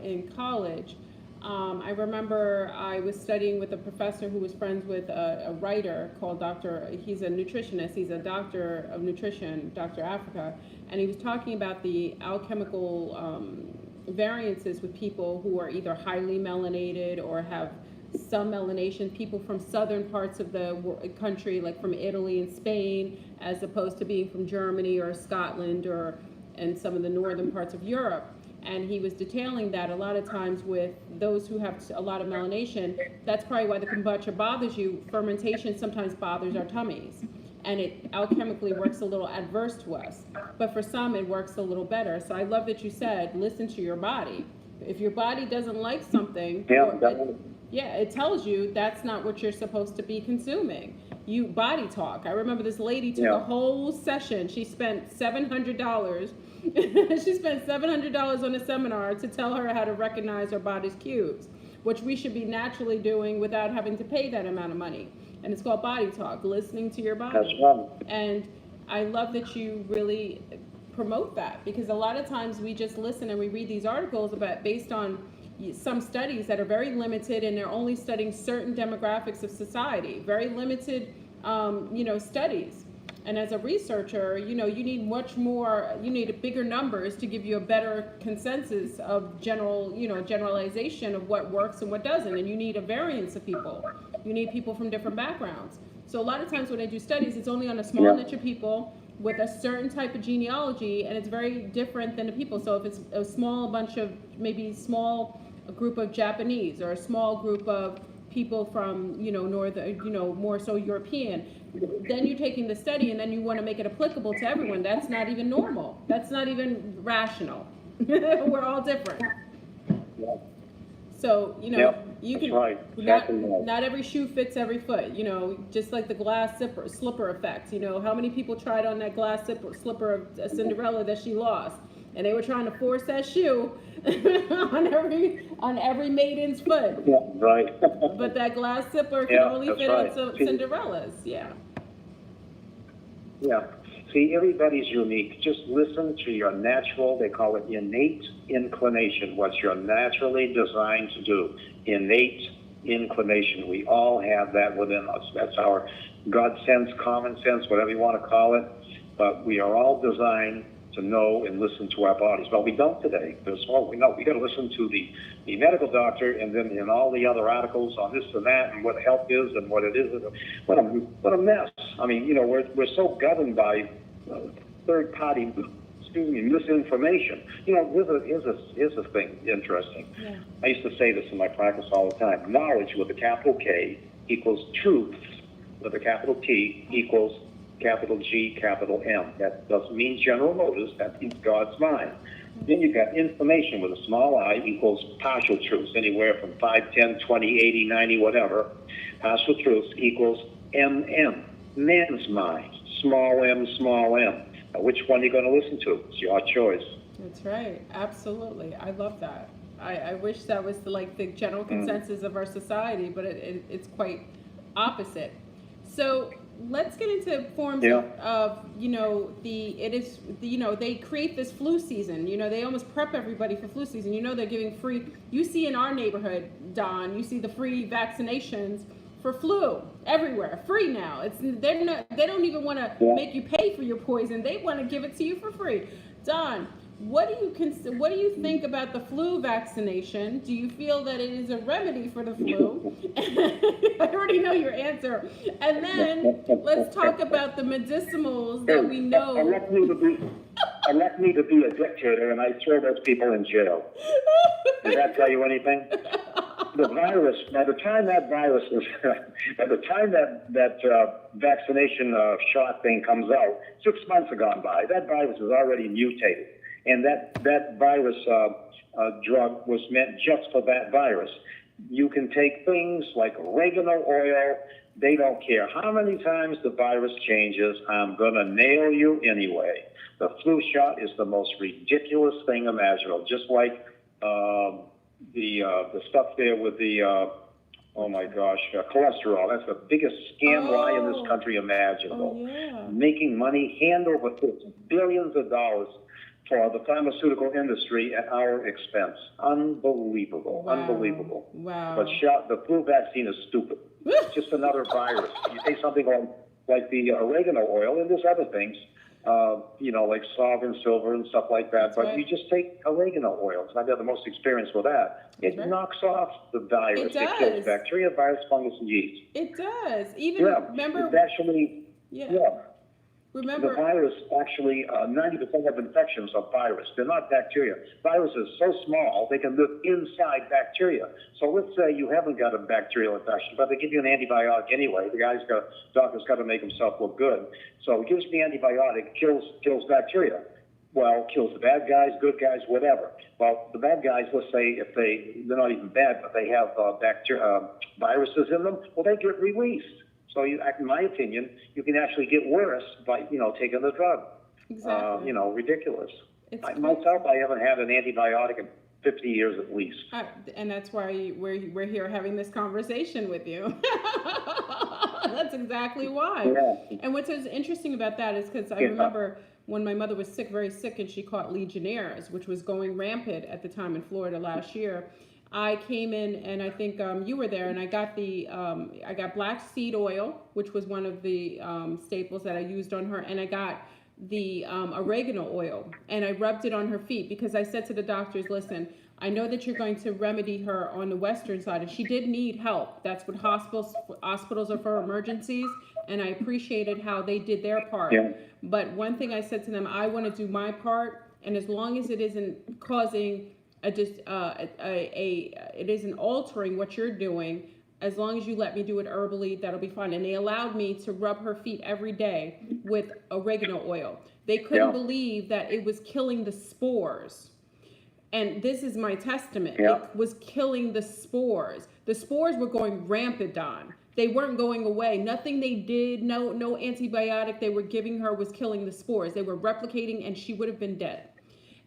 in college, I remember I was studying with a professor who was friends with a writer called he's a nutritionist, he's a doctor of nutrition, Dr. Africa, and he was talking about the alchemical variances with people who are either highly melanated or have some melanation, people from southern parts of the country, like from Italy and Spain, as opposed to being from Germany or Scotland and some of the northern parts of Europe. And he was detailing that a lot of times with those who have a lot of melanation, that's probably why the kombucha bothers you. Fermentation sometimes bothers our tummies. And it alchemically works a little adverse to us. But for some, it works a little better. So I love that you said, listen to your body. If your body doesn't like something, it tells you that's not what you're supposed to be consuming. You body talk. I remember this lady took a whole session. She spent $700. She spent $700 on a seminar to tell her how to recognize her body's cues, which we should be naturally doing without having to pay that amount of money. And it's called body talk, listening to your body. That's right. And I love that you really promote that, because a lot of times we just listen and we read these articles based on some studies that are very limited, and they're only studying certain demographics of society, very limited, studies. And as a researcher, you need much more, you need bigger numbers to give you a better consensus of generalization of what works and what doesn't. And you need a variance of people. You need people from different backgrounds. So a lot of times when I do studies, it's only on a small niche of people with a certain type of genealogy, and it's very different than the people. So if it's a small bunch of, maybe a group of Japanese, or a small group of people from, more so European, then you're taking the study and then you want to make it applicable to everyone. That's not even normal. That's not even rational. We're all different. Yeah. So, you can, right. not every shoe fits every foot, just like the glass slipper effect. How many people tried on that glass slipper of Cinderella that she lost? And they were trying to force that shoe on every maiden's foot. Yeah, right. But that glass slipper can only fit on Cinderella's. Yeah. Yeah. See, everybody's unique. Just listen to your natural, they call it innate inclination, what you're naturally designed to do. Innate inclination. We all have that within us. That's our God sense, common sense, whatever you want to call it. But we are all designed to know and listen to our bodies. Well, we don't today. We got to listen to the medical doctor, and then in all the other articles on this and that, and what health is and what it is. What a mess. I mean, we're so governed by third party, misinformation. Here's a thing interesting. Yeah. I used to say this in my practice all the time. Knowledge with a capital K equals truth with a capital T equals capital G, capital M. That doesn't mean General Motors, that means God's mind. Then you've got information with a small I equals partial truths, anywhere from 5, 10, 20, 80, 90, whatever. Partial truths equals MM, man's mind, small m, small m. Now, which one are you going to listen to? It's your choice. That's right. Absolutely. I love that. I wish that was the general consensus of our society, but it's quite opposite. So let's get into forms of they create this flu season. They almost prep everybody for flu season. They're giving free, you see in our neighborhood, Don, you see the free vaccinations for flu everywhere, free now. They don't even want to make you pay for your poison. They want to give it to you for free. Don, what do you think about the flu vaccination? Do you feel that it is a remedy for the flu? I already know your answer. And then let's talk about the medicinals that we know. Elect me to be a dictator, and I throw those people in jail. Does that tell you anything? The virus, by the time that vaccination shot thing comes out, 6 months have gone by. That virus is already mutated, and that virus drug was meant just for that virus. You can take things like oregano oil. They don't care how many times the virus changes. I'm gonna nail you anyway. The flu shot is the most ridiculous thing imaginable. Just like the stuff there with the oh my gosh, cholesterol. That's the biggest scam lie in this country imaginable. Oh, yeah. Making money hand over fist, billions of dollars for the pharmaceutical industry at our expense. Unbelievable. Wow. Unbelievable. Wow. But the flu vaccine is stupid. It's just another virus. You take something like the oregano oil, and there's other things, like sovereign silver and stuff like that. But you just take oregano oil. I've got the most experience with that. It knocks off the virus. It kills bacteria, virus, fungus, and yeast. It does. Even remember. It's actually Remember, the virus actually 90% of infections are virus. They're not bacteria. Viruses are so small they can live inside bacteria. So let's say you haven't got a bacterial infection, but they give you an antibiotic anyway. Doctor's got to make himself look good. So he gives the antibiotic, kills bacteria. Well, kills the bad guys, good guys, whatever. Well, the bad guys, let's say if they're not even bad, but they have viruses in them, well, they get released. So, in my opinion, you can actually get worse by, taking the drug. Exactly. Ridiculous. Myself, I haven't had an antibiotic in 50 years at least. And that's why we're here having this conversation with you. That's exactly why. Yeah. And what's interesting about that is because I remember when my mother was sick, very sick, and she caught Legionnaires, which was going rampant at the time in Florida last year. I came in, and I think you were there, and I got I got black seed oil, which was one of the staples that I used on her, and I got the oregano oil, and I rubbed it on her feet because I said to the doctors, listen, I know that you're going to remedy her on the western side, and she did need help. That's what hospitals are for, emergencies, and I appreciated how they did their part. Yeah. But one thing I said to them, I want to do my part, and as long as it isn't causing it isn't altering what you're doing, as long as you let me do it herbally, that'll be fine. And they allowed me to rub her feet every day with oregano oil. They couldn't believe that it was killing the spores. And this is my testament. It was killing the spores. The spores were going rampant, Don. They weren't going away. Nothing they did, no antibiotic they were giving her was killing the spores. They were replicating, and she would have been dead.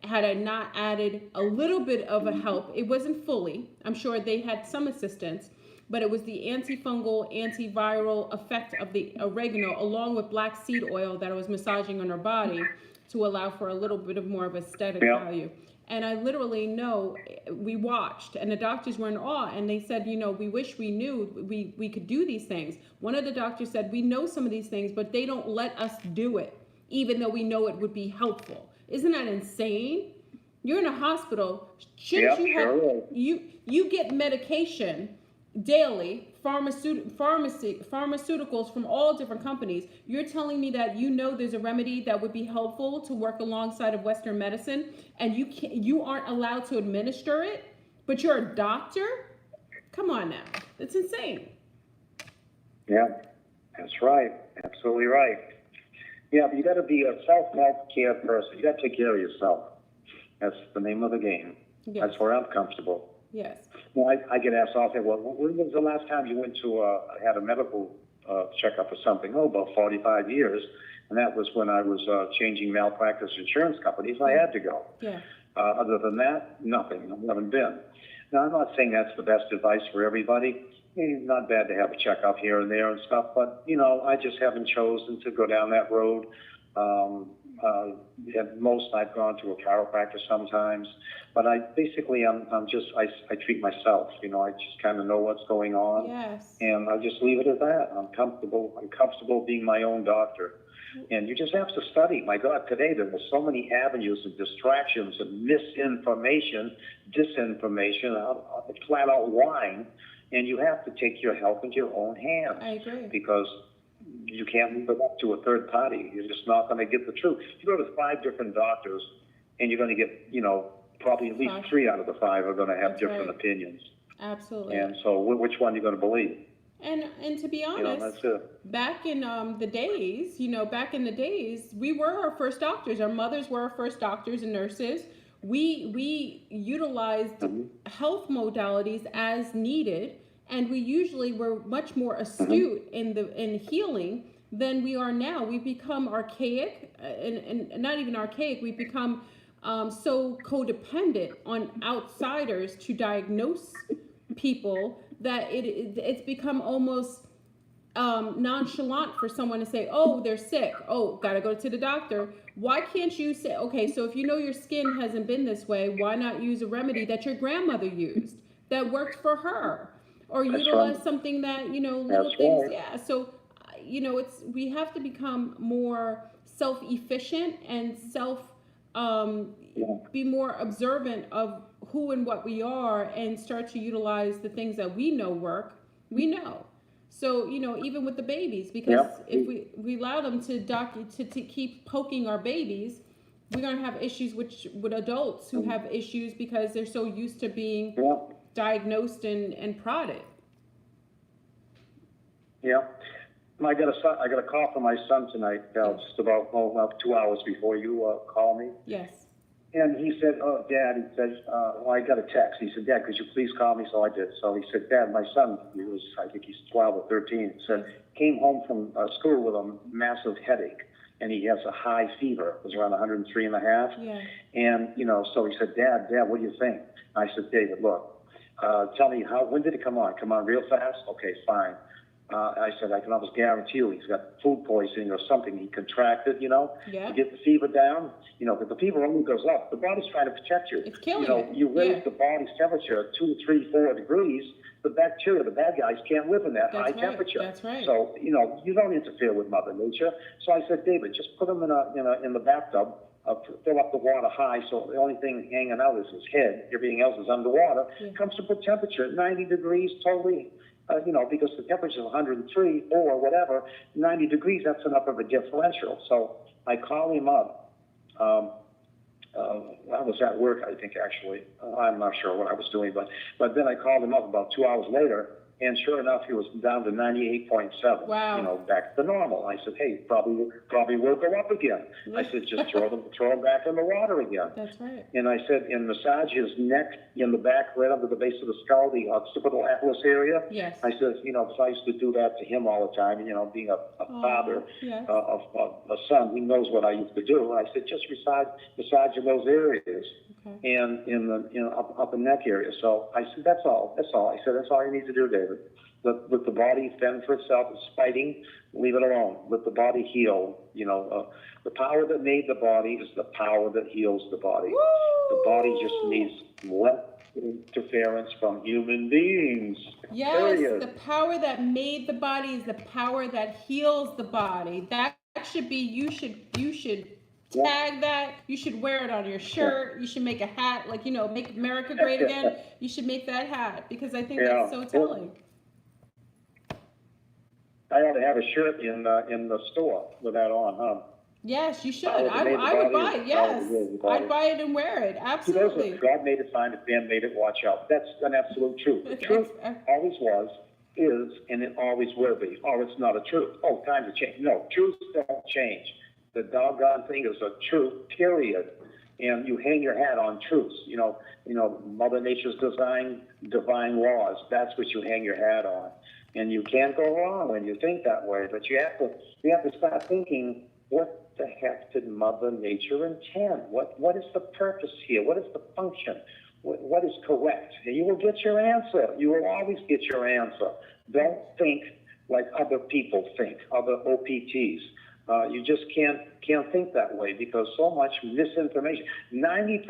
Had I not added a little bit of a help, it wasn't fully. I'm sure they had some assistance, but it was the antifungal, antiviral effect of the oregano along with black seed oil that I was massaging on her body to allow for a little bit of more of aesthetic value. And I literally know, we watched, and the doctors were in awe, and they said, we wish we knew we could do these things. One of the doctors said, we know some of these things, but they don't let us do it, even though we know it would be helpful. Isn't that insane? You're in a hospital. Shouldn't you have you get medication daily, pharmaceuticals from all different companies. You're telling me that there's a remedy that would be helpful to work alongside of Western medicine, and you aren't allowed to administer it, but you're a doctor? Come on now. That's insane. Yeah, that's right. Absolutely right. Yeah, but you got to be a self-care person. You got to take care of yourself. That's the name of the game. Yes. That's where I'm comfortable. Yes. Well, I get asked often, well, when was the last time you went to had a medical checkup or something? Oh, about 45 years. And that was when I was changing malpractice insurance companies. I had to go. Yeah. Other than that, nothing. I haven't been. Now, I'm not saying that's the best advice for everybody. It's not bad to have a checkup here and there and stuff, but, I just haven't chosen to go down that road. At most, I've gone to a chiropractor sometimes, but I treat myself. I just kind of know what's going on, Yes. and I just leave it at that. I'm comfortable being my own doctor. And you just have to study. My God, today there were so many avenues of distractions and misinformation, disinformation, flat out lying, and you have to take your health into your own hands. I agree. Because you can't leave it up to a third party. You're just not going to get the truth. You go to 5 different doctors, and you're going to get, probably at least 3 out of the 5 are going to have different opinions. Absolutely. And so which one are you going to believe? And to be honest, that's it. back in the days, we were our first doctors. Our mothers were our first doctors and nurses. We utilized health modalities as needed, and we usually were much more astute in healing than we are now. We've become archaic, and not even archaic. We've become so codependent on outsiders to diagnose people that it's become almost nonchalant for someone to say, oh, they're sick, oh, gotta go to the doctor. Why can't you say, okay, so if you know your skin hasn't been this way, why not use a remedy that your grandmother used that worked for her, or utilize something that little things. Yeah, so we have to become more self-efficient and be more observant of who and what we are, and start to utilize the things that we know work. So even with the babies, because if we allow them to keep poking our babies, we're going to have issues with adults who have issues because they're so used to being diagnosed and prodded. Yeah. I got a call from my son tonight, just about 2 hours before you called me. Yes. And he said, oh, Dad, he said, I got a text. He said, Dad, could you please call me? So I did. So he said, Dad, my son, I think he's 12 or 13, said, came home from school with a massive headache. And he has a high fever. It was around 103.5. Yeah. And, so he said, Dad, what do you think? I said, David, look, tell me, when did it come on? Come on real fast? Okay, fine. I said, I can almost guarantee you he's got food poisoning or something. He contracted, to get the fever down. But the fever only goes up. The body's trying to protect you. It's killing you. You raise the body's temperature 2, 3, 4 degrees. The bacteria, the bad guys, can't live in that high temperature. That's right. So, you don't interfere with Mother Nature. So I said, David, just put him in the bathtub. Fill up the water high, so the only thing hanging out is his head. Everything else is underwater. Comfortable temperature, 90 degrees, totally. Because the temperature is 103 or whatever, 90 degrees, that's enough of a differential. So I call him up. I was at work, I think, actually. I'm not sure what I was doing, but then I called him up about 2 hours later, and sure enough, he was down to 98.7. Wow. Back to normal. I said, hey, probably will go up again. I said, just throw him back in the water again. That's right. And I said, and massage his neck in the back, right under the base of the skull, the occipital atlas area. Yes. I said, because I used to do that to him all the time. Being a father of a son, he knows what I used to do. And I said, just massage in those areas. Okay. And in the up the neck area. So I said, that's all. I said, that's all you need to do, David. Let the body fend for itself. It's fighting. Leave it alone. Let the body heal. The power that made the body is the power that heals the body. Woo! The body just needs less interference from human beings. Yes, period. The power that made the body is the power that heals the body. That should be. You should tag that. You should wear it on your shirt. You should make a hat, make America great again. You should make that hat, because I think that's so telling. I ought to have a shirt in the store with that on, huh? Yes, you should. I would buy it. Yes, I'd buy it and wear it. Absolutely. God made it fine. If man made it, watch out. That's an absolute truth. The truth always was, is, and it always will be. Or it's not a truth. Oh, times have changed. No, truths don't change. The doggone thing is a truth, period. And you hang your hat on truths. Mother Nature's divine laws. That's what you hang your hat on. And you can't go wrong when you think that way. But you have to start thinking, what the heck did Mother Nature intend? What is the purpose here? What is the function? What is correct? And you will get your answer. You will always get your answer. Don't think like other people think, other OPTs. You just can't think that way because so much misinformation. 90%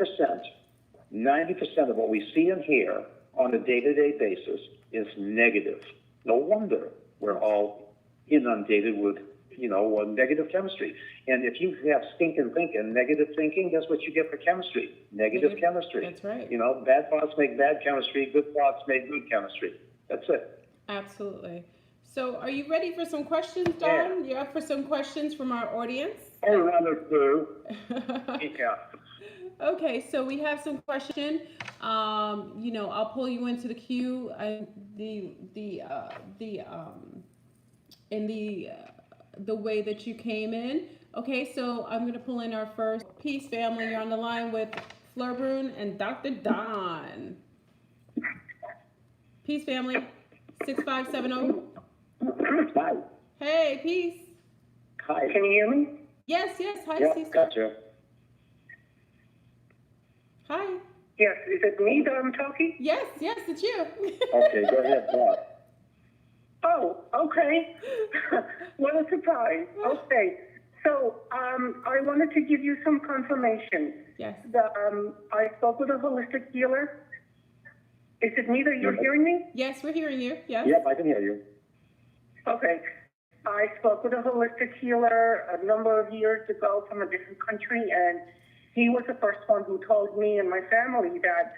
of what we see and hear on a day-to-day basis is negative. No wonder we're all inundated with, negative chemistry. And if you have stinking thinking, negative thinking, guess what you get for chemistry? Negative chemistry. That's right. Bad thoughts make bad chemistry. Good thoughts make good chemistry. That's it. Absolutely. So are you ready for some questions, Don? Yeah. You're up for some questions from our audience? I'd rather do. Yeah. Okay, so we have some questions. I'll pull you into the queue and the way that you came in. Okay, so I'm gonna pull in our first Peace family. You're on the line with Fleur Brune and Dr. Don. Peace family, 6570. Hi. Hey, Peace. Hi. Can you hear me? Yes. Hi, Yeah, Cece. gotcha. Hi. Yes, is it me that I'm talking? Yes, it's you. Okay, go ahead, Bob. Oh, okay. What a surprise. Okay, so I wanted to give you some confirmation. Yes. I spoke with a holistic healer. Is it me that you're hearing me? Yes, we're hearing you. Yes. Yep, I can hear you. Okay. I spoke with a holistic healer a number of years ago from a different country, and he was the first one who told me and my family that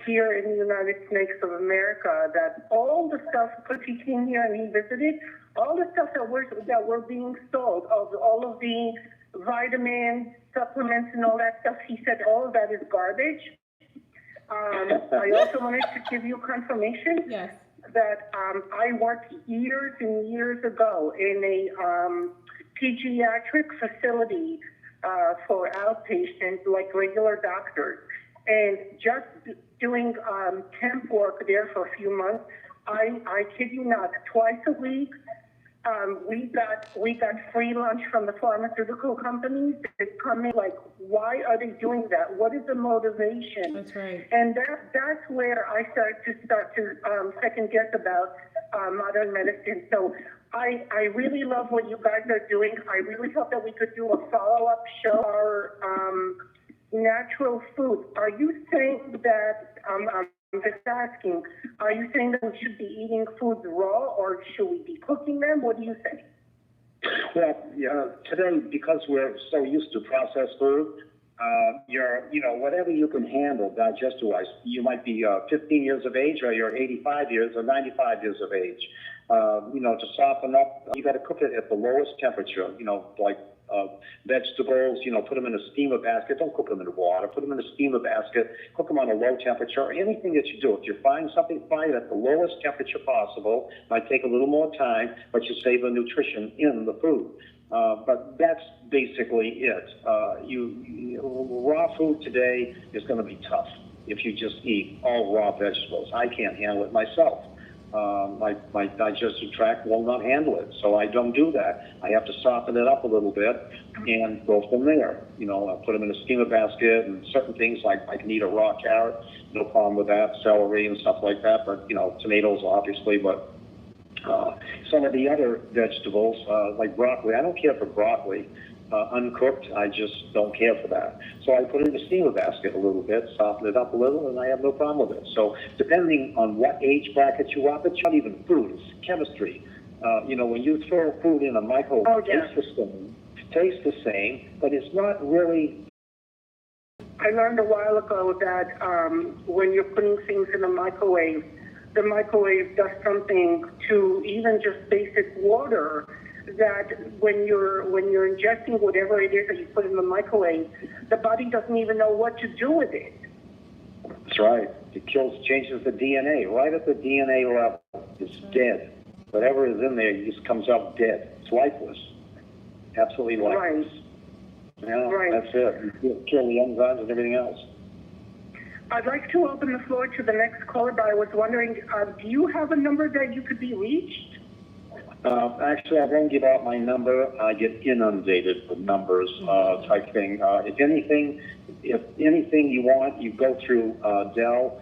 here in the United States of America, that all the stuff, because he came here and he visited, all the stuff that we're being sold, of all of the vitamins, supplements, and all that stuff, he said all of that is garbage. I also wanted to give you confirmation. Yes. That I worked years and years ago in a pediatric facility for outpatients, like regular doctors, and just doing temp work there for a few months. I kid you not, twice a week, we got free lunch from the pharmaceutical companies. They come in like, why are they doing that? What is the motivation? That's right. And that's where I start to second guess about modern medicine. So I really love what you guys are doing. I really hope that we could do a follow-up show on natural food. Are you saying that, I'm just asking, are you saying that we should be eating foods raw, or should we be cooking them? What do you think? Well, today, because we're so used to processed food, whatever you can handle digestive-wise, you might be 15 years of age, or you're 85 years or 95 years of age. To soften up, you got to cook it at the lowest temperature, like vegetables, put them in a steamer basket. Don't cook them in water. Put them in a steamer basket. Cook them on a low temperature. Anything that you do, if you're frying something, fry it at the lowest temperature possible. Might take a little more time, but you save the nutrition in the food. But that's basically it. Raw food today is going to be tough if you just eat all raw vegetables. I can't handle it myself. My digestive tract will not handle it, so I don't do that. I have to soften it up a little bit and go from there. I put them in a steamer basket, and certain things like I can eat a raw carrot, no problem with that, celery and stuff like that, but tomatoes obviously, but some of the other vegetables, like broccoli, I don't care for broccoli. Uncooked, I just don't care for that. So I put it in the steamer basket a little bit, soften it up a little, and I have no problem with it. So depending on what age bracket you are, it's not even food, it's chemistry. When you throw food in a microwave, it tastes the same, but it's not really. I learned a while ago that when you're putting things in the microwave does something to even just basic water, that when you're ingesting whatever it is that you put in the microwave, the body doesn't even know what to do with it. That's right. It changes the DNA right at the DNA level. It's dead. Whatever is in there just comes out dead. It's lifeless. Absolutely lifeless. Right. Yeah, right. That's it. You kill the enzymes and everything else. I'd like to open the floor to the next caller, but I was wondering, do you have a number that you could be reached? Actually, I won't give out my number. I get inundated with numbers type thing. If anything you want, you go through Dell,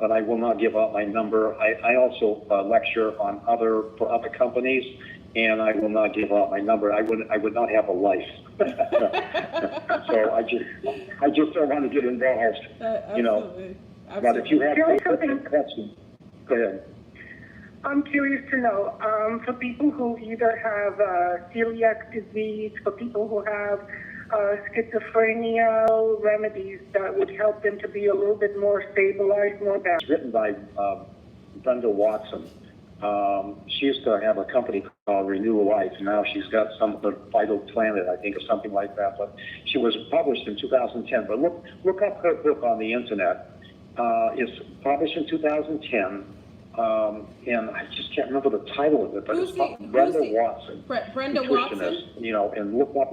but I will not give out my number. I also lecture for other companies, and I will not give out my number. I would not have a life. So I just don't want to get involved, you know. Absolutely. But if you have something, questions, go ahead. I'm curious to know, for people who either have celiac disease, for people who have schizophrenia, remedies that would help them to be a little bit more stabilized, more balanced. It's written by Brenda Watson. She used to have a company called Renew Life. Now she's got some the Vital Planet, I think, or something like that. But she was published in 2010. But look up her book on the internet. It's published in 2010. And I just can't remember the title of it, but it's Brenda Watson. Brenda Watson? You know, and look up.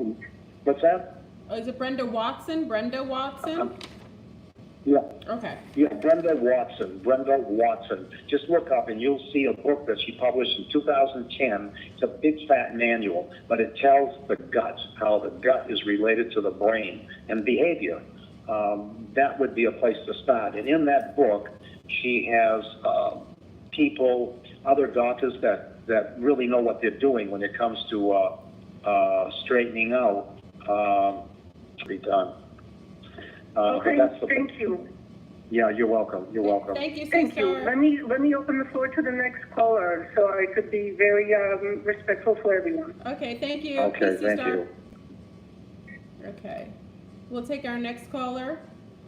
What's that? Oh, is it Brenda Watson? Brenda Watson? Yeah. Okay. Yeah, Brenda Watson. Just look up and you'll see a book that she published in 2010. It's a big fat manual, but it tells the gut, how the gut is related to the brain and behavior. That would be a place to start. And in that book, she has people, other doctors that really know what they're doing when it comes to straightening out. To be done. Okay, that's the thank you. Yeah, you're welcome. You're welcome. Thank you, Thank you. sister. Let me open the floor to the next caller, so I could be very respectful for everyone. Okay, thank you. Okay, Peace, thank sister. you. Okay. We'll take our next caller.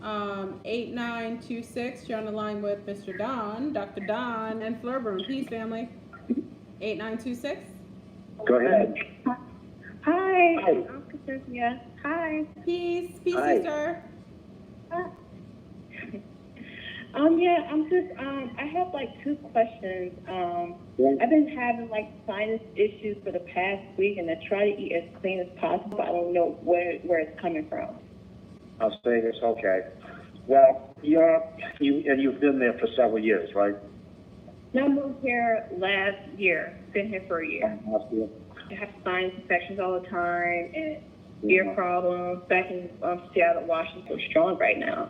8926. You're on the line with Mr. Don, Dr. Don, and Flurburn. Peace, family. 8926. Go ahead. Hi. Hi. Uncle Cynthia. Hi. Peace, Hi. sister. Yeah, I'm just, I have like two questions. I've been having like sinus issues for the past week, and I try to eat as clean as possible. I don't know where it's coming from. I'll say this, okay. Well, you've been there for several years, right? I moved here last year. Been here for a year. Last year. I have sinus infections all the time and ear problems. Back in Seattle, Washington, so strong right now.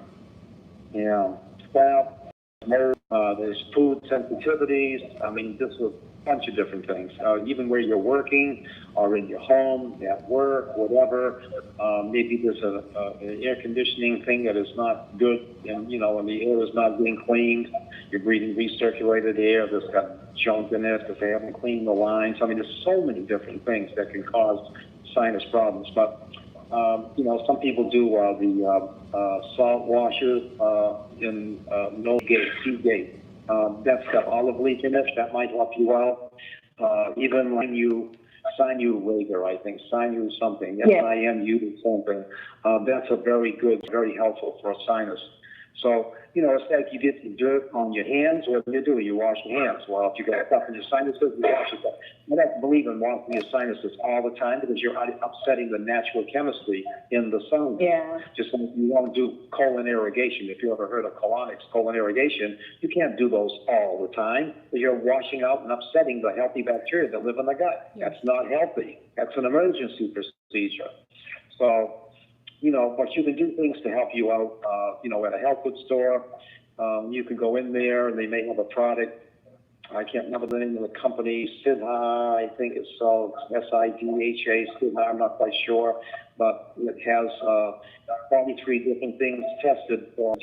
Yeah. Well, there's food sensitivities. I mean, this is a bunch of different things. Even where you're working or in your home, at work, whatever. Maybe there's an air conditioning thing that is not good, and and the air is not being cleaned. You're breathing recirculated air that's got junk in it because they haven't cleaned the lines. I mean, there's so many different things that can cause sinus problems. But some people do the salt washes in Seagate. That's got olive leaf in it. That might help you out. Even when you Sinu Rager, I think Sinu something, SINU something. That's a very good, very helpful for a sinus. So, it's like you get the dirt on your hands. What do? You wash your hands. Well, if you got stuff in your sinuses, you wash it. I don't believe in washing your sinuses all the time because you're upsetting the natural chemistry in the sinus. Yeah. Just like you want to do colon irrigation. If you ever heard of colonics, colon irrigation, you can't do those all the time because you're washing out and upsetting the healthy bacteria that live in the gut. Yeah. That's not healthy. That's an emergency procedure. So, but you can do things to help you out, at a health food store. You can go in there and they may have a product. I can't remember the name of the company. Sidha, I think it's called SIDHA, Sidha, I'm not quite sure. But it has 43 different things tested for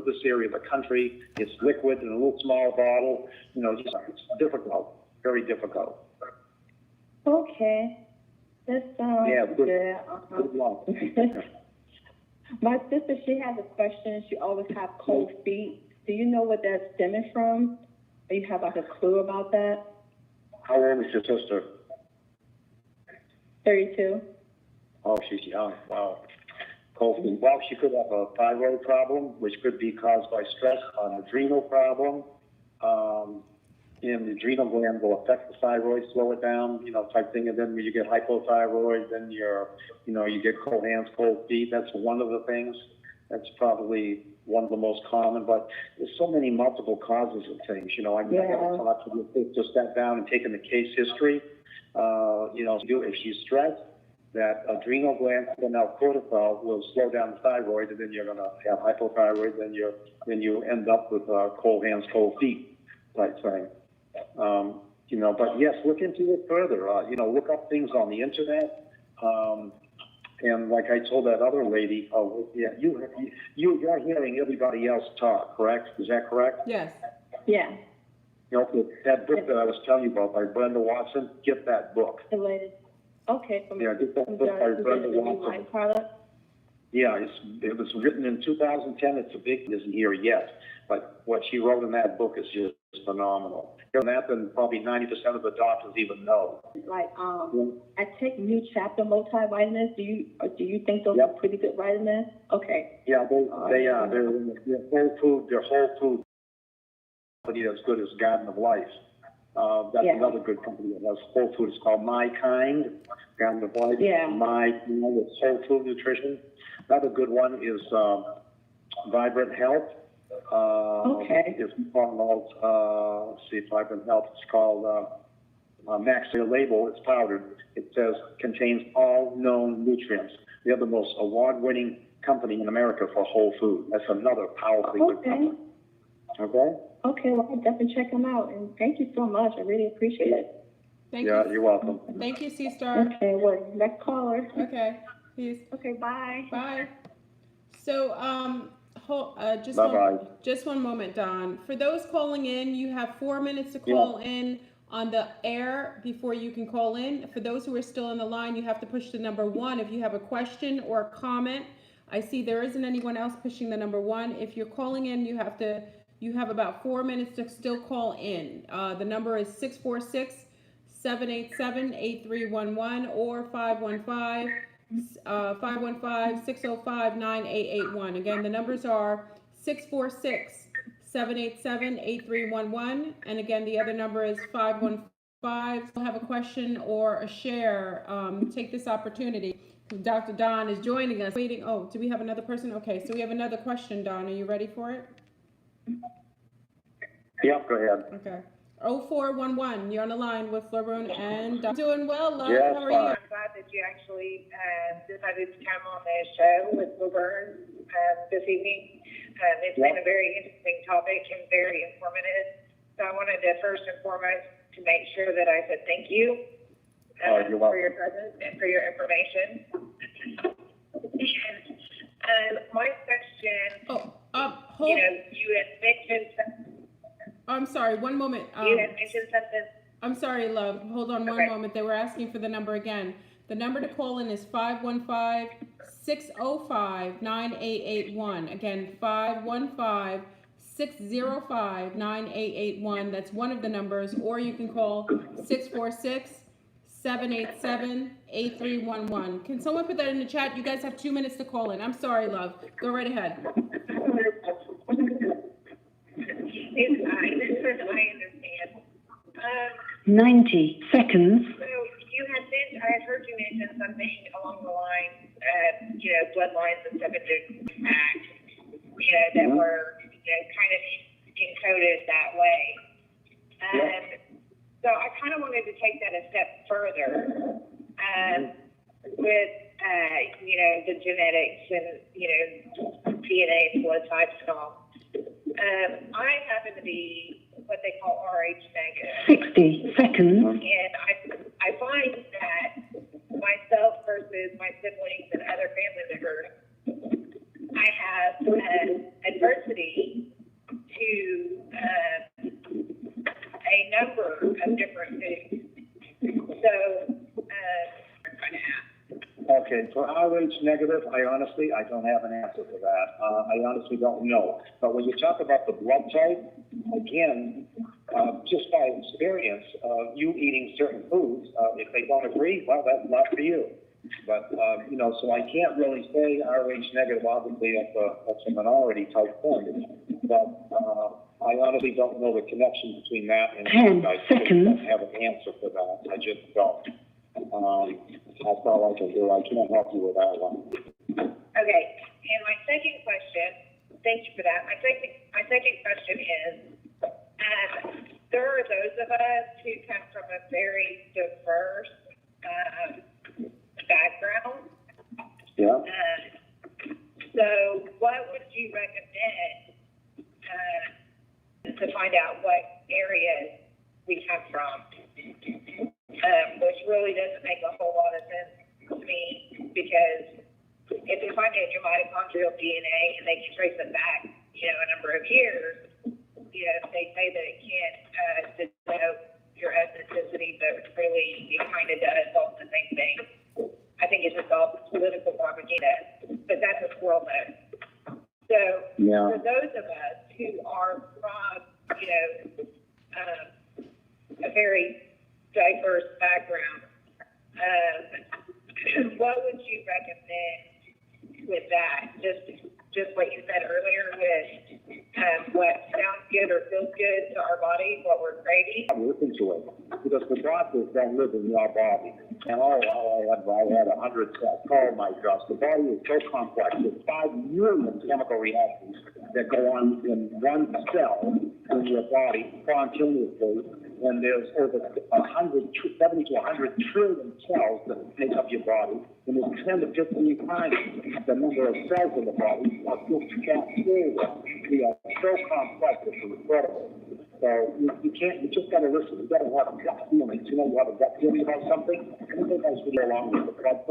this area of the country. It's liquid in a little small bottle. It's difficult, very difficult. Okay. That sounds good. Good luck. My sister, she has a question. She always has cold feet. Do you know what that's stemming from? Do you have like a clue about that? How old is your sister? 32. Oh, she's young. Wow. Cold feet. Well, she could have a thyroid problem, which could be caused by stress, an adrenal problem. And the adrenal gland will affect the thyroid, slow it down, type thing. And then when you get hypothyroid, then you get cold hands, cold feet. That's one of the things. That's probably one of the most common. But there's so many multiple causes of things. I got to talk to you to step down and take in the case history. If she's stressed, that adrenal gland send out cortisol will slow down the thyroid, and then you're going to have hypothyroid. Then you end up with cold hands, cold feet type thing. But yes, look into it further. Look up things on the internet. And like I told that other lady, you're hearing everybody else talk, correct? Is that correct? Yes. Yeah. Okay, that book that I was telling you about by Brenda Watson, get that book. The latest. Okay. Get that book by Brenda Watson. Product. Yeah, it was written in 2010. It's a big, isn't here yet, but what she wrote in that book is just phenomenal. And that, then probably 90% of the doctors even know. Like, I take new chapter multivitamins. Do you think those are pretty good vitamins? Okay. Yeah, they are. They're whole food. They're whole food. Company as good as Garden of Life. That's another good company that has whole food. It's called My Kind. Garden of Life. Yeah. It's whole food nutrition. Another good one is Vibrant Health. It's called, let's see, Vibrant Health. It's called Max. Their label, it's powdered. It says contains all known nutrients. They're the most award-winning company in America for whole food. That's another powerfully good company. Okay? Okay, well, I'll definitely check them out. And thank you so much. I really appreciate it. Thank you. You're welcome. Thank you, C-Star. Okay, well, next caller. Okay. Peace. Okay, bye. Bye. So, just one moment, Don. For those calling in, you have 4 minutes to call in on the air before you can call in. For those who are still on the line, you have to push the number 1 if you have a question or a comment. I see there isn't anyone else pushing the number 1. If you're calling in, you have about 4 minutes to still call in. The number is 646-787-8311 or 515-605-9881. Again, the numbers are 646-787-8311. And again, the other number is 515. If you have a question or a share, take this opportunity. Dr. Don is joining us. Waiting. Oh, do we have another person? Okay, so we have another question, Don. Are you ready for it? Yeah, go ahead. Okay. 0411, you're on the line with Laroon and Don. Doing well, love. Yes, how are you? I'm glad that you actually decided to come on the show with Laroon this evening. It's been a very interesting topic and very informative. So I wanted to first and foremost to make sure that I said thank you for your presence and for your information. And my question, hold. you had mentioned something. I'm sorry, one moment. You had mentioned something. I'm sorry, love. Hold on one moment. They were asking for the number again. The number to call in is 515-605-9881. Again, 515-605-9881. That's one of the numbers. Or you can call 646-787-8311. Can someone put that in the chat? You guys have 2 minutes to call in. I'm sorry, love. Go right ahead. It's fine. I understand. 90 seconds. So I had heard you mention something along the lines of, bloodlines and stuff in the act, that were, kind of encoded that way. So I kind of wanted to take that a step further with, the genetics and, DNA, blood types and all. I happen to be what they call RH negative. 60 seconds. And I find that myself versus my siblings and other family members, I have adversity to a number of different foods. So, Okay, for RH negative, I don't have an answer for that. I honestly don't know. But when you talk about the blood type, again, just by experience, you eating certain foods, if they don't agree, well, that's not for you. But, so I can't really say RH negative, obviously that's a minority type thing. But I honestly don't know the connection between that and 10 seconds. I don't have an answer for that. I just don't. That's all I can do. I can't help you with that one. Okay. And my second question, thank you for that. My second question is, there are those of us who come from a very diverse background. Yeah. So what would you recommend to find out what areas we come from? which really doesn't make a whole lot of sense to me, because if they find it in your mitochondrial DNA and they can trace it back, a number of years, they say that it can't denote your ethnicity, but really it kind of does all the same thing. I think it's just all political propaganda, but that's what squirrel knows. So for those of us who are from, a very diverse background, what would you recommend with that? Just what you said earlier with what sounds good or feels good to our body, what we're craving? Look into it, because the doctors don't live in your body. And I had 100 call my drugs. The body is so complex. There's 5 million chemical reactions that go on in one cell in your body spontaneously. And there's over 70 to 100 trillion cells that make up your body. And there's 10 to 15 times the number of cells in the body. You can't say that. We are so complex, it's incredible. So you just got to listen. You got to have a gut feeling. You know, you have a gut feeling about something. I think that's really along with it. But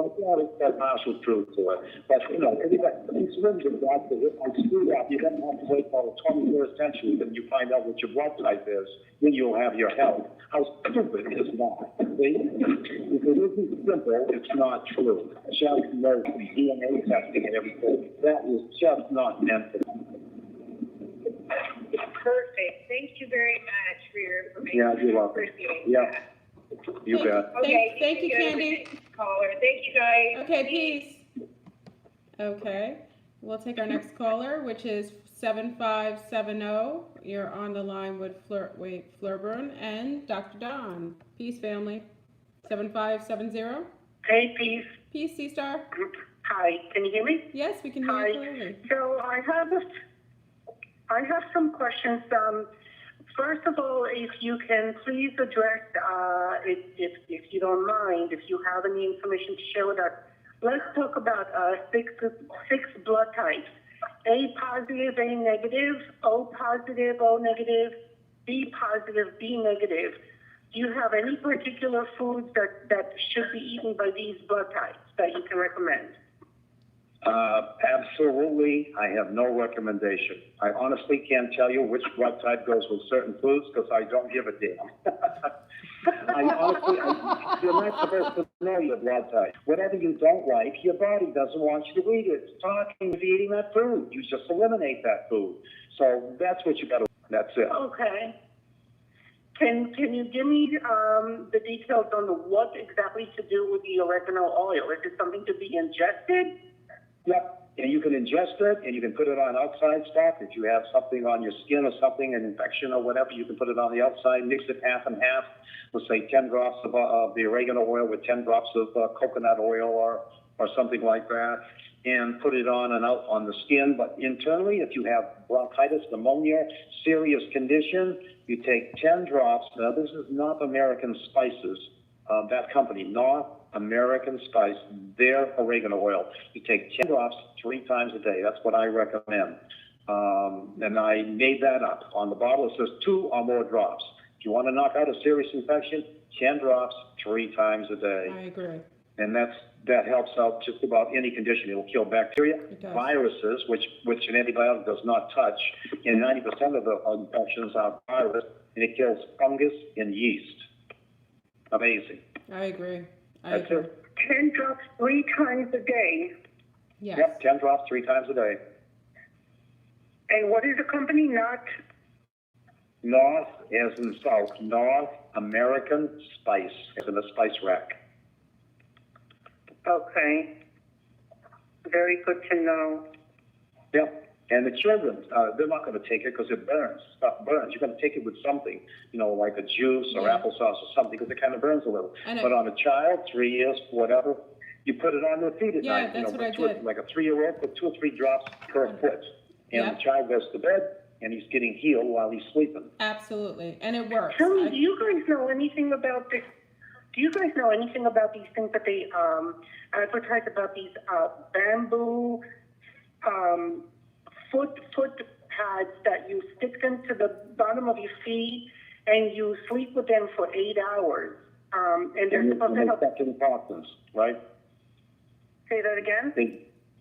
there's partial truth to it. But, these rooms of God, if I screw up, you're going to have to wait till the 21st century when you find out what your blood type is. Then you'll have your health. How stupid is that? See? If it isn't simple, it's not true. Just know DNA testing and everything. That is just not meant to be. Perfect. Thank you very much for your information. Yeah, you're welcome. Appreciate that. You bet. Okay. Thank you, Candy. Caller. Thank you, guys. Okay, peace. Okay, we'll take our next caller, which is 7570. You're on the line with Flurburn and Dr. Don. Peace, family. 7570. Hey, peace. Peace, C-Star. Hi, can you hear me? Yes, we can hear you clearly. So I have some questions. First of all, if you can please address, if you don't mind, if you have any information to share with us, let's talk about six blood types: A positive, A negative; O positive, O negative; B positive, B negative. Do you have any particular foods that should be eaten by these blood types that you can recommend? Absolutely. I have no recommendation. I honestly can't tell you which blood type goes with certain foods because I don't give a damn. You're not supposed to know your blood type. Whatever you don't like, your body doesn't want you to eat it. It's talking of eating that food. You just eliminate that food. So that's what you got to. That's it. Okay. Can you give me the details on what exactly to do with the oregano oil? Is it something to be ingested? Yep, and you can ingest it, and you can put it on outside stuff. If you have something on your skin or something, an infection or whatever, you can put it on the outside, mix it half and half. Let's say 10 drops of the oregano oil with 10 drops of coconut oil or something like that, and put it on and out on the skin. But internally, if you have bronchitis, pneumonia, serious condition, you take 10 drops. Now, this is North American Spices, that company, North American Spice, their oregano oil. You take 10 drops 3 times a day. That's what I recommend. And I made that up. On the bottle, it says 2 or more drops. If you want to knock out a serious infection, 10 drops 3 times a day. I agree. And that helps out just about any condition. It will kill bacteria, viruses, which an antibiotic does not touch. And 90% of the infections are virus, and it kills fungus and yeast. Amazing. I agree. That's it. 10 drops 3 times a day. Yes. Yep, 10 drops 3 times a day. And what is the company? North as in South. North American Spice, as in a spice rack. Okay. Very good to know. Yep. And the children, they're not going to take it because it burns. Stuff burns. You're going to take it with something, like a juice or applesauce or something, because it kind of burns a little. But on a child, 3 years, whatever, you put it on their feet at night. That's what I did. Like a 3-year-old, put 2 or 3 drops per foot. And the child goes to bed, and he's getting healed while he's sleeping. Absolutely. And it works. Tell me, do you guys know anything about this? Do you guys know anything about these things that they advertise about these bamboo foot pads that you stick them to the bottom of your feet and you sleep with them for 8 hours? And they're supposed to help. Suck in toxins, right? Say that again?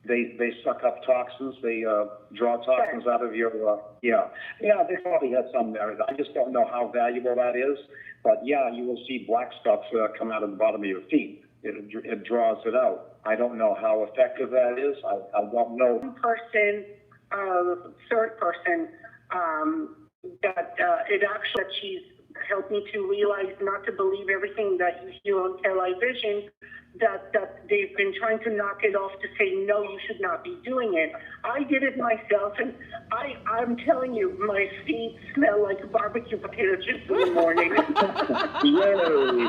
They suck up toxins. They draw toxins out of your yeah. They probably had some merit. I just don't know how valuable that is. But yeah, you will see black stuff come out of the bottom of your feet. It draws it out. I don't know how effective that is. I don't know. One person, third person, that it actually, that she's helped me to realize not to believe everything that you hear on television, that they've been trying to knock it off to say, no, you should not be doing it. I did it myself, and I'm telling you, my feet smell like barbecue potato chips in the morning. Yay!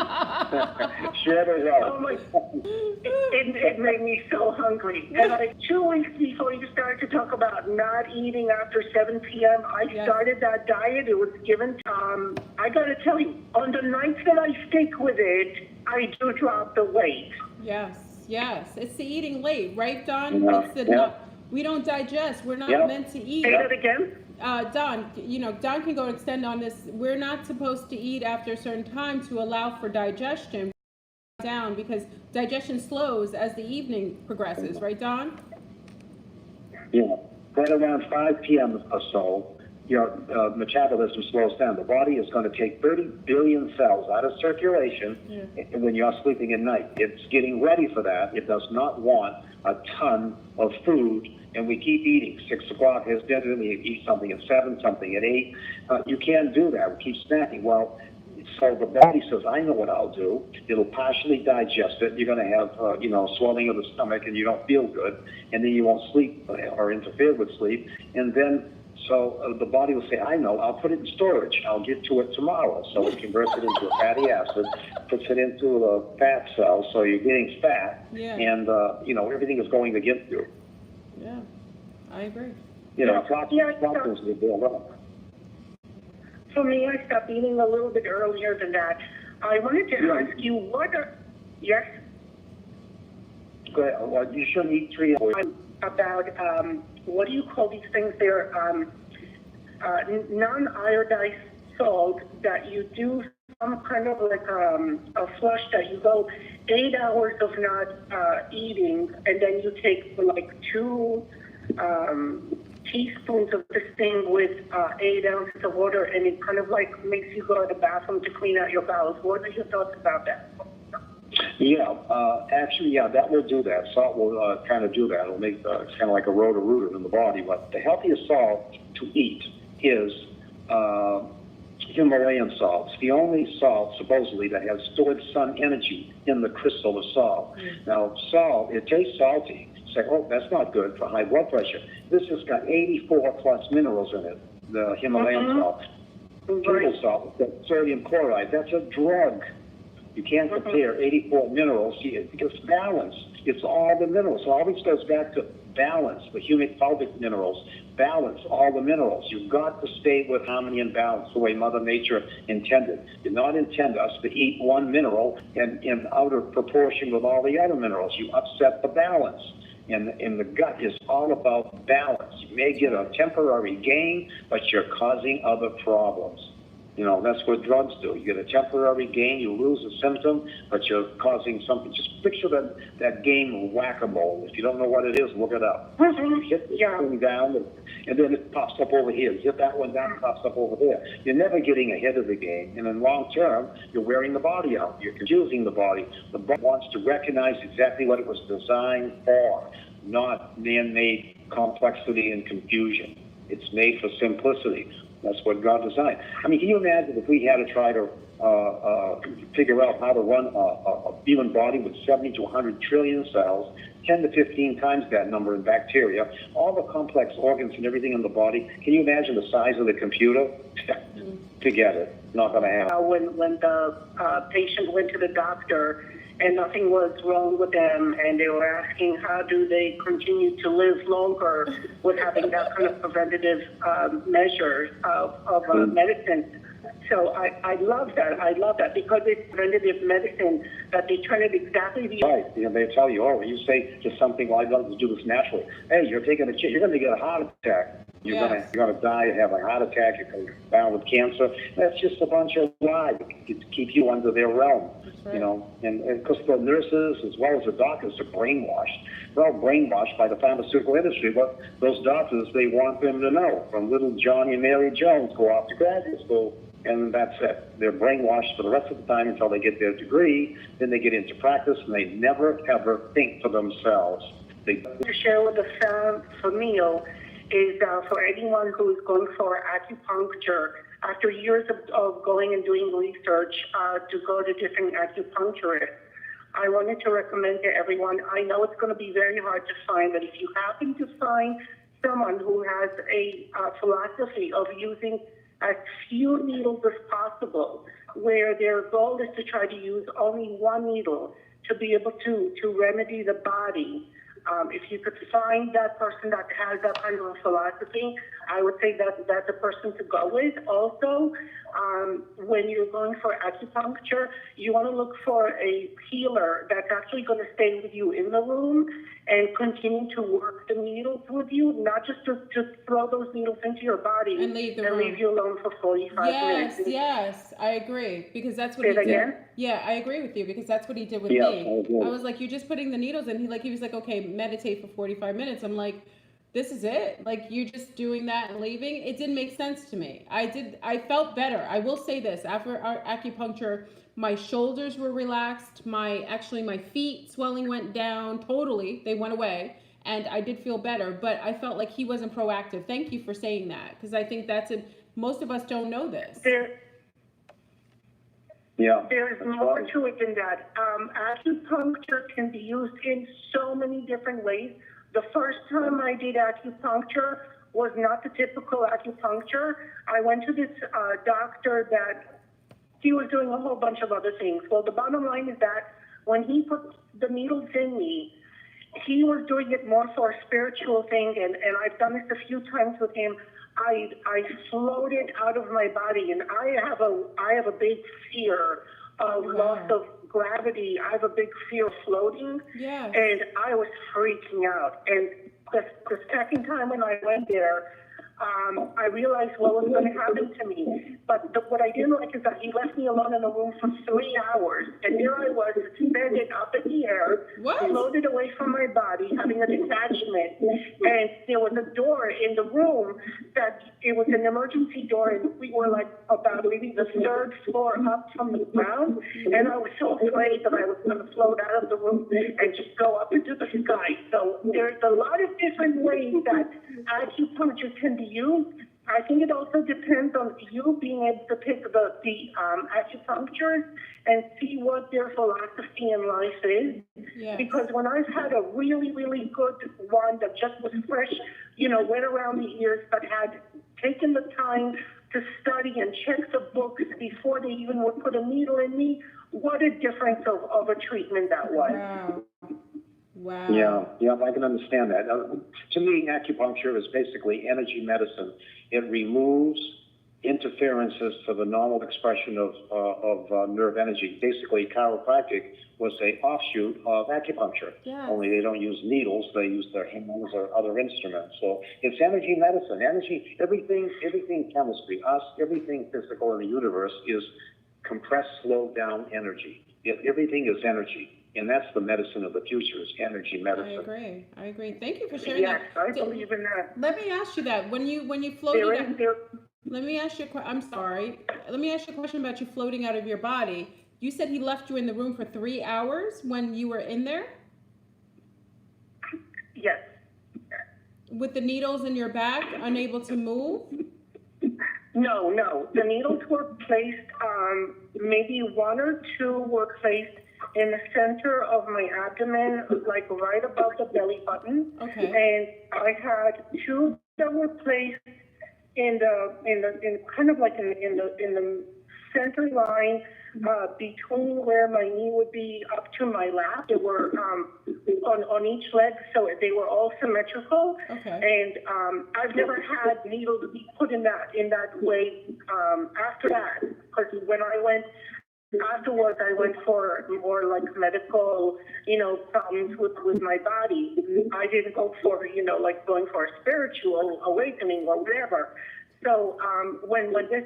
Share it out. Oh my, it made me so hungry. And 2 weeks before you started to talk about not eating after 7 p.m., I started that diet. It was given, I got to tell you, on the nights that I stick with it, I do drop the weight. Yes. It's the eating late, right, Don? Yeah. It's the we don't digest. We're not meant to eat. Say that again? Don, Don can go extend on this. We're not supposed to eat after a certain time to allow for digestion down, because digestion slows as the evening progresses, right, Don? Yeah. Right around 5 p.m. or so, your metabolism slows down. The body is going to take 30 billion cells out of circulation when you're sleeping at night. It's getting ready for that. It does not want a ton of food, and we keep eating. 6 o'clock is dinner, we eat something at 7, something at 8. You can't do that. We keep snacking. Well, so the body says, I know what I'll do. It'll partially digest it. You're going to have, swelling of the stomach, and you don't feel good, and then you won't sleep or interfere with sleep, and then so the body will say, I know, I'll put it in storage. I'll get to it tomorrow. So it converts it into a fatty acid, puts it into a fat cell, so you're getting fat, and, everything is going against you. Yeah, I agree. Toxins will build up. For me, I stopped eating a little bit earlier than that. I wanted to ask you, yes? Go ahead. Well, you shouldn't eat 3 hours. About, what do you call these things? They're non-iodized salt that you do some kind of like a flush that you go 8 hours of not eating, and then you take like 2 teaspoons of this thing with 8 ounces of water, and it kind of like makes you go to the bathroom to clean out your bowels. What are your thoughts about that? That will do that. Salt will kind of do that. It'll make it's kind of like a rotor-rooter in the body. But the healthiest salt to eat is Himalayan salt. It's the only salt, supposedly, that has stored sun energy in the crystal of salt. Now, salt, it tastes salty. You say, oh, that's not good for high blood pressure. This has got 84-plus minerals in it, the Himalayan salt. Table salt, the sodium chloride, that's a drug. You can't compare 84 minerals because balance. It's all the minerals. So all this goes back to balance, the humic fulvic minerals. Balance all the minerals. You've got to stay with harmony and balance the way Mother Nature intended. Did not intend us to eat one mineral in out of proportion with all the other minerals. You upset the balance. And the gut is all about balance. You may get a temporary gain, but you're causing other problems. That's what drugs do. You get a temporary gain, you lose a symptom, but you're causing something. Just picture that game of whack-a-mole. If you don't know what it is, look it up. Hit this thing down, and then it pops up over here. Hit that one down, it pops up over there. You're never getting ahead of the game. And in long term, you're wearing the body out. You're confusing the body. The body wants to recognize exactly what it was designed for, not man-made complexity and confusion. It's made for simplicity. That's what God designed. I mean, can you imagine if we had to try to figure out how to run a human body with 70 to 100 trillion cells, 10 to 15 times that number in bacteria, all the complex organs and everything in the body? Can you imagine the size of the computer? Forget it. Not going to happen. When the patient went to the doctor and nothing was wrong with them, and they were asking how do they continue to live longer with having that kind of preventative measures of medicine. So I love that. I love that because it's preventative medicine that they turn it exactly the right. They tell you, you say just something, well, I'd love to do this naturally. Hey, you're taking a chance. You're going to get a heart attack. You're gonna die, have a heart attack, you're gonna go down with cancer. That's just a bunch of lies to keep you under their realm. That's right. You know, and because the nurses as well as the doctors are brainwashed. They're all brainwashed by the pharmaceutical industry. But those doctors, they want them to know, from little Johnny and Mary Jones, go off to graduate school, and that's it. They're brainwashed for the rest of the time until they get their degree. Then they get into practice, and they never ever think for themselves. To share with the family is for anyone who is going for acupuncture, after years of going and doing research to go to different acupuncturists, I wanted to recommend to everyone, I know it's going to be very hard to find, but if you happen to find someone who has a philosophy of using as few needles as possible, where their goal is to try to use only one needle to be able to remedy the body, if you could find that person that has that kind of a philosophy, I would say that that's a person to go with. Also, when you're going for acupuncture, you want to look for a healer that's actually going to stay with you in the room and continue to work the needles with you, not just to throw those needles into your body and leave you alone for 45 minutes. Yes, I agree, because that's what Say he that did. again? Yeah, I agree with you, because that's what he did with Yeah, me. I agree. I was like, you're just putting the needles in. He was like, okay, meditate for 45 minutes. I'm like, this is it. Like, you're just doing that and leaving. It didn't make sense to me. I felt better. I will say this, after our acupuncture, my shoulders were relaxed. My feet swelling went down totally. They went away. And I did feel better, but I felt like he wasn't proactive. Thank you for saying that, because I think most of us don't know this. There's more to it than that. Acupuncture can be used in so many different ways. The first time I did acupuncture was not the typical acupuncture. I went to this doctor that he was doing a whole bunch of other things. Well, the bottom line is that when he put the needles in me, he was doing it more for a spiritual thing, and I've done this a few times with him. I floated out of my body, and I have a big fear of loss of gravity. I have a big fear of floating, and I was freaking out. And the second time when I went there, I realized what was going to happen to me. But what I didn't like is that he left me alone in the room for 3 hours. And here I was, suspended up in the air, floated away from my body, having a detachment. And there was a door in the room that it was an emergency door. And we were like about maybe the 3rd floor up from the ground. And I was so afraid that I was going to float out of the room and just go up into the sky. So there's a lot of different ways that acupuncture can be used. I think it also depends on you being able to pick the acupuncturist and see what their philosophy in life is. Yes. Because when I've had a really, really good one that just was fresh, went around the ears, but had taken the time to study and check the books before they even would put a needle in me, what a difference of a treatment that was. Wow. Yeah, I can understand that. To me, acupuncture is basically energy medicine. It removes interferences to the normal expression of nerve energy. Basically, chiropractic was an offshoot of acupuncture. Yeah. Only they don't use needles; they use their hands or other instruments. So it's energy medicine. Energy, everything chemistry, everything physical in the universe is compressed, slowed down energy. Everything is energy. And that's the medicine of the future, is energy medicine. I agree. Thank you for sharing that. Yes, I believe in that. Let me ask you that. When you floated out, let me ask you I'm sorry. Let me ask you a question about you floating out of your body. You said he left you in the room for 3 hours when you were in there? Yes. With the needles in your back, unable to move? No. The needles were placed, maybe 1 or 2 were placed in the center of my abdomen, like right above the belly button. Okay. And I had 2 that were placed in kind of like in the center line between where my knee would be up to my lap. They were on each leg, so they were all symmetrical. Okay. And I've never had needles be put in that way after that, because when I went afterwards I went for more like medical, problems with my body. I didn't go for, like going for a spiritual awakening or whatever. So when this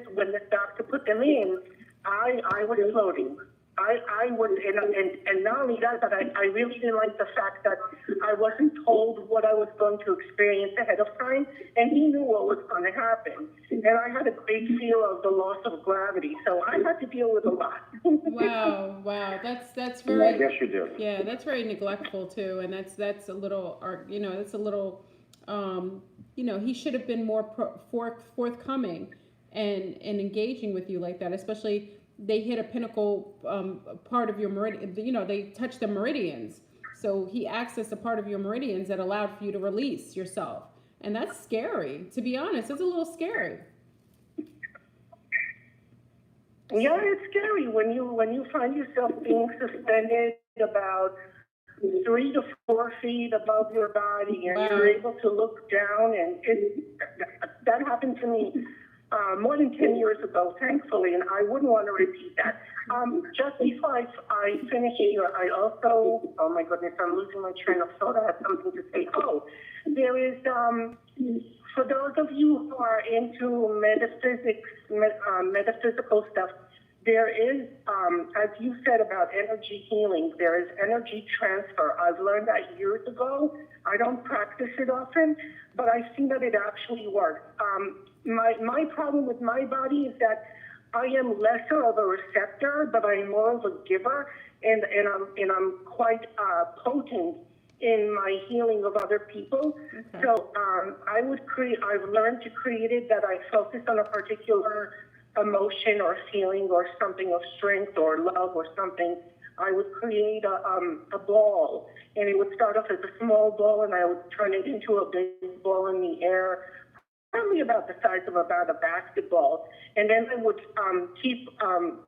doctor put them in, I was floating. I was, and not only that, but I really didn't like the fact that I wasn't told what I was going to experience ahead of time, and he knew what was going to happen. And I had a great fear of the loss of gravity, so I had to deal with a lot. Wow, that's very. I guess you do. Yeah, that's very neglectful too, and that's a little, that's a little, he should have been more forthcoming and engaging with you like that, especially. They hit a pinnacle part of your meridian, they touch the meridians. So he accessed a part of your meridians that allowed for you to release yourself. And that's scary, to be honest. It's a little scary. Yeah, it's scary when you find yourself being suspended about 3 to 4 feet above your body, and you're able to look down, and that happened to me more than 10 years ago, thankfully, and I wouldn't want to repeat that. Just before I finish here, I also, oh my goodness, I'm losing my train of thought. I have something to say. Oh, there is, for those of you who are into metaphysical stuff, there is, as you said about energy healing, there is energy transfer. I've learned that years ago. I don't practice it often, but I've seen that it actually works. My problem with my body is that I am lesser of a receptor, but I'm more of a giver, and I'm quite potent in my healing of other people. Okay. So I've learned to create it that I focus on a particular emotion or feeling or something of strength or love or something. I would create a ball, and it would start off as a small ball, and I would turn it into a big ball in the air, probably about the size of about a basketball. And then I would keep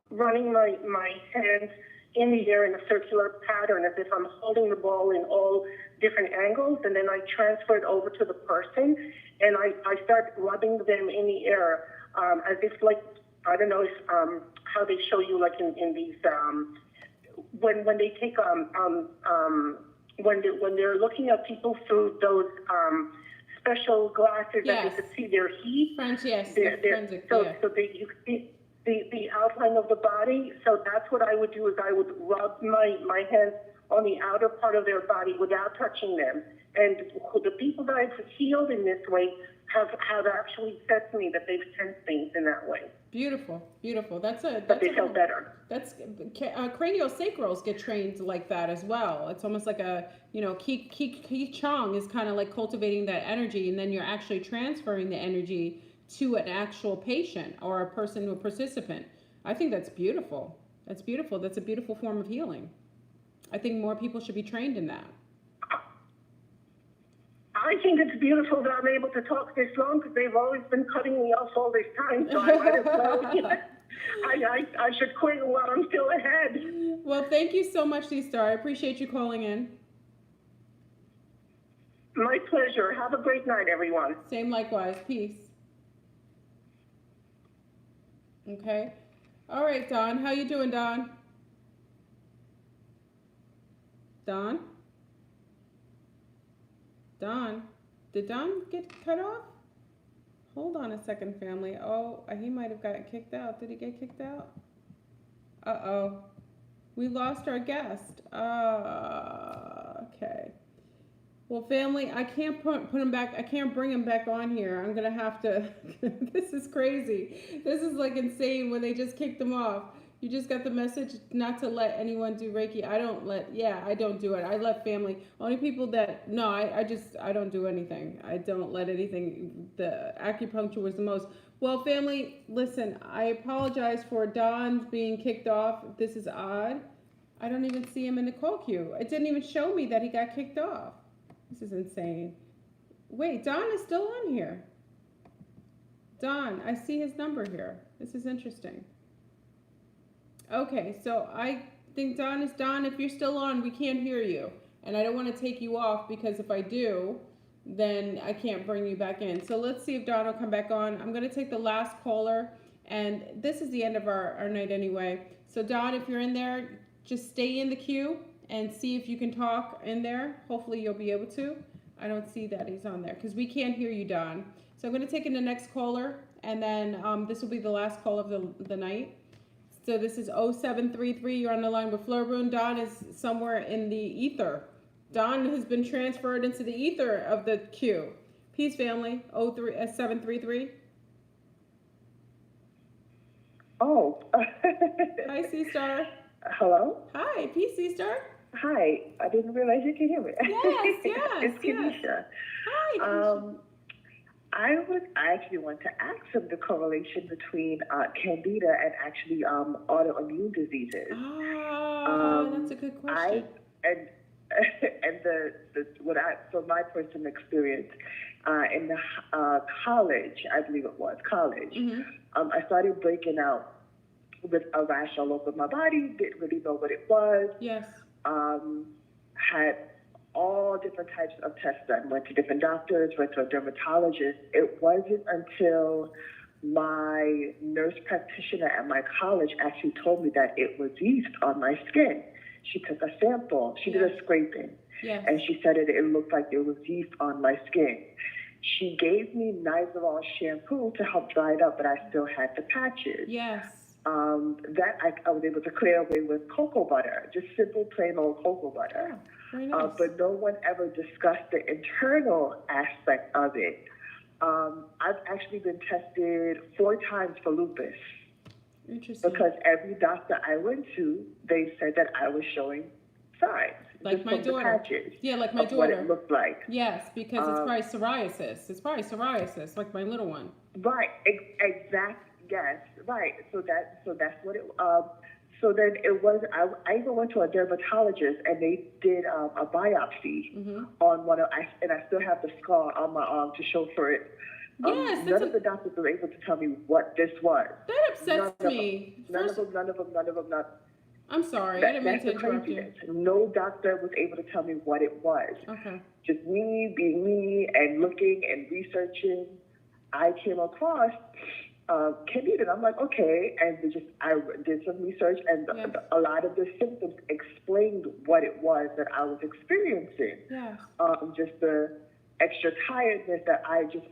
running my hands in the air in a circular pattern as if I'm holding the ball in all different angles, and then I transfer it over to the person, and I start rubbing them in the air as if, like, I don't know if how they show you, like in these when they take when they're looking at people through those special glasses, yes, that they could see their heat. Yes. So you could see the outline of the body. So that's what I would do, is I would rub my hands on the outer part of their body without touching them. And the people that I've healed in this way have actually said to me that they've sensed things in that way. Beautiful. But they felt better. That's craniosacrals get trained like that as well. It's almost like a, Qi Chong is kind of like cultivating that energy, and then you're actually transferring the energy to an actual patient or a participant. I think that's beautiful. That's a beautiful form of healing. I think more people should be trained in that. I think it's beautiful that I'm able to talk this long, because they've always been cutting me off all this time, so I might as well. I should quit while I'm still ahead. Well, thank you so much, C-Star. I appreciate you calling in. My pleasure. Have a great night, everyone. Same likewise. Peace. Okay. All right, Don. How you doing, Don? Don? Did Don get cut off? Hold on a second, family. Oh, he might have gotten kicked out. Did he get kicked out? Uh-oh. We lost our guest. Okay. Well, family, I can't put him back. I can't bring him back on here. I'm going to have to. This is crazy. This is like insane when they just kicked him off. You just got the message not to let anyone do Reiki. I don't do it. I let family. Only people that, no, I don't do anything. I don't let anything. The acupuncture was the most. Well, family, listen, I apologize for Don being kicked off. This is odd. I don't even see him in the call queue. It didn't even show me that he got kicked off. This is insane. Wait, Don is still on here. Don, I see his number here. This is interesting. Okay, so I think Don, if you're still on, we can't hear you. And I don't want to take you off, because if I do, then I can't bring you back in. So let's see if Don will come back on. I'm going to take the last caller, and this is the end of our night anyway. So Don, if you're in there, just stay in the queue and see if you can talk in there. Hopefully you'll be able to. I don't see that he's on there because we can't hear you, Don. So I'm going to take in the next caller, and then this will be the last call of the night. So this is 0733. You're on the line with Florboon. Don is somewhere in the ether. Don has been transferred into the ether of the queue. Peace, family. 733. Oh. Hi, C-Star. Hello? Hi, peace, C-Star. Hi. I didn't realize you could hear me. Yes, It's Kenisha. Hi, Kenisha. I actually want to ask him the correlation between candida and actually autoimmune diseases. That's a good question. So my personal experience in the college, I believe it was college, I started breaking out with a rash all over my body. Didn't really know what it was. Yes. Had all different types of tests done. Went to different doctors, went to a dermatologist. It wasn't until my nurse practitioner at my college actually told me that it was yeast on my skin. She took a sample. She did a scraping. Yes. And she said it looked like there was yeast on my skin. She gave me Nizoral shampoo to help dry it up, but I still had the patches. Yes. That I was able to clear away with cocoa butter, just simple plain old cocoa butter. Oh, very nice. But no one ever discussed the internal aspect of it. I've actually been tested 4 times for lupus. Interesting. Because every doctor I went to, they said that I was showing signs. Like just my from the daughter. patches Yeah, like my of what daughter. it looked like. Yes, because it's probably psoriasis. It's probably psoriasis, like my little one. Right. Yes. Right. So that's what it. So then it was. I even went to a dermatologist and they did a biopsy on one of. And I still have the scar on my arm to show for it. Yes. None of the doctors were able to tell me what this was. That upsets me. None of them. I'm sorry. I didn't mean to interrupt you. No doctor was able to tell me what it was. Okay. Just me being me and looking and researching, I came across candida. I'm like, okay, and I did some research, and a lot of the symptoms explained what it was that I was experiencing. Yes. Just the extra tiredness that I just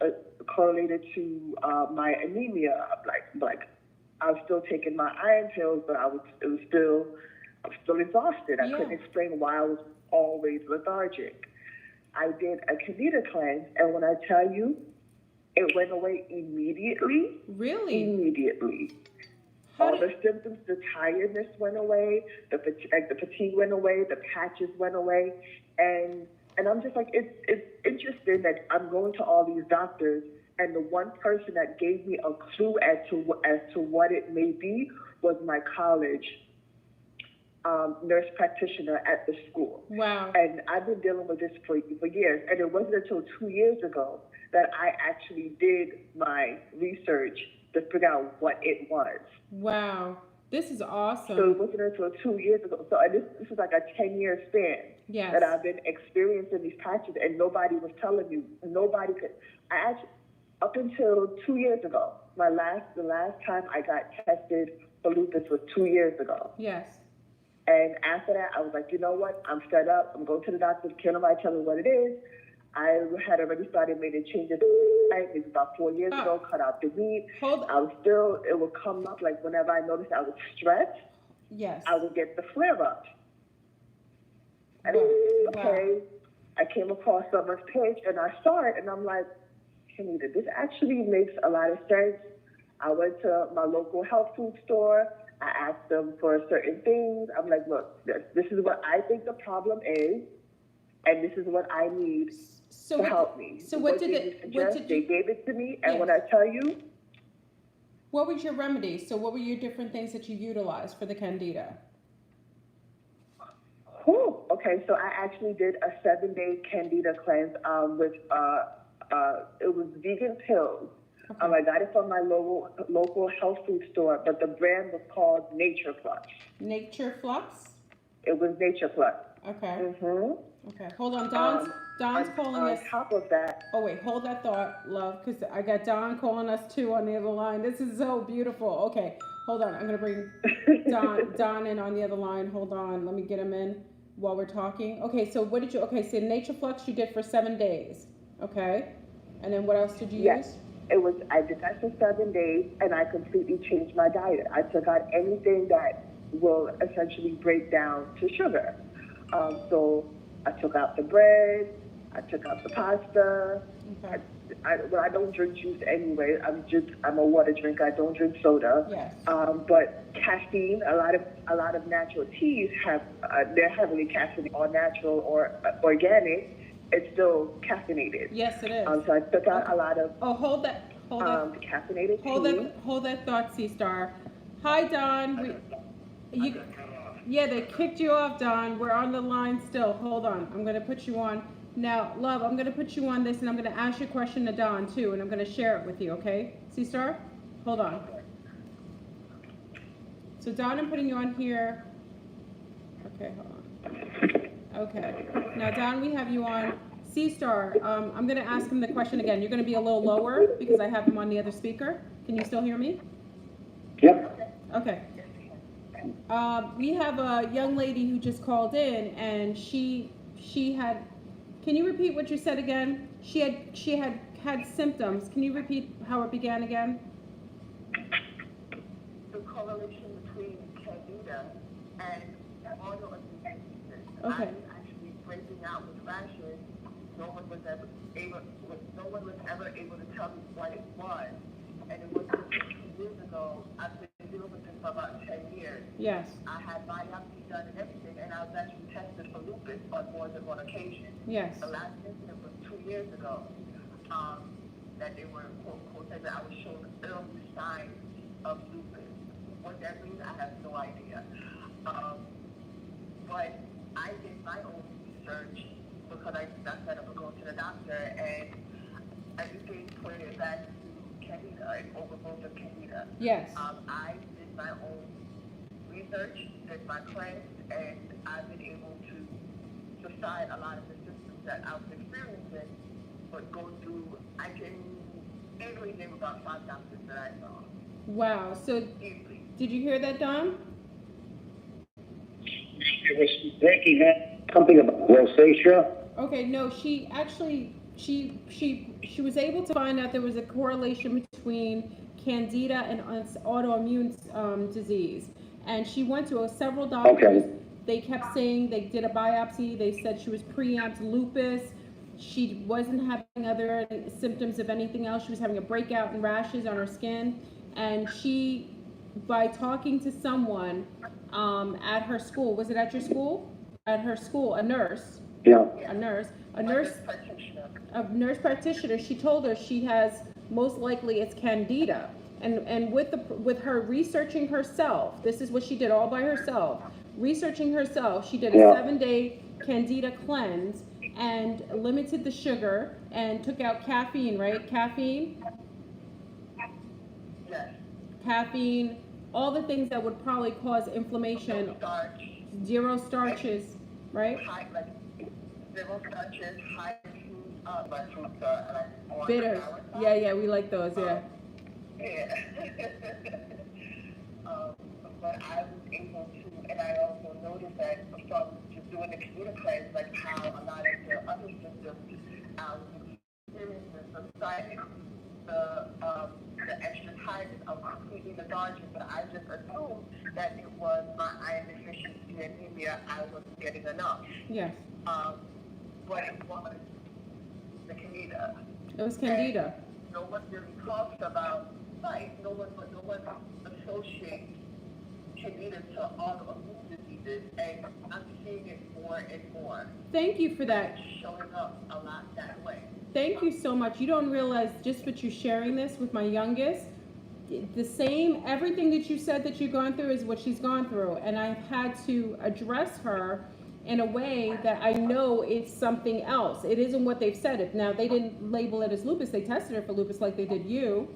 correlated to my anemia. Like I was still taking my iron pills, but I was still exhausted. I couldn't explain why I was always lethargic. I did a candida cleanse, and when I tell you, it went away immediately. Really? Immediately. All the symptoms, the tiredness went away, the fatigue went away, the patches went away, and I'm just like, it's interesting that I'm going to all these doctors, and the one person that gave me a clue as to what it may be was my college nurse practitioner at the school. Wow. And I've been dealing with this for years, and it wasn't until 2 years ago that I actually did my research to figure out what it was. Wow. This is awesome. So it wasn't until 2 years ago. So this is like a 10-year span that I've been experiencing these patches, and nobody was telling me. Nobody could. I actually, up until 2 years ago, the last time I got tested for lupus was 2 years ago. Yes. And after that, I was like, you know what? I'm fed up. I'm going to the doctor. Can nobody tell me what it is? I had already started making changes. It was about 4 years ago. Cut out the meat. It would come up like whenever I noticed I was stressed. Yes. I would get the flare up. And I came across someone's page and I saw it and I'm like, Kenita, this actually makes a lot of sense. I went to my local health food store. I asked them for certain things. I'm like, look, this is what I think the problem is, and this is what I need to help me. So what did they gave it to me, and when I tell you, what was your remedy? So what were your different things that you utilized for the candida? Okay, so I actually did a 7-day candida cleanse with it was vegan pills. I got it from my local health food store, but the brand was called Nature Plus. Nature Flux? It was Nature Plus. Okay. Mm-hmm. Okay. Hold on, Don's calling us. On top of that, Oh wait, hold that thought, love, because I got Don calling us too on the other line. This is so beautiful. Okay, hold on. I'm gonna bring Don in on the other line.Hold on, let me get him in while we're talking. Okay, so what did you? Okay, so Nature Flux you did for 7 days. Okay, and then what else did you yes, use? I did that for 7 days, and I completely changed my diet. I took out anything that will essentially break down to sugar. So I took out the bread, I took out the pasta. Okay. I don't drink juice anyway. I'm a water drinker. I don't drink soda. Yes. But caffeine, a lot of natural teas have they're heavily caffeinated, or natural or organic. It's still caffeinated. Yes, it is. So I took out a lot of hold that caffeinated tea. hold that thought, C Star. Hi, Don. Yeah, they kicked you off, Don. We're on the line still. Hold on. I'm going to put you on. Now, love, I'm going to put you on this, and I'm going to ask you a question to Don, too, and I'm going to share it with you, okay? C-Star? Hold on. So, Don, I'm putting you on here. Okay, hold on. Okay. Now, Don, we have you on. C-Star, I'm going to ask him the question again. You're going to be a little lower because I have him on the other speaker. Can you still hear me? Yep. Okay. We have a young lady who just called in, and she had. Can you repeat what you said again? She had symptoms. Can you repeat how it began again? The correlation between candida and autoimmune diseases. Okay. I was actually breaking out with rashes. No one was ever able to tell me what it was, and it was 2 years ago. I've been dealing with this for about 10 years. Yes. I had biopsy done and everything, and I was actually tested for lupus on more than one occasion. Yes. The last incident was 2 years ago. That they were quote saying that I was showing early signs of lupus. What that means, I have no idea. But I did my own research because I said I would go to the doctor, and everything pointed back to candida and overgrowth of candida. Yes. I did my own research, did my cleanse, and I've been able to subside a lot of the symptoms that I was experiencing, but go through, I can easily name about 5 doctors that I saw. Wow. So Easily. did you hear that, Don? It was breaking up something about rosacea. Okay. No. She actually she was able to find out there was a correlation between candida and autoimmune disease, and she went to several doctors. Okay. They kept saying they did a biopsy. They said she was preempt lupus. She wasn't having other symptoms of anything else. She was having a breakout and rashes on her skin. And she, by talking to someone at her school, was it at your school? At her school, a nurse. Yeah. A nurse, a nurse practitioner. She told her she has, most likely it's candida. And with her researching herself, this is what she did all by herself. Researching herself, she did a 7-day candida cleanse and limited the sugar and took out caffeine, right? Caffeine? Yes. Caffeine, all the things that would probably cause inflammation. Zero starches, right? Zero starches, high fruits, like Bitters. Yeah, we like those, yeah. Yeah. But I was able to, and I also noticed that from just doing the computer cleanse, like how a lot of the other symptoms I was experiencing subsided. The extra tiredness of completely lethargic, but I just assumed that it was my iron deficiency anemia. I wasn't getting enough. Yes. But it was the candida. It was candida. And no one really talks about, right? No one associates candida to autoimmune diseases, and I'm seeing it more and more. Thank you for that. It's showing up a lot that way. Thank you so much. You don't realize just what you're sharing this with my youngest. The same, everything that you said that you've gone through is what she's gone through. And I've had to address her in a way that I know it's something else. It isn't what they've said. Now, they didn't label it as lupus. They tested her for lupus like they did you.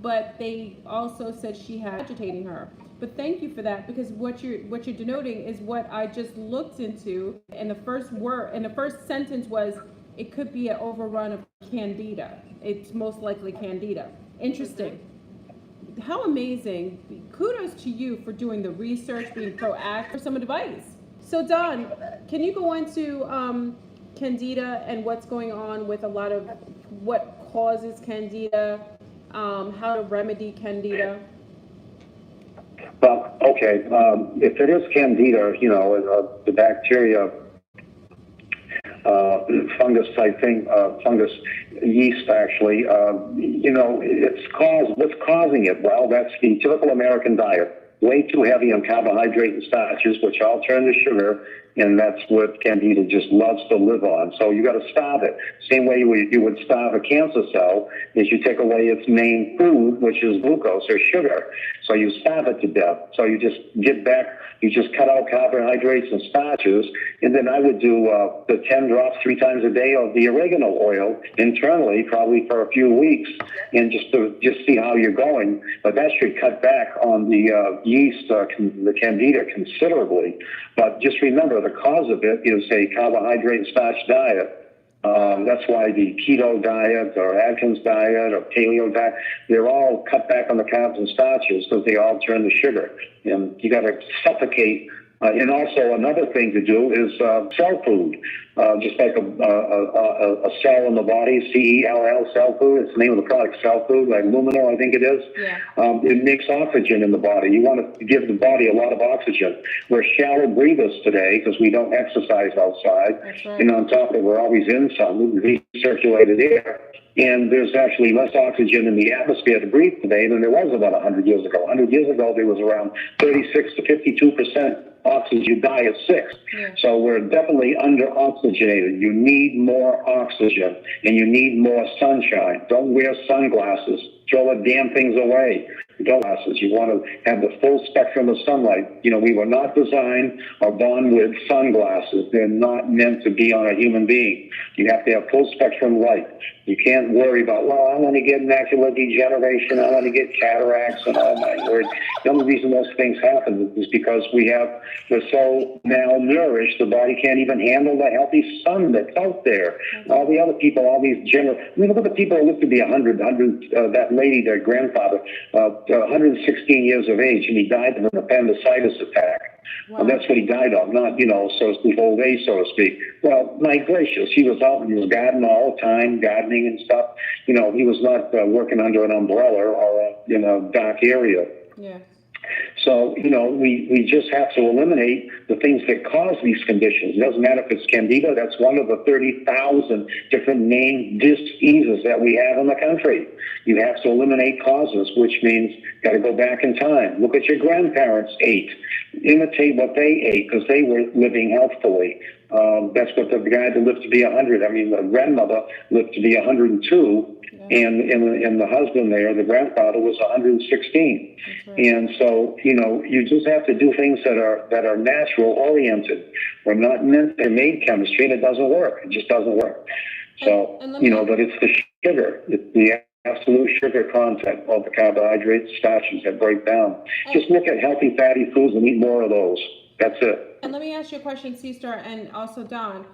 But they also said she had agitating her. But thank you for that, because what you're denoting is what I just looked into. And the first sentence was, it could be an overrun of candida. It's most likely candida. Interesting. How amazing. Kudos to you for doing the research, being proactive, for some advice. So Don, can you go into candida and what's going on with a lot of what causes candida, how to remedy candida? Well, okay, if it is candida, you know, the bacteria, fungus type thing, fungus yeast actually, you know, what's causing it? Well, that's the typical American diet. Way too heavy on carbohydrate and starches, which all turn to sugar, and that's what candida just loves to live on. So you got to starve it. Same way you would starve a cancer cell is you take away its main food, which is glucose or sugar. So you starve it to death. So you just cut out carbohydrates and starches, and then I would do the 10 drops 3 times a day of the oregano oil internally, probably for a few weeks, and just see how you're going. But that should cut back on the yeast, the candida, considerably. But just remember, the cause of it is a carbohydrate and starch diet. That's why the keto diet or Atkins diet or paleo diet, they're all cut back on the carbs and starches because they all turn to sugar. And you got to suffocate. And also another thing to do is cell food, just like a cell in the body, CELL, cell food. It's the name of the product, cell food, like Lumino, I think it is. Yeah. It makes oxygen in the body. You want to give the body a lot of oxygen. We're shallow breathers today because we don't exercise outside. That's right. And on top of it, we're always in some recirculated air. And there's actually less oxygen in the atmosphere to breathe today than there was about 100 years ago. 100 years ago, there was around 36 to 52% oxygen. You die at 6. Yeah. So we're definitely under-oxygenated. You need more oxygen, and you need more sunshine. Don't wear sunglasses. Throw the damn things away. Glasses. You want to have the full spectrum of sunlight. You know, we were not designed or born with sunglasses. They're not meant to be on a human being. You have to have full spectrum light. You can't worry about, well, I'm going to get macular degeneration, I'm going to get cataracts, and oh my word. The only reason those things happen is because we're so malnourished, the body can't even handle the healthy sun that's out there. All the other people, all these look at the people who live to be 100, that lady, their grandfather, 116 years of age, and he died of an appendicitis attack. Wow. And that's what he died of, not, so to speak, old age, so to speak. Well, my gracious, he was out in his garden all the time, gardening and stuff. He was not working under an umbrella or in a dark area. Yeah. So, we just have to eliminate the things that cause these conditions. It doesn't matter if it's candida. That's one of the 30,000 different named diseases that we have in the country. You have to eliminate causes, which means got to go back in time. Look at your grandparents ate. Imitate what they ate because they were living healthfully. That's what the guy that lived to be 100. I mean, the grandmother lived to be 102. Yeah. And the husband there, the grandfather, was 116. Right. And so, you just have to do things that are natural oriented. We're not meant to make chemistry, and it doesn't work. It just doesn't work. So, but it's the sugar. It's the absolute sugar content of the carbohydrates, starches that break down. Just look at healthy fatty foods and eat more of those. That's it. And let me ask you a question, C-Star, and also Don.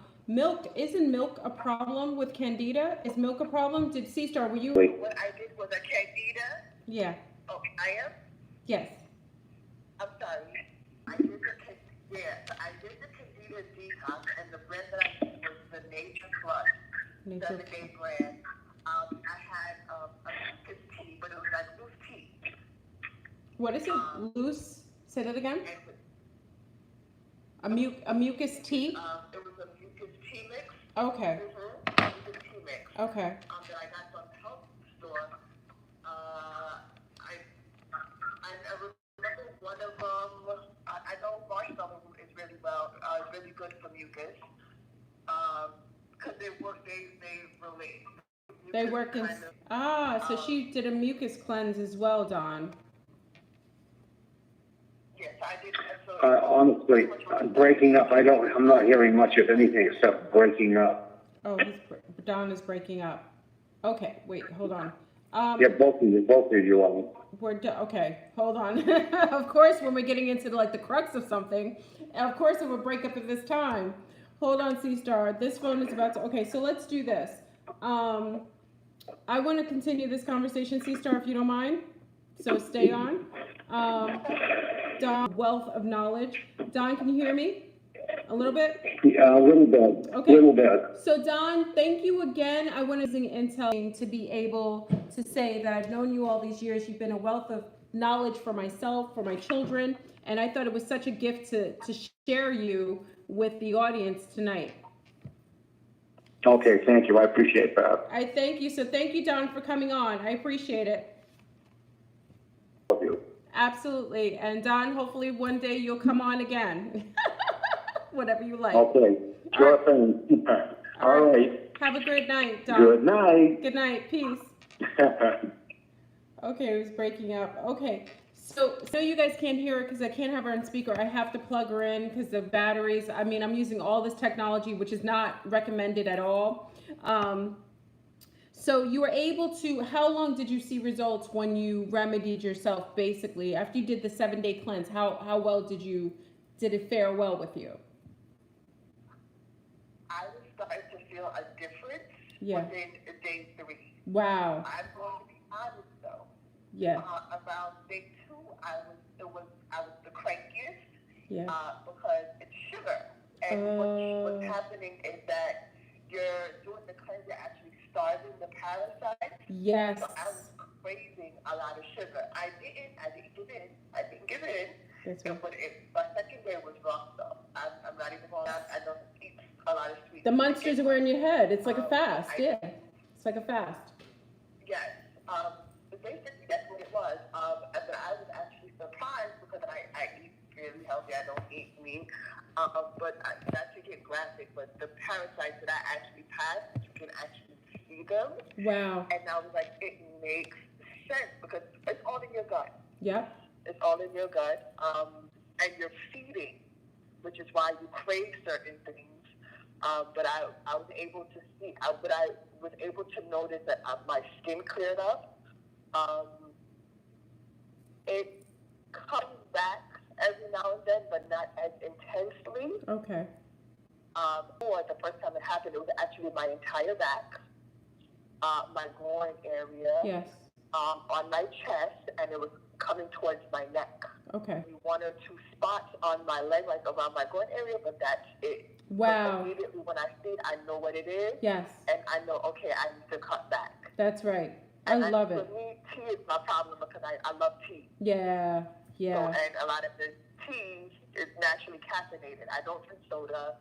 Isn't milk a problem with candida? Is milk a problem? Did C-Star, were you? What I did was a candida? Yeah. Oh, I am? Yes. I'm sorry. I did the candida detox, and the brand that I used was the Nature Plus, 7-day brand. I had a mucus tea, but it was like loose tea. What is it? Loose? Say that again. A mucus tea? It was a mucus tea mix. Okay. Mm-hmm. Mucus tea mix. Okay. That I got from the health store. I remember one of them. I know marshmallow is really good for mucus. Because they relate. They work in. So she did a mucus cleanse as well, Dawn. Yes, I did. Honestly, breaking up. I'm not hearing much of anything except breaking up. Oh, Dawn is breaking up. Okay, wait, hold on. Both of you. Okay, hold on. Of course, when we're getting into the crux of something, of course it would break up at this time. Hold on, C-Star. This phone is about to. Okay, so let's do this. I want to continue this conversation, C-Star, if you don't mind. So stay on. Don, wealth of knowledge. Don, can you hear me? A little bit? Yeah, a little bit. Okay. A little bit. So Don, thank you again. I want to using intel to be able to say that I've known you all these years. You've been a wealth of knowledge for myself, for my children, and I thought it was such a gift to share you with the audience tonight. Okay, thank you. I appreciate that. I thank you. So thank you, Don, for coming on. I appreciate it. Love you. Absolutely. And Don, hopefully one day you'll come on again. Whatever you like. Okay, sure thing. All right. Have a good night, Don. Good night. Good night. Peace. Okay, it was breaking up. Okay. So you guys can't hear it because I can't have her on speaker. I have to plug her in because the batteries. I mean, I'm using all this technology, which is not recommended at all. So you were able to, how long did you see results when you remedied yourself, basically? After you did the 7-day cleanse, how well did it fare well with you? I was starting to feel a difference within day 3. Wow. I'm going to be honest though. Yeah. Around day 2, I was the crankiest. Yeah. Because it's sugar, and what's happening is that you're doing the cleanse, you're actually starving the parasites. Yes. So I was craving a lot of sugar. I didn't give in. That's right. But my second day was rough though. I'm not even going out. I don't eat a lot of sweets. The monsters were in your head. It's like a fast. It's like a fast. Yes. But basically that's what it was. But I was actually surprised because I eat really healthy. I don't eat meat. But not to get graphic, but the parasites that I actually passed, you can actually see them. Wow. And I was like, it makes sense because it's all in your gut. Yep. It's all in your gut. And you're feeding, which is why you crave certain things. But I was able to see, I was able to notice that my skin cleared up. It comes back every now and then, but not as intensely. Okay. Or the first time it happened, it was actually my entire back, my groin area, Yes. on my chest, and it was coming towards my neck. Okay. 1 or 2 spots on my leg, like around my groin area, but that's it. Wow. So immediately when I see it, I know what it is. Yes. And I know, okay, I need to cut back. That's right. And I love it. For me, tea is my problem because I love tea. Yeah. Yeah. So, and a lot of the tea is naturally caffeinated. I don't drink soda.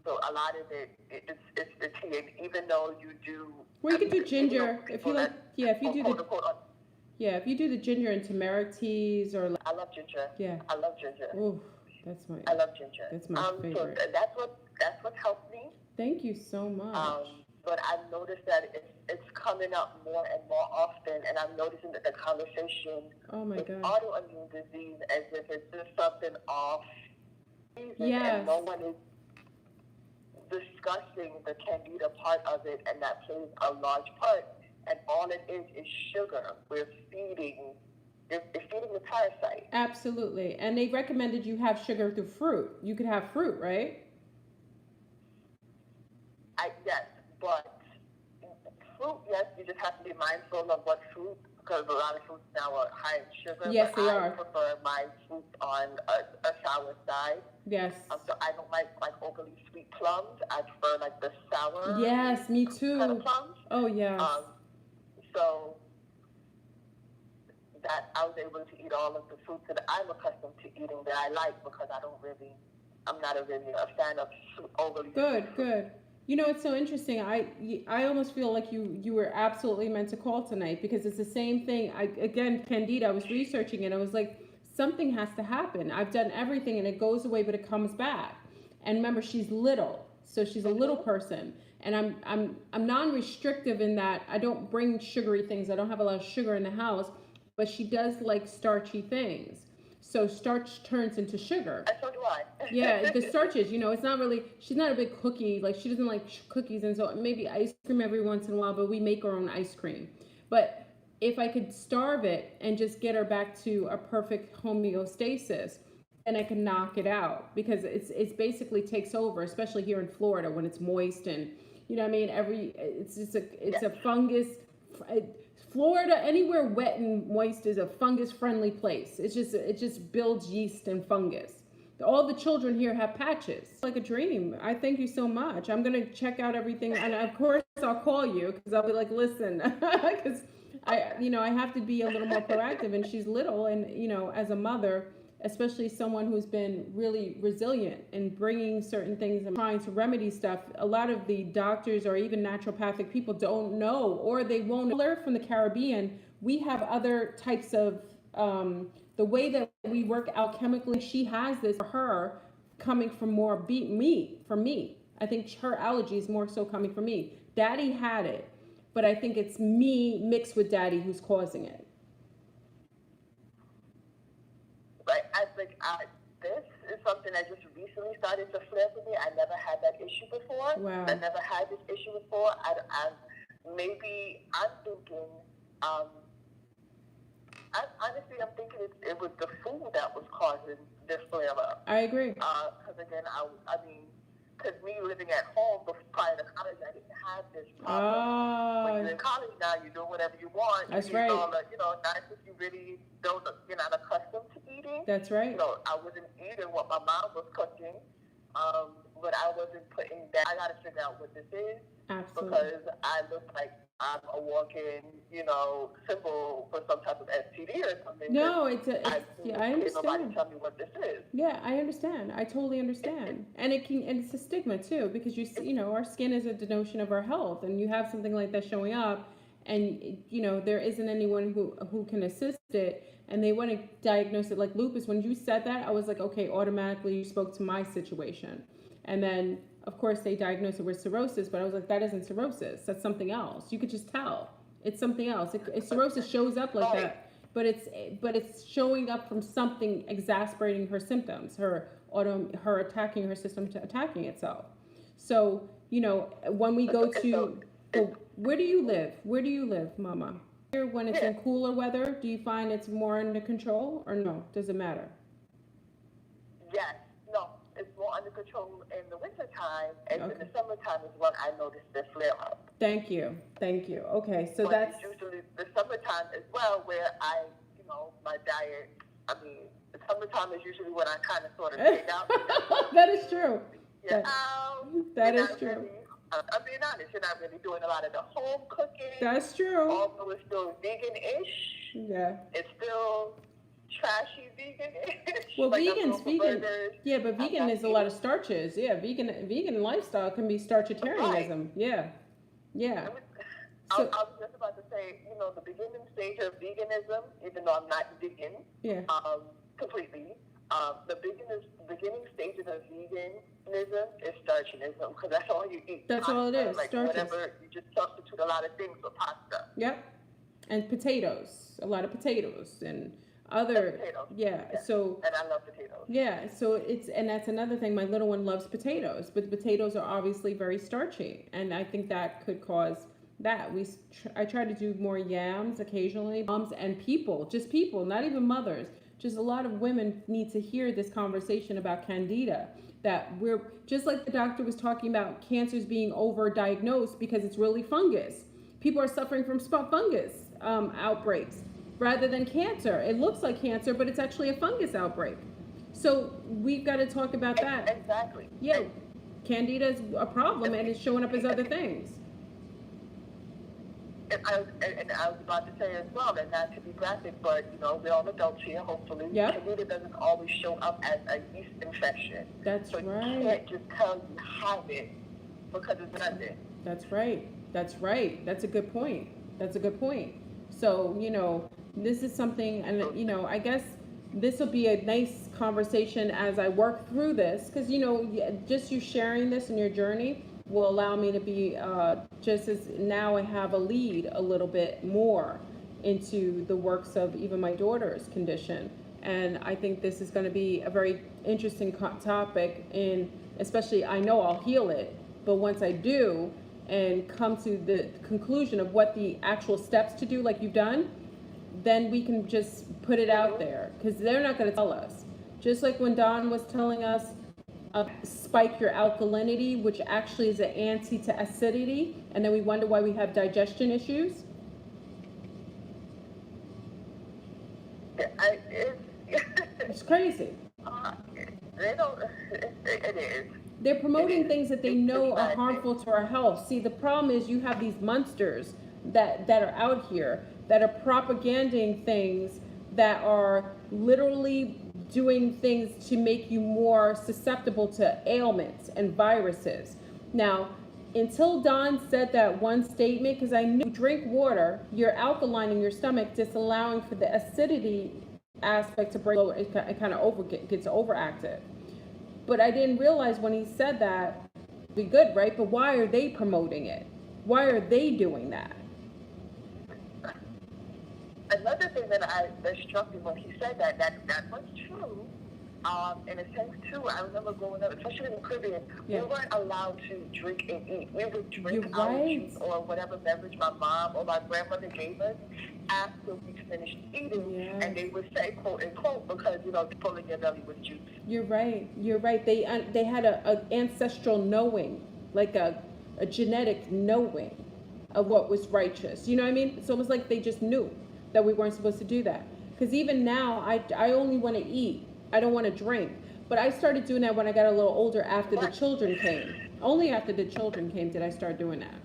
So a lot of it's the tea. And even though you do... Well, you could do ginger. If you like, if you do the... Yeah, if you do the ginger and turmeric teas or... I love ginger. Yeah. I love ginger. Ooh, that's my... I love ginger. That's my favorite. So that's what helped me. Thank you so much. But I've noticed that it's coming up more and more often, and I'm noticing that the conversation with autoimmune disease as if it's just something off season, and no one is discussing the candida part of it, and that plays a large part. And all it is sugar. You're feeding the parasite. Absolutely. And they recommended you have sugar through fruit. You could have fruit, right? Yes, but fruit, yes, you just have to be mindful of what fruit, because a lot of fruits now are high in sugar. Yes, but they I are. prefer my fruits on a sour side. Yes. So I don't like overly sweet plums. I prefer like the sour. Yes, me too. Kind of plums. Oh, yes. So that I was able to eat all of the fruits that I'm accustomed to eating that I like, because I'm not really a fan of overly sweet fruit. Good. You know, it's so interesting. I almost feel like you were absolutely meant to call tonight, because it's the same thing. Candida, I was researching it. I was like, something has to happen. I've done everything and it goes away, but it comes back. And remember, she's little, so she's a little person. And I'm non-restrictive in that I don't bring sugary things. I don't have a lot of sugar in the house, but she does like starchy things. So starch turns into sugar. And so do I. Yeah, the starches, it's not really, she's not a big cookie, like she doesn't like cookies, and so maybe ice cream every once in a while, but we make our own ice cream. But if I could starve it and just get her back to a perfect homeostasis, and I can knock it out, because it's basically takes over, especially here in Florida when it's moist, and you know what I mean, it's a fungus. Florida, anywhere wet and moist, is a fungus friendly place. It just builds yeast and fungus. All the children here have patches. It's like a dream. I thank you so much. I'm gonna check out everything, and of course I'll call you, because I'll be like, listen, because I have to be a little more proactive, and she's little, and as a mother, especially someone who's been really resilient in bringing certain things and trying to remedy stuff, a lot of the doctors or even naturopathic people don't know, or they won't learn. From the Caribbean, we have other types of the way that we work alchemically. She has this for her coming from more meat for me. I think her allergy is more so coming from me. Daddy had it, but I think it's me mixed with daddy who's causing it. Right. This is something that just recently started to flare for me. I never had that issue before. Wow. I never had this issue before. I'm thinking, I'm thinking it was the food that was causing this flare up. I agree. Because again, because me living at home prior to college, I didn't have this problem. When you're in college now, you do whatever you want. That's you right. Not if you really you're not accustomed to eating. That's right. I wasn't eating what my mom was cooking, but I wasn't putting that. I got to figure out what this is. Absolutely. Because I look like I'm a walking, symbol for some type of STD or something. No, I understand. Nobody tell me what this is. Yeah, I understand. I totally understand. And it's a stigma too, because our skin is a denotion of our health, and you have something like that showing up, and there isn't anyone who can assist it, and they want to diagnose it like lupus. When you said that, I was like, okay, automatically you spoke to my situation. And then of course they diagnosed it with cirrhosis, but I was like, that isn't cirrhosis. That's something else. You could just tell. It's something else. Cirrhosis shows up like that, but it's showing up from something exacerbating her symptoms, her attacking her system, to attacking itself. So, when we go to, where do you live? Where do you live, Mama? Here, when it's in cooler weather, do you find it's more under control, or no? Does it matter? Yes. No. It's more under control in the wintertime, and in the summertime is when I notice the flare up. Thank you. Okay, so but that's usually the summertime as well, where my diet. The summertime is usually when I kind of sort of take out. That is true. Yeah, that is true. Really, I'm being honest. You're not really doing a lot of the home cooking. That's true. Although it's still vegan-ish. Yeah. It's still trashy vegan-ish. Well, vegan. Yeah, but vegan is a lot of starches. Yeah, vegan lifestyle can be starchitarianism. Right. Yeah. I was just about to say, the beginning stage of veganism, even though I'm not vegan, completely. The beginning stages of veganism is starchism, because that's all you eat. That's all it is. Starches. Whatever, you just substitute a lot of things for pasta. Yep. And potatoes, a lot of potatoes and other. Potatoes. Yeah. So. And I love potatoes. Yeah. So and that's another thing. My little one loves potatoes, but the potatoes are obviously very starchy, and I think that could cause that. I try to do more yams occasionally. Moms and people, not even mothers. Just a lot of women need to hear this conversation about candida, that we're just like the doctor was talking about cancers being overdiagnosed because it's really fungus. People are suffering from fungus outbreaks rather than cancer. It looks like cancer, but it's actually a fungus outbreak. So we've got to talk about that. Exactly. Yeah, candida is a problem, and it's showing up as other things. And I was about to say as well, and not to be graphic, but we're all adults here, hopefully. Yeah. Candida doesn't always show up as a yeast infection. That's so right. You can't just tell you have it because it's nothing. That's right. That's a good point. So, this is something, and I guess this will be a nice conversation as I work through this, because just you sharing this in your journey will allow me to be just as now I have a lead a little bit more into the works of even my daughter's condition. And I think this is going to be a very interesting topic, and especially I know I'll heal it, but once I do and come to the conclusion of what the actual steps to do like you've done, then we can just put it out there, because they're not going to tell us. Just like when Don was telling us spike your alkalinity, which actually is an anti to acidity, and then we wonder why we have digestion issues. It's crazy. They don't. It is. They're promoting things that they know are harmful to our health. See, the problem is you have these monsters that are out here that are propaganding things that are literally doing things to make you more susceptible to ailments and viruses. Now, until Don said that one statement, because I knew drink water, you're alkaline in your stomach, disallowing for the acidity aspect to break low, it kind of gets overactive. But I didn't realize when he said that, be good, right? But why are they promoting it? Why are they doing that? Another thing that struck me when he said that was true. In a sense too, I remember growing up, especially in the Caribbean, we weren't allowed to drink and eat. We would drink our juice or whatever beverage my mom or my grandmother gave us after we finished eating, and they would say, quote unquote, because pulling your belly with juice. You're right. They had a ancestral knowing, like a genetic knowing of what was righteous. You know what I mean? It's almost like they just knew that we weren't supposed to do that. Because even now, I only want to eat. I don't want to drink. But I started doing that when I got a little older after the children came. Only after the children came did I start doing that.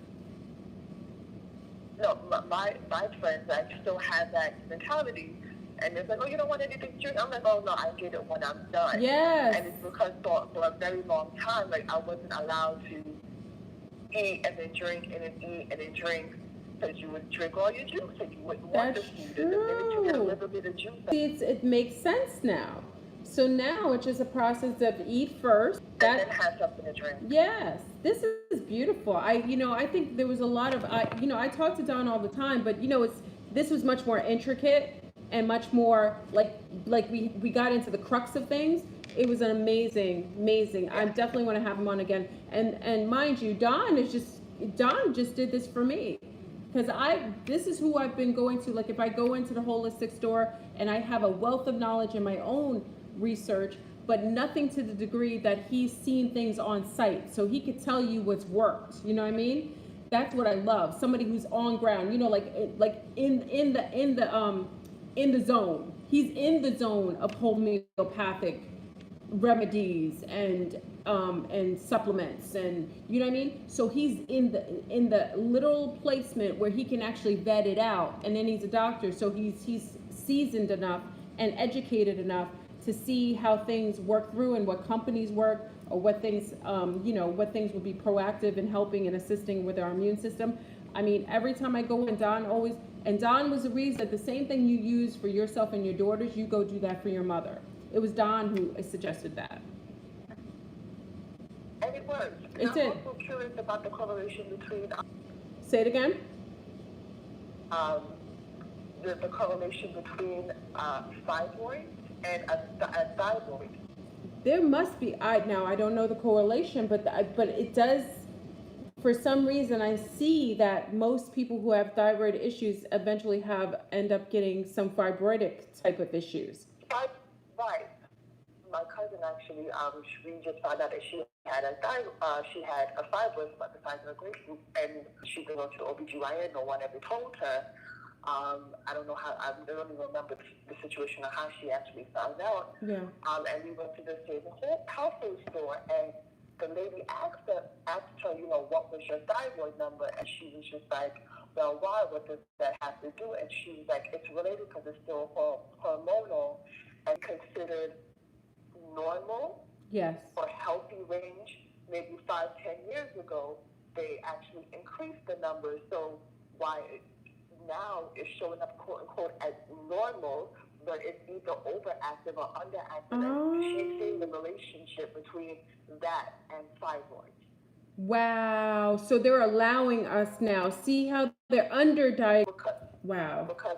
No, my friends, I still have that mentality. And it's like, oh, you don't want anything to drink? I'm like, oh, no, I get it when I'm done. Yes. And it's because for a very long time, like, I wasn't allowed to eat and then drink and then eat and then drink. Because you would drink all your juice and you wouldn't want the food. And the minute you get a little bit of juice. See, it makes sense now. So now it's just a process of eat first. And then have something to drink. Yes, this is beautiful. I think there was a lot of, I talk to Don all the time, but this was much more intricate and much more like we got into the crux of things. It was an amazing. I definitely want to have him on again. And mind you, Don just did this for me. Because this is who I've been going to. Like if I go into the holistic store and I have a wealth of knowledge in my own research, but nothing to the degree that he's seen things on site. So he could tell you what's worked. You know what I mean? That's what I love. Somebody who's on ground, like in the zone. He's in the zone of homeopathic remedies and supplements, and you know what I mean. So he's in the literal placement where he can actually vet it out, and then he's a doctor, so he's seasoned enough and educated enough to see how things work through and what companies work, or what things what things would be proactive in helping and assisting with our immune system. I mean, every time I go in, Don was the reason that the same thing you use for yourself and your daughters, you go do that for your mother. It was Don who suggested that. And it works. I'm also curious about the correlation between... Say it again? The correlation between fibroids and a thyroid. There must be. I don't know the correlation, but it does. For some reason, I see that most people who have thyroid issues eventually end up getting some fibroidic type of issues. Right. My cousin actually, we just found out that she had a fibroid about the size of a grapefruit, and she went to OBGYN. No one ever told her. I don't know how. I don't even remember the situation of how she actually found out. Yeah. And we went to the same health food store, and the lady asked her, what was your thyroid number? And she was just like, well, why? What does that have to do? And she was like, it's related because it's still hormonal and considered normal. Yes. Or healthy range. Maybe 5-10 years ago, they actually increased the numbers. So why now it's showing up, quote unquote, as normal, but it's either overactive or underactive. And she's seeing the relationship between that and thyroid. Wow. So they're allowing us now. See how they're underdiagnosed. Wow. Because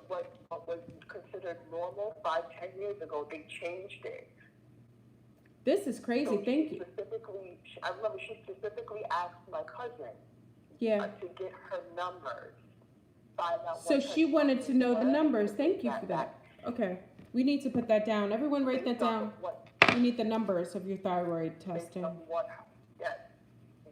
what was considered normal 5-10 years ago, they changed it. This is crazy. So Thank you. I remember she specifically asked my cousin to get her numbers. Find out so she wanted to know the numbers. Thank you for that. Okay. We need to put that down. Everyone write that based off down. of what, You need the numbers of your thyroid based testing. off what, yes,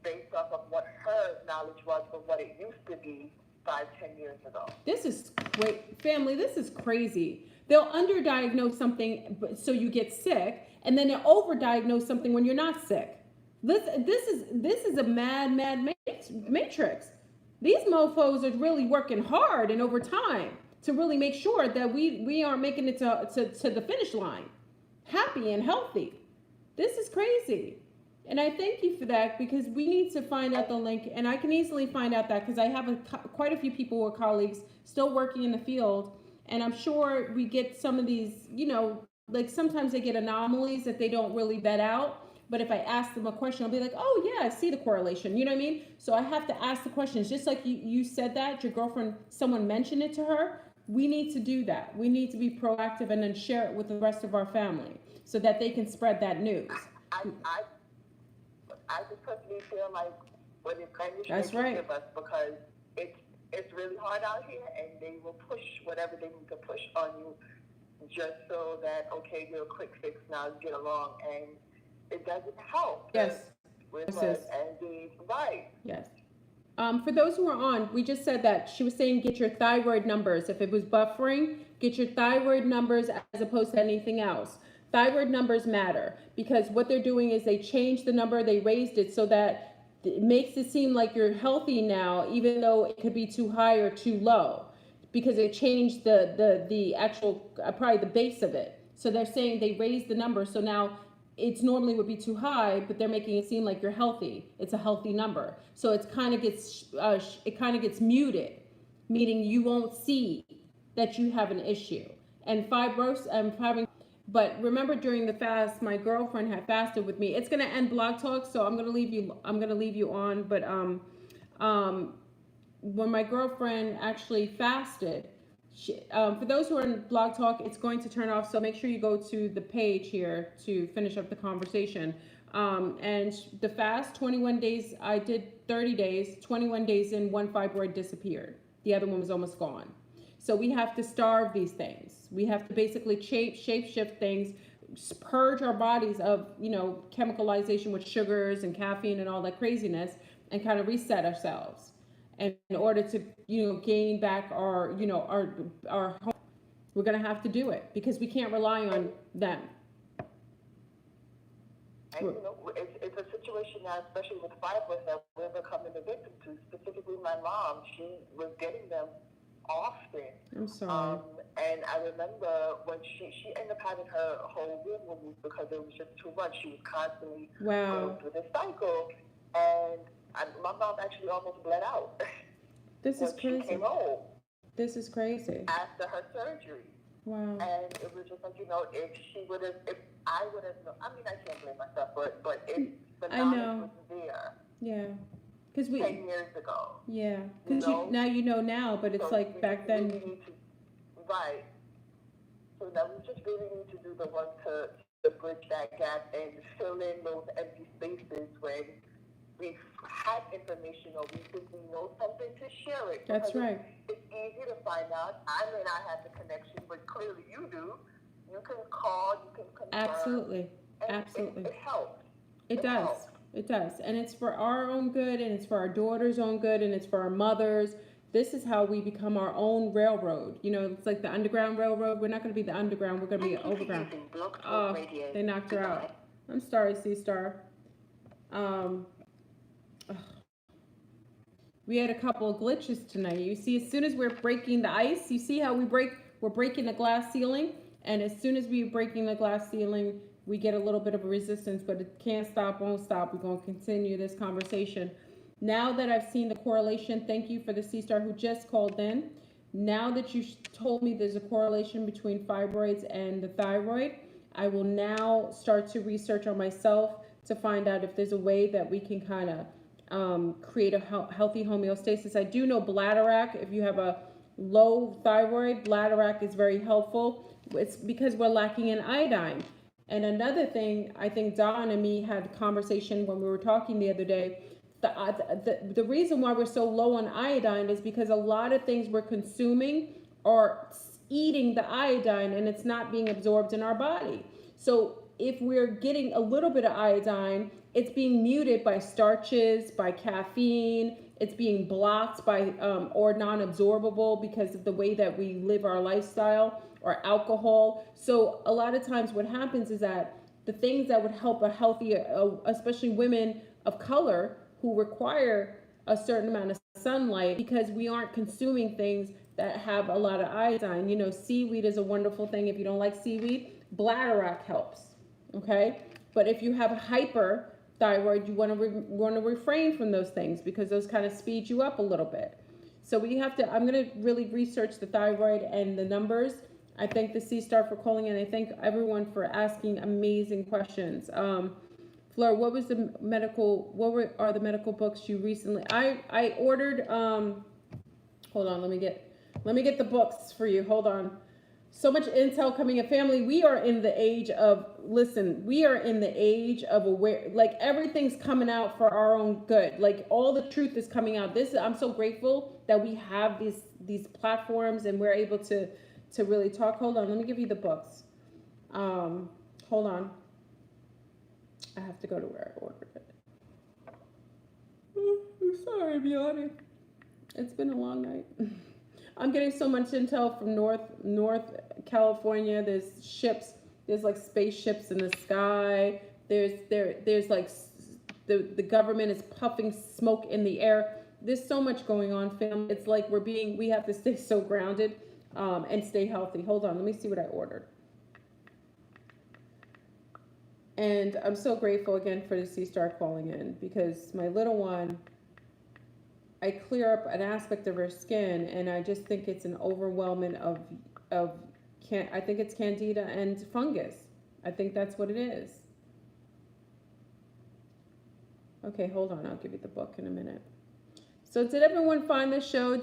based off of what her knowledge was from what it used to be 5-10 years ago. This is great, family. This is crazy. They'll underdiagnose something so you get sick, and then they'll overdiagnose something when you're not sick. This is a mad matrix. These mofos are really working hard and over time to really make sure that we aren't making it to the finish line happy and healthy. This is crazy. And I thank you for that, because we need to find out the link, and I can easily find out that because I have quite a few people who are colleagues still working in the field, and I'm sure we get some of these, like sometimes they get anomalies that they don't really vet out. But if I ask them a question, I'll be like, oh yeah, I see the correlation. You know what I mean? So I have to ask the questions. Just like you said that, your girlfriend, someone mentioned it to her. We need to do that. We need to be proactive and then share it with the rest of our family so that they can spread that news. I just personally feel like when it's That's right. give us, because it's really hard out here, and they will push whatever they need to push on you just so that, okay, you're a quick fix now, get along, and it doesn't help. Yes. With Yes. right. Yes. For those who are on, we just said that she was saying get your thyroid numbers. If it was buffering, get your thyroid numbers as opposed to anything else. Thyroid numbers matter because what they're doing is they changed the number, they raised it so that it makes it seem like you're healthy now, even though it could be too high or too low, because it changed the actual, probably the base of it. So they're saying they raised the number, so now it's normally would be too high, but they're making it seem like you're healthy. It's a healthy number. So it kind of gets muted, meaning you won't see that you have an issue. And but remember during the fast, my girlfriend had fasted with me. It's gonna end Blog Talk, so I'm gonna leave you on. But when my girlfriend actually fasted, for those who are in Blog Talk, it's going to turn off, so make sure you go to the page here to finish up the conversation. And the fast, 21 days, I did 30 days, 21 days in, one fibroid disappeared. The other one was almost gone. So we have to starve these things. We have to basically shape shift things, purge our bodies of, chemicalization with sugars and caffeine and all that craziness, and kind of reset ourselves. And in order to, gain back our home, we're going to have to do it because we can't rely on them. And, it's a situation now, especially with fibroids, that we're becoming the victim to. Specifically, my mom, she was getting them often. I'm sorry. And I remember when she ended up having her whole room removed because it was just too much. She was constantly going through this cycle. And my mom actually almost bled out. This is crazy. She came home. This is crazy. After her surgery. Wow. And it was just like, if I would have, I can't blame myself, but if the knowledge was there. Yeah. 'Cause 10 years ago. Yeah. Because now you know now, but it's so like back then. Really need to, right. So now we just really need to do the work to bridge that gap and fill in those empty spaces when we have information or we think we know something to share it. That's right. It's easy to find out. I may not have the connection, but clearly you do. You can call, you can confirm. Absolutely. Absolutely. It helps. It does. Helps. It does. And it's for our own good, and it's for our daughter's own good, and it's for our mothers. This is how we become our own railroad. It's like the Underground Railroad. We're not going to be the underground. We're going to be overground. Oh, they knocked her out. I'm sorry, C-Star. We had a couple of glitches tonight. You see, as soon as we're breaking the ice, you see how we're breaking the glass ceiling, and as soon as we're breaking the glass ceiling, we get a little bit of a resistance, but it can't stop, won't stop. We're going to continue this conversation. Now that I've seen the correlation, thank you for the C-Star who just called in. Now that you told me there's a correlation between fibroids and the thyroid, I will now start to research on myself to find out if there's a way that we can kind of create a healthy homeostasis. I do know bladderwrack, if you have a low thyroid, bladderwrack is very helpful. It's because we're lacking in iodine. And another thing, I think Don and me had a conversation when we were talking the other day. The reason why we're so low on iodine is because a lot of things we're consuming are eating the iodine and it's not being absorbed in our body. So if we're getting a little bit of iodine, it's being muted by starches, by caffeine, it's being blocked by or non-absorbable because of the way that we live our lifestyle, or alcohol. So a lot of times what happens is that the things that would help a healthy, especially women of color who require a certain amount of sunlight, because we aren't consuming things that have a lot of iodine. You know, seaweed is a wonderful thing. If you don't like seaweed, bladderwrack helps, okay? But if you have hyperthyroid, you want to refrain from those things because those kind of speed you up a little bit. So we have to, I'm going to really research the thyroid and the numbers. I thank the Sea Star for calling in. I thank everyone for asking amazing questions. Fleur, what was the medical, are the medical books you recently, I ordered, hold on, let me get the books for you. Hold on. So much intel coming in, family. We are in the age of, listen, we are in the age of aware, like everything's coming out for our own good. Like all the truth is coming out. I'm so grateful that we have these platforms and we're able to really talk. Hold on, let me give you the books. Hold on. I have to go to where I ordered it. I'm sorry, I'm yawning. It's been a long night. I'm getting so much intel from North California. There's ships. There's like spaceships in the sky. There's like the government is puffing smoke in the air. There's so much going on, family. It's like we have to stay so grounded and stay healthy. Hold on, let me see what I ordered. And I'm so grateful again for the Sea Star calling in, because my little one, I clear up an aspect of her skin, and I just think it's an overwhelming of I think it's candida and fungus. I think that's what it is. Okay, hold on, I'll give you the book in a minute. So did everyone find the show?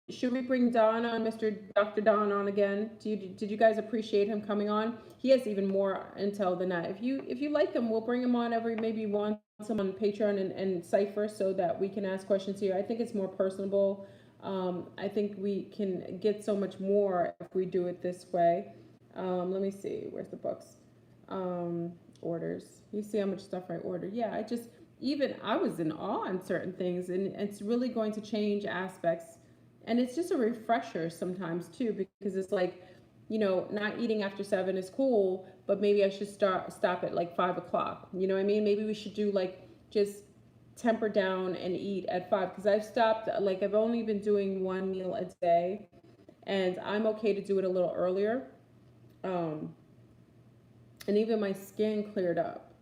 Should we bring Don on, Dr. Don on again? Did you guys appreciate him coming on? He has even more intel than that. If you like him, we'll bring him on maybe once on Patreon and Cypher, so that we can ask questions here. I think it's more personable. I think we can get so much more if we do it this way. Let me see, where's the books? Orders. You see how much stuff I ordered. Yeah, I was in awe on certain things, and it's really going to change aspects. And it's just a refresher sometimes too, because it's like, you know, not eating after 7 is cool, but maybe I should stop at like 5 o'clock. You know what I mean? Maybe we should do like just temper down and eat at 5, because I've stopped, like I've only been doing 1 meal a day, and I'm okay to do it a little earlier. And even my skin cleared up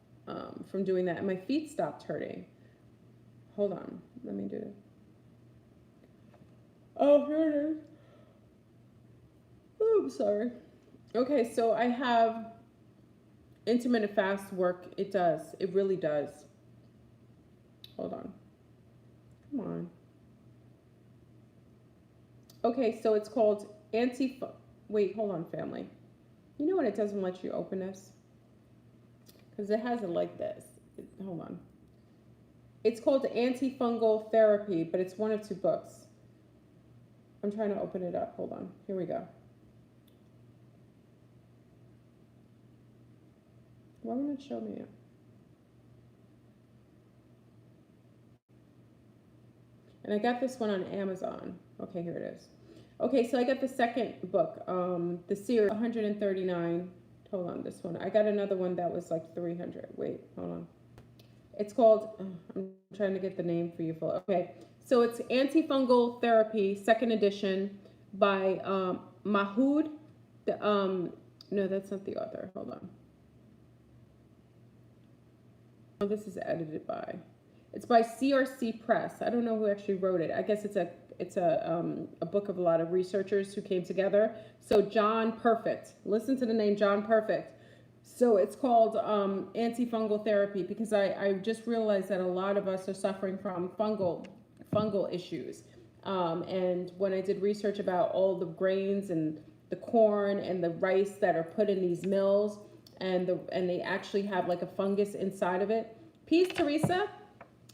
from doing that, and my feet stopped hurting. Hold on, let me do it. Oh, here it is. Oh, I'm sorry. Okay, so I have intermittent fast work. It does. It really does. Hold on. Come on. Okay, so it's called wait, hold on, family. You know when it doesn't let you open this? Because it has it like this. Hold on. It's called Antifungal Therapy, but it's one of 2 books. I'm trying to open it up. Hold on. Here we go. Why won't it show me it? And I got this one on Amazon. Okay, here it is. Okay, so I got the second book, the series, 139. Hold on, this one. I got another one that was like 300. Wait, hold on. It's called, I'm trying to get the name for you. Okay, so it's Antifungal Therapy, 2nd edition by Mahood. No, that's not the author. Hold on. Oh, this is edited by. It's by CRC Press. I don't know who actually wrote it. I guess it's a book of a lot of researchers who came together. So John Perfect. Listen to the name John Perfect. So it's called Antifungal Therapy, because I just realized that a lot of us are suffering from fungal issues. And when I did research about all the grains and the corn and the rice that are put in these mills, and they actually have like a fungus inside of it. Peace, Teresa.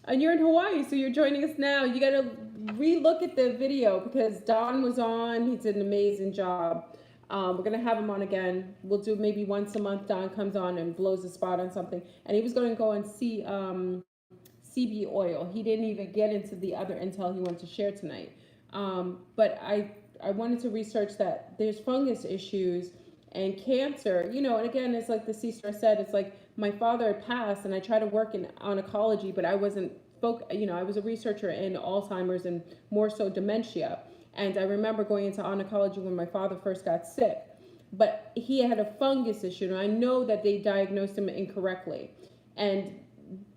And you're in Hawaii, so you're joining us now. You got to re-look at the video, because Don was on. He did an amazing job. We're gonna have him on again. We'll do maybe once a month. Don comes on and blows a spot on something, and he was going to go and see CB oil. He didn't even get into the other intel he wanted to share tonight. But I wanted to research that there's fungus issues and cancer, you know, and again, it's like the C-Star said, it's like my father passed and I tried to work in oncology, but I wasn't, I was a researcher in Alzheimer's and more so dementia. And I remember going into oncology when my father first got sick, but he had a fungus issue, and I know that they diagnosed him incorrectly. And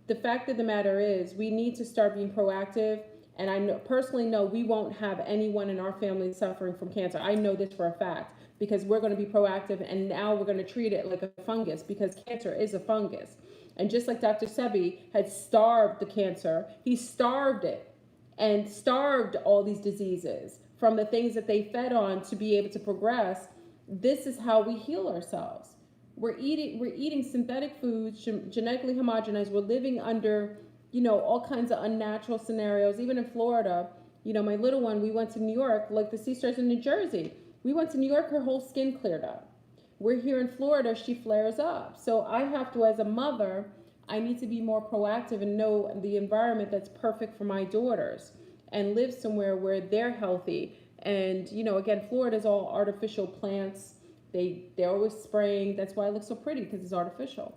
the fact of the matter is, we need to start being proactive. And I personally know we won't have anyone in our family suffering from cancer. I know this for a fact because we're going to be proactive, and now we're going to treat it like a fungus because cancer is a fungus. And just like Dr. Sebi had starved the cancer, he starved it and starved all these diseases from the things that they fed on to be able to progress. This is how we heal ourselves. We're eating synthetic foods, genetically homogenized. We're living under, all kinds of unnatural scenarios. Even in Florida, my little one, we went to New York, like the C-Stars in New Jersey. We went to New York, her whole skin cleared up. We're here in Florida, she flares up. So I have to, as a mother, I need to be more proactive and know the environment that's perfect for my daughters and live somewhere where they're healthy. And, again, Florida's all artificial plants. They're always spraying. That's why it looks so pretty, because it's artificial.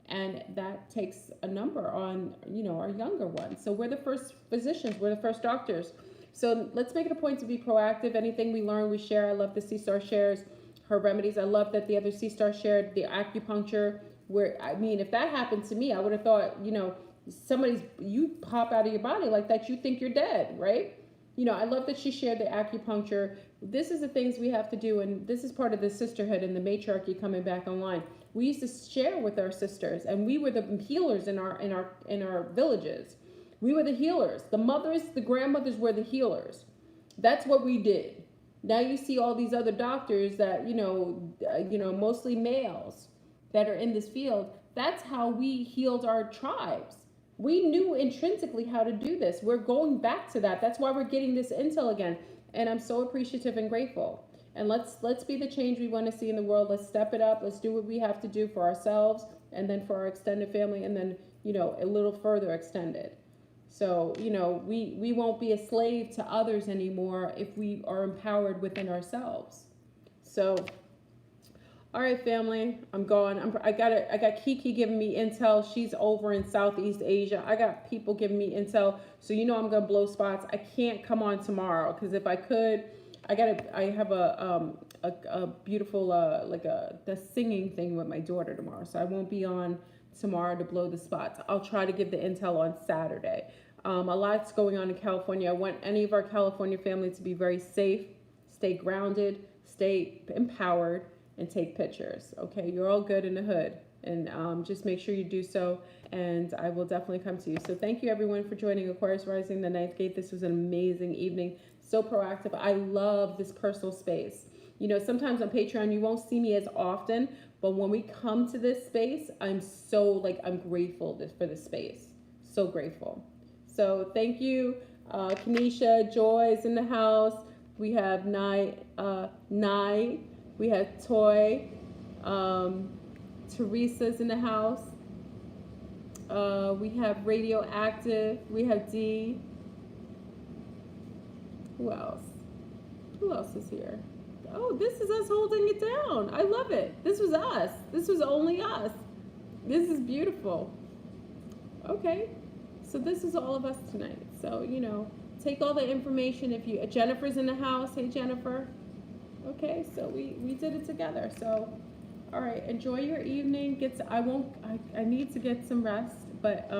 And that takes a number on, our younger ones. So we're the first physicians. We're the first doctors. So let's make it a point to be proactive. Anything we learn, we share. I love the C-Star shares her remedies. I love that the other C-Star shared the acupuncture, where, if that happened to me, I would have thought, you pop out of your body like that, you think you're dead, right? I love that she shared the acupuncture. This is the things we have to do, and this is part of the sisterhood and the matriarchy coming back online. We used to share with our sisters, and we were the healers in our villages. We were the healers. The mothers, the grandmothers were the healers. That's what we did. Now you see all these other doctors that, mostly males that are in this field. That's how we healed our tribes. We knew intrinsically how to do this. We're going back to that. That's why we're getting this intel again. And I'm so appreciative and grateful. And let's be the change we want to see in the world. Let's step it up. Let's do what we have to do for ourselves and then for our extended family, and then, a little further extended. So, we won't be a slave to others anymore if we are empowered within ourselves. So, all right, family, I'm going. I got Kiki giving me intel. She's over in Southeast Asia. I got people giving me intel. So, I'm going to blow spots. I can't come on tomorrow because if I could, I have a beautiful, the singing thing with my daughter tomorrow. So I won't be on tomorrow to blow the spots. I'll try to give the intel on Saturday. A lot's going on in California. I want any of our California family to be very safe, stay grounded, stay empowered, and take pictures. Okay, you're all good in the hood, and just make sure you do so, and I will definitely come to you. So thank you everyone for joining Aquarius Rising, the Ninth Gate. This was an amazing evening, so proactive. I love this personal space. Sometimes on Patreon you won't see me as often, but when we come to this space, I'm grateful for this space. So grateful. So thank you, Kenesha, Joy is in the house. We have Nye, we have Toy, Teresa's in the house. We have Radioactive. We have D. Who else? Who else is here? Oh, this is us holding it down. I love it. This was us. This was only us. This is beautiful. Okay. So this is all of us tonight. So, take all the information. Jennifer's in the house. Hey, Jennifer. Okay, so we did it together. So, all right, enjoy your evening. I need to get some rest, but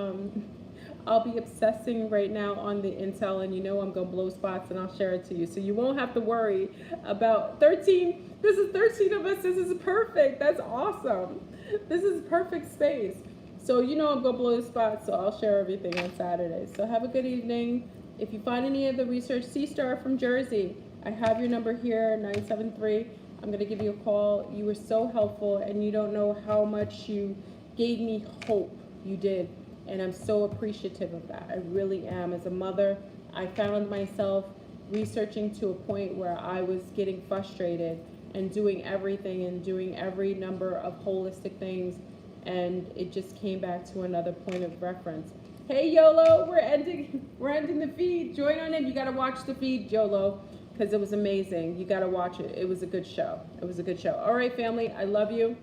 I'll be obsessing right now on the intel, and I'm gonna blow spots, and I'll share it to you. So you won't have to worry about 13. This is 13 of us. This is perfect. That's awesome. This is perfect space. So I'm gonna blow the spots, so I'll share everything on Saturday. So have a good evening. If you find any of the research, C-Star from Jersey, I have your number here, 973. I'm going to give you a call. You were so helpful, and you don't know how much you gave me hope. You did, and I'm so appreciative of that. I really am. As a mother, I found myself researching to a point where I was getting frustrated, and doing everything and doing every number of holistic things. And it just came back to another point of reference. Hey, YOLO, we're ending the feed. Join on in. You got to watch the feed, YOLO, because it was amazing. You got to watch it. It was a good show. It was a good show. All right, family, I love you.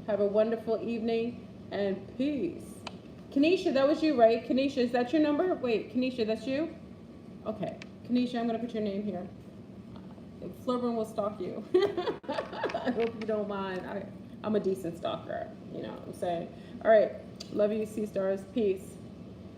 Have a wonderful evening, and peace. Kanisha, that was you, right? Kanisha, is that your number? Wait, Kanisha, that's you? Okay. Kanisha, I'm going to put your name here. Flurban will stalk you. I hope you don't mind. I'm a decent stalker, you know what I'm saying? All right. Love you, Sea Stars. Peace.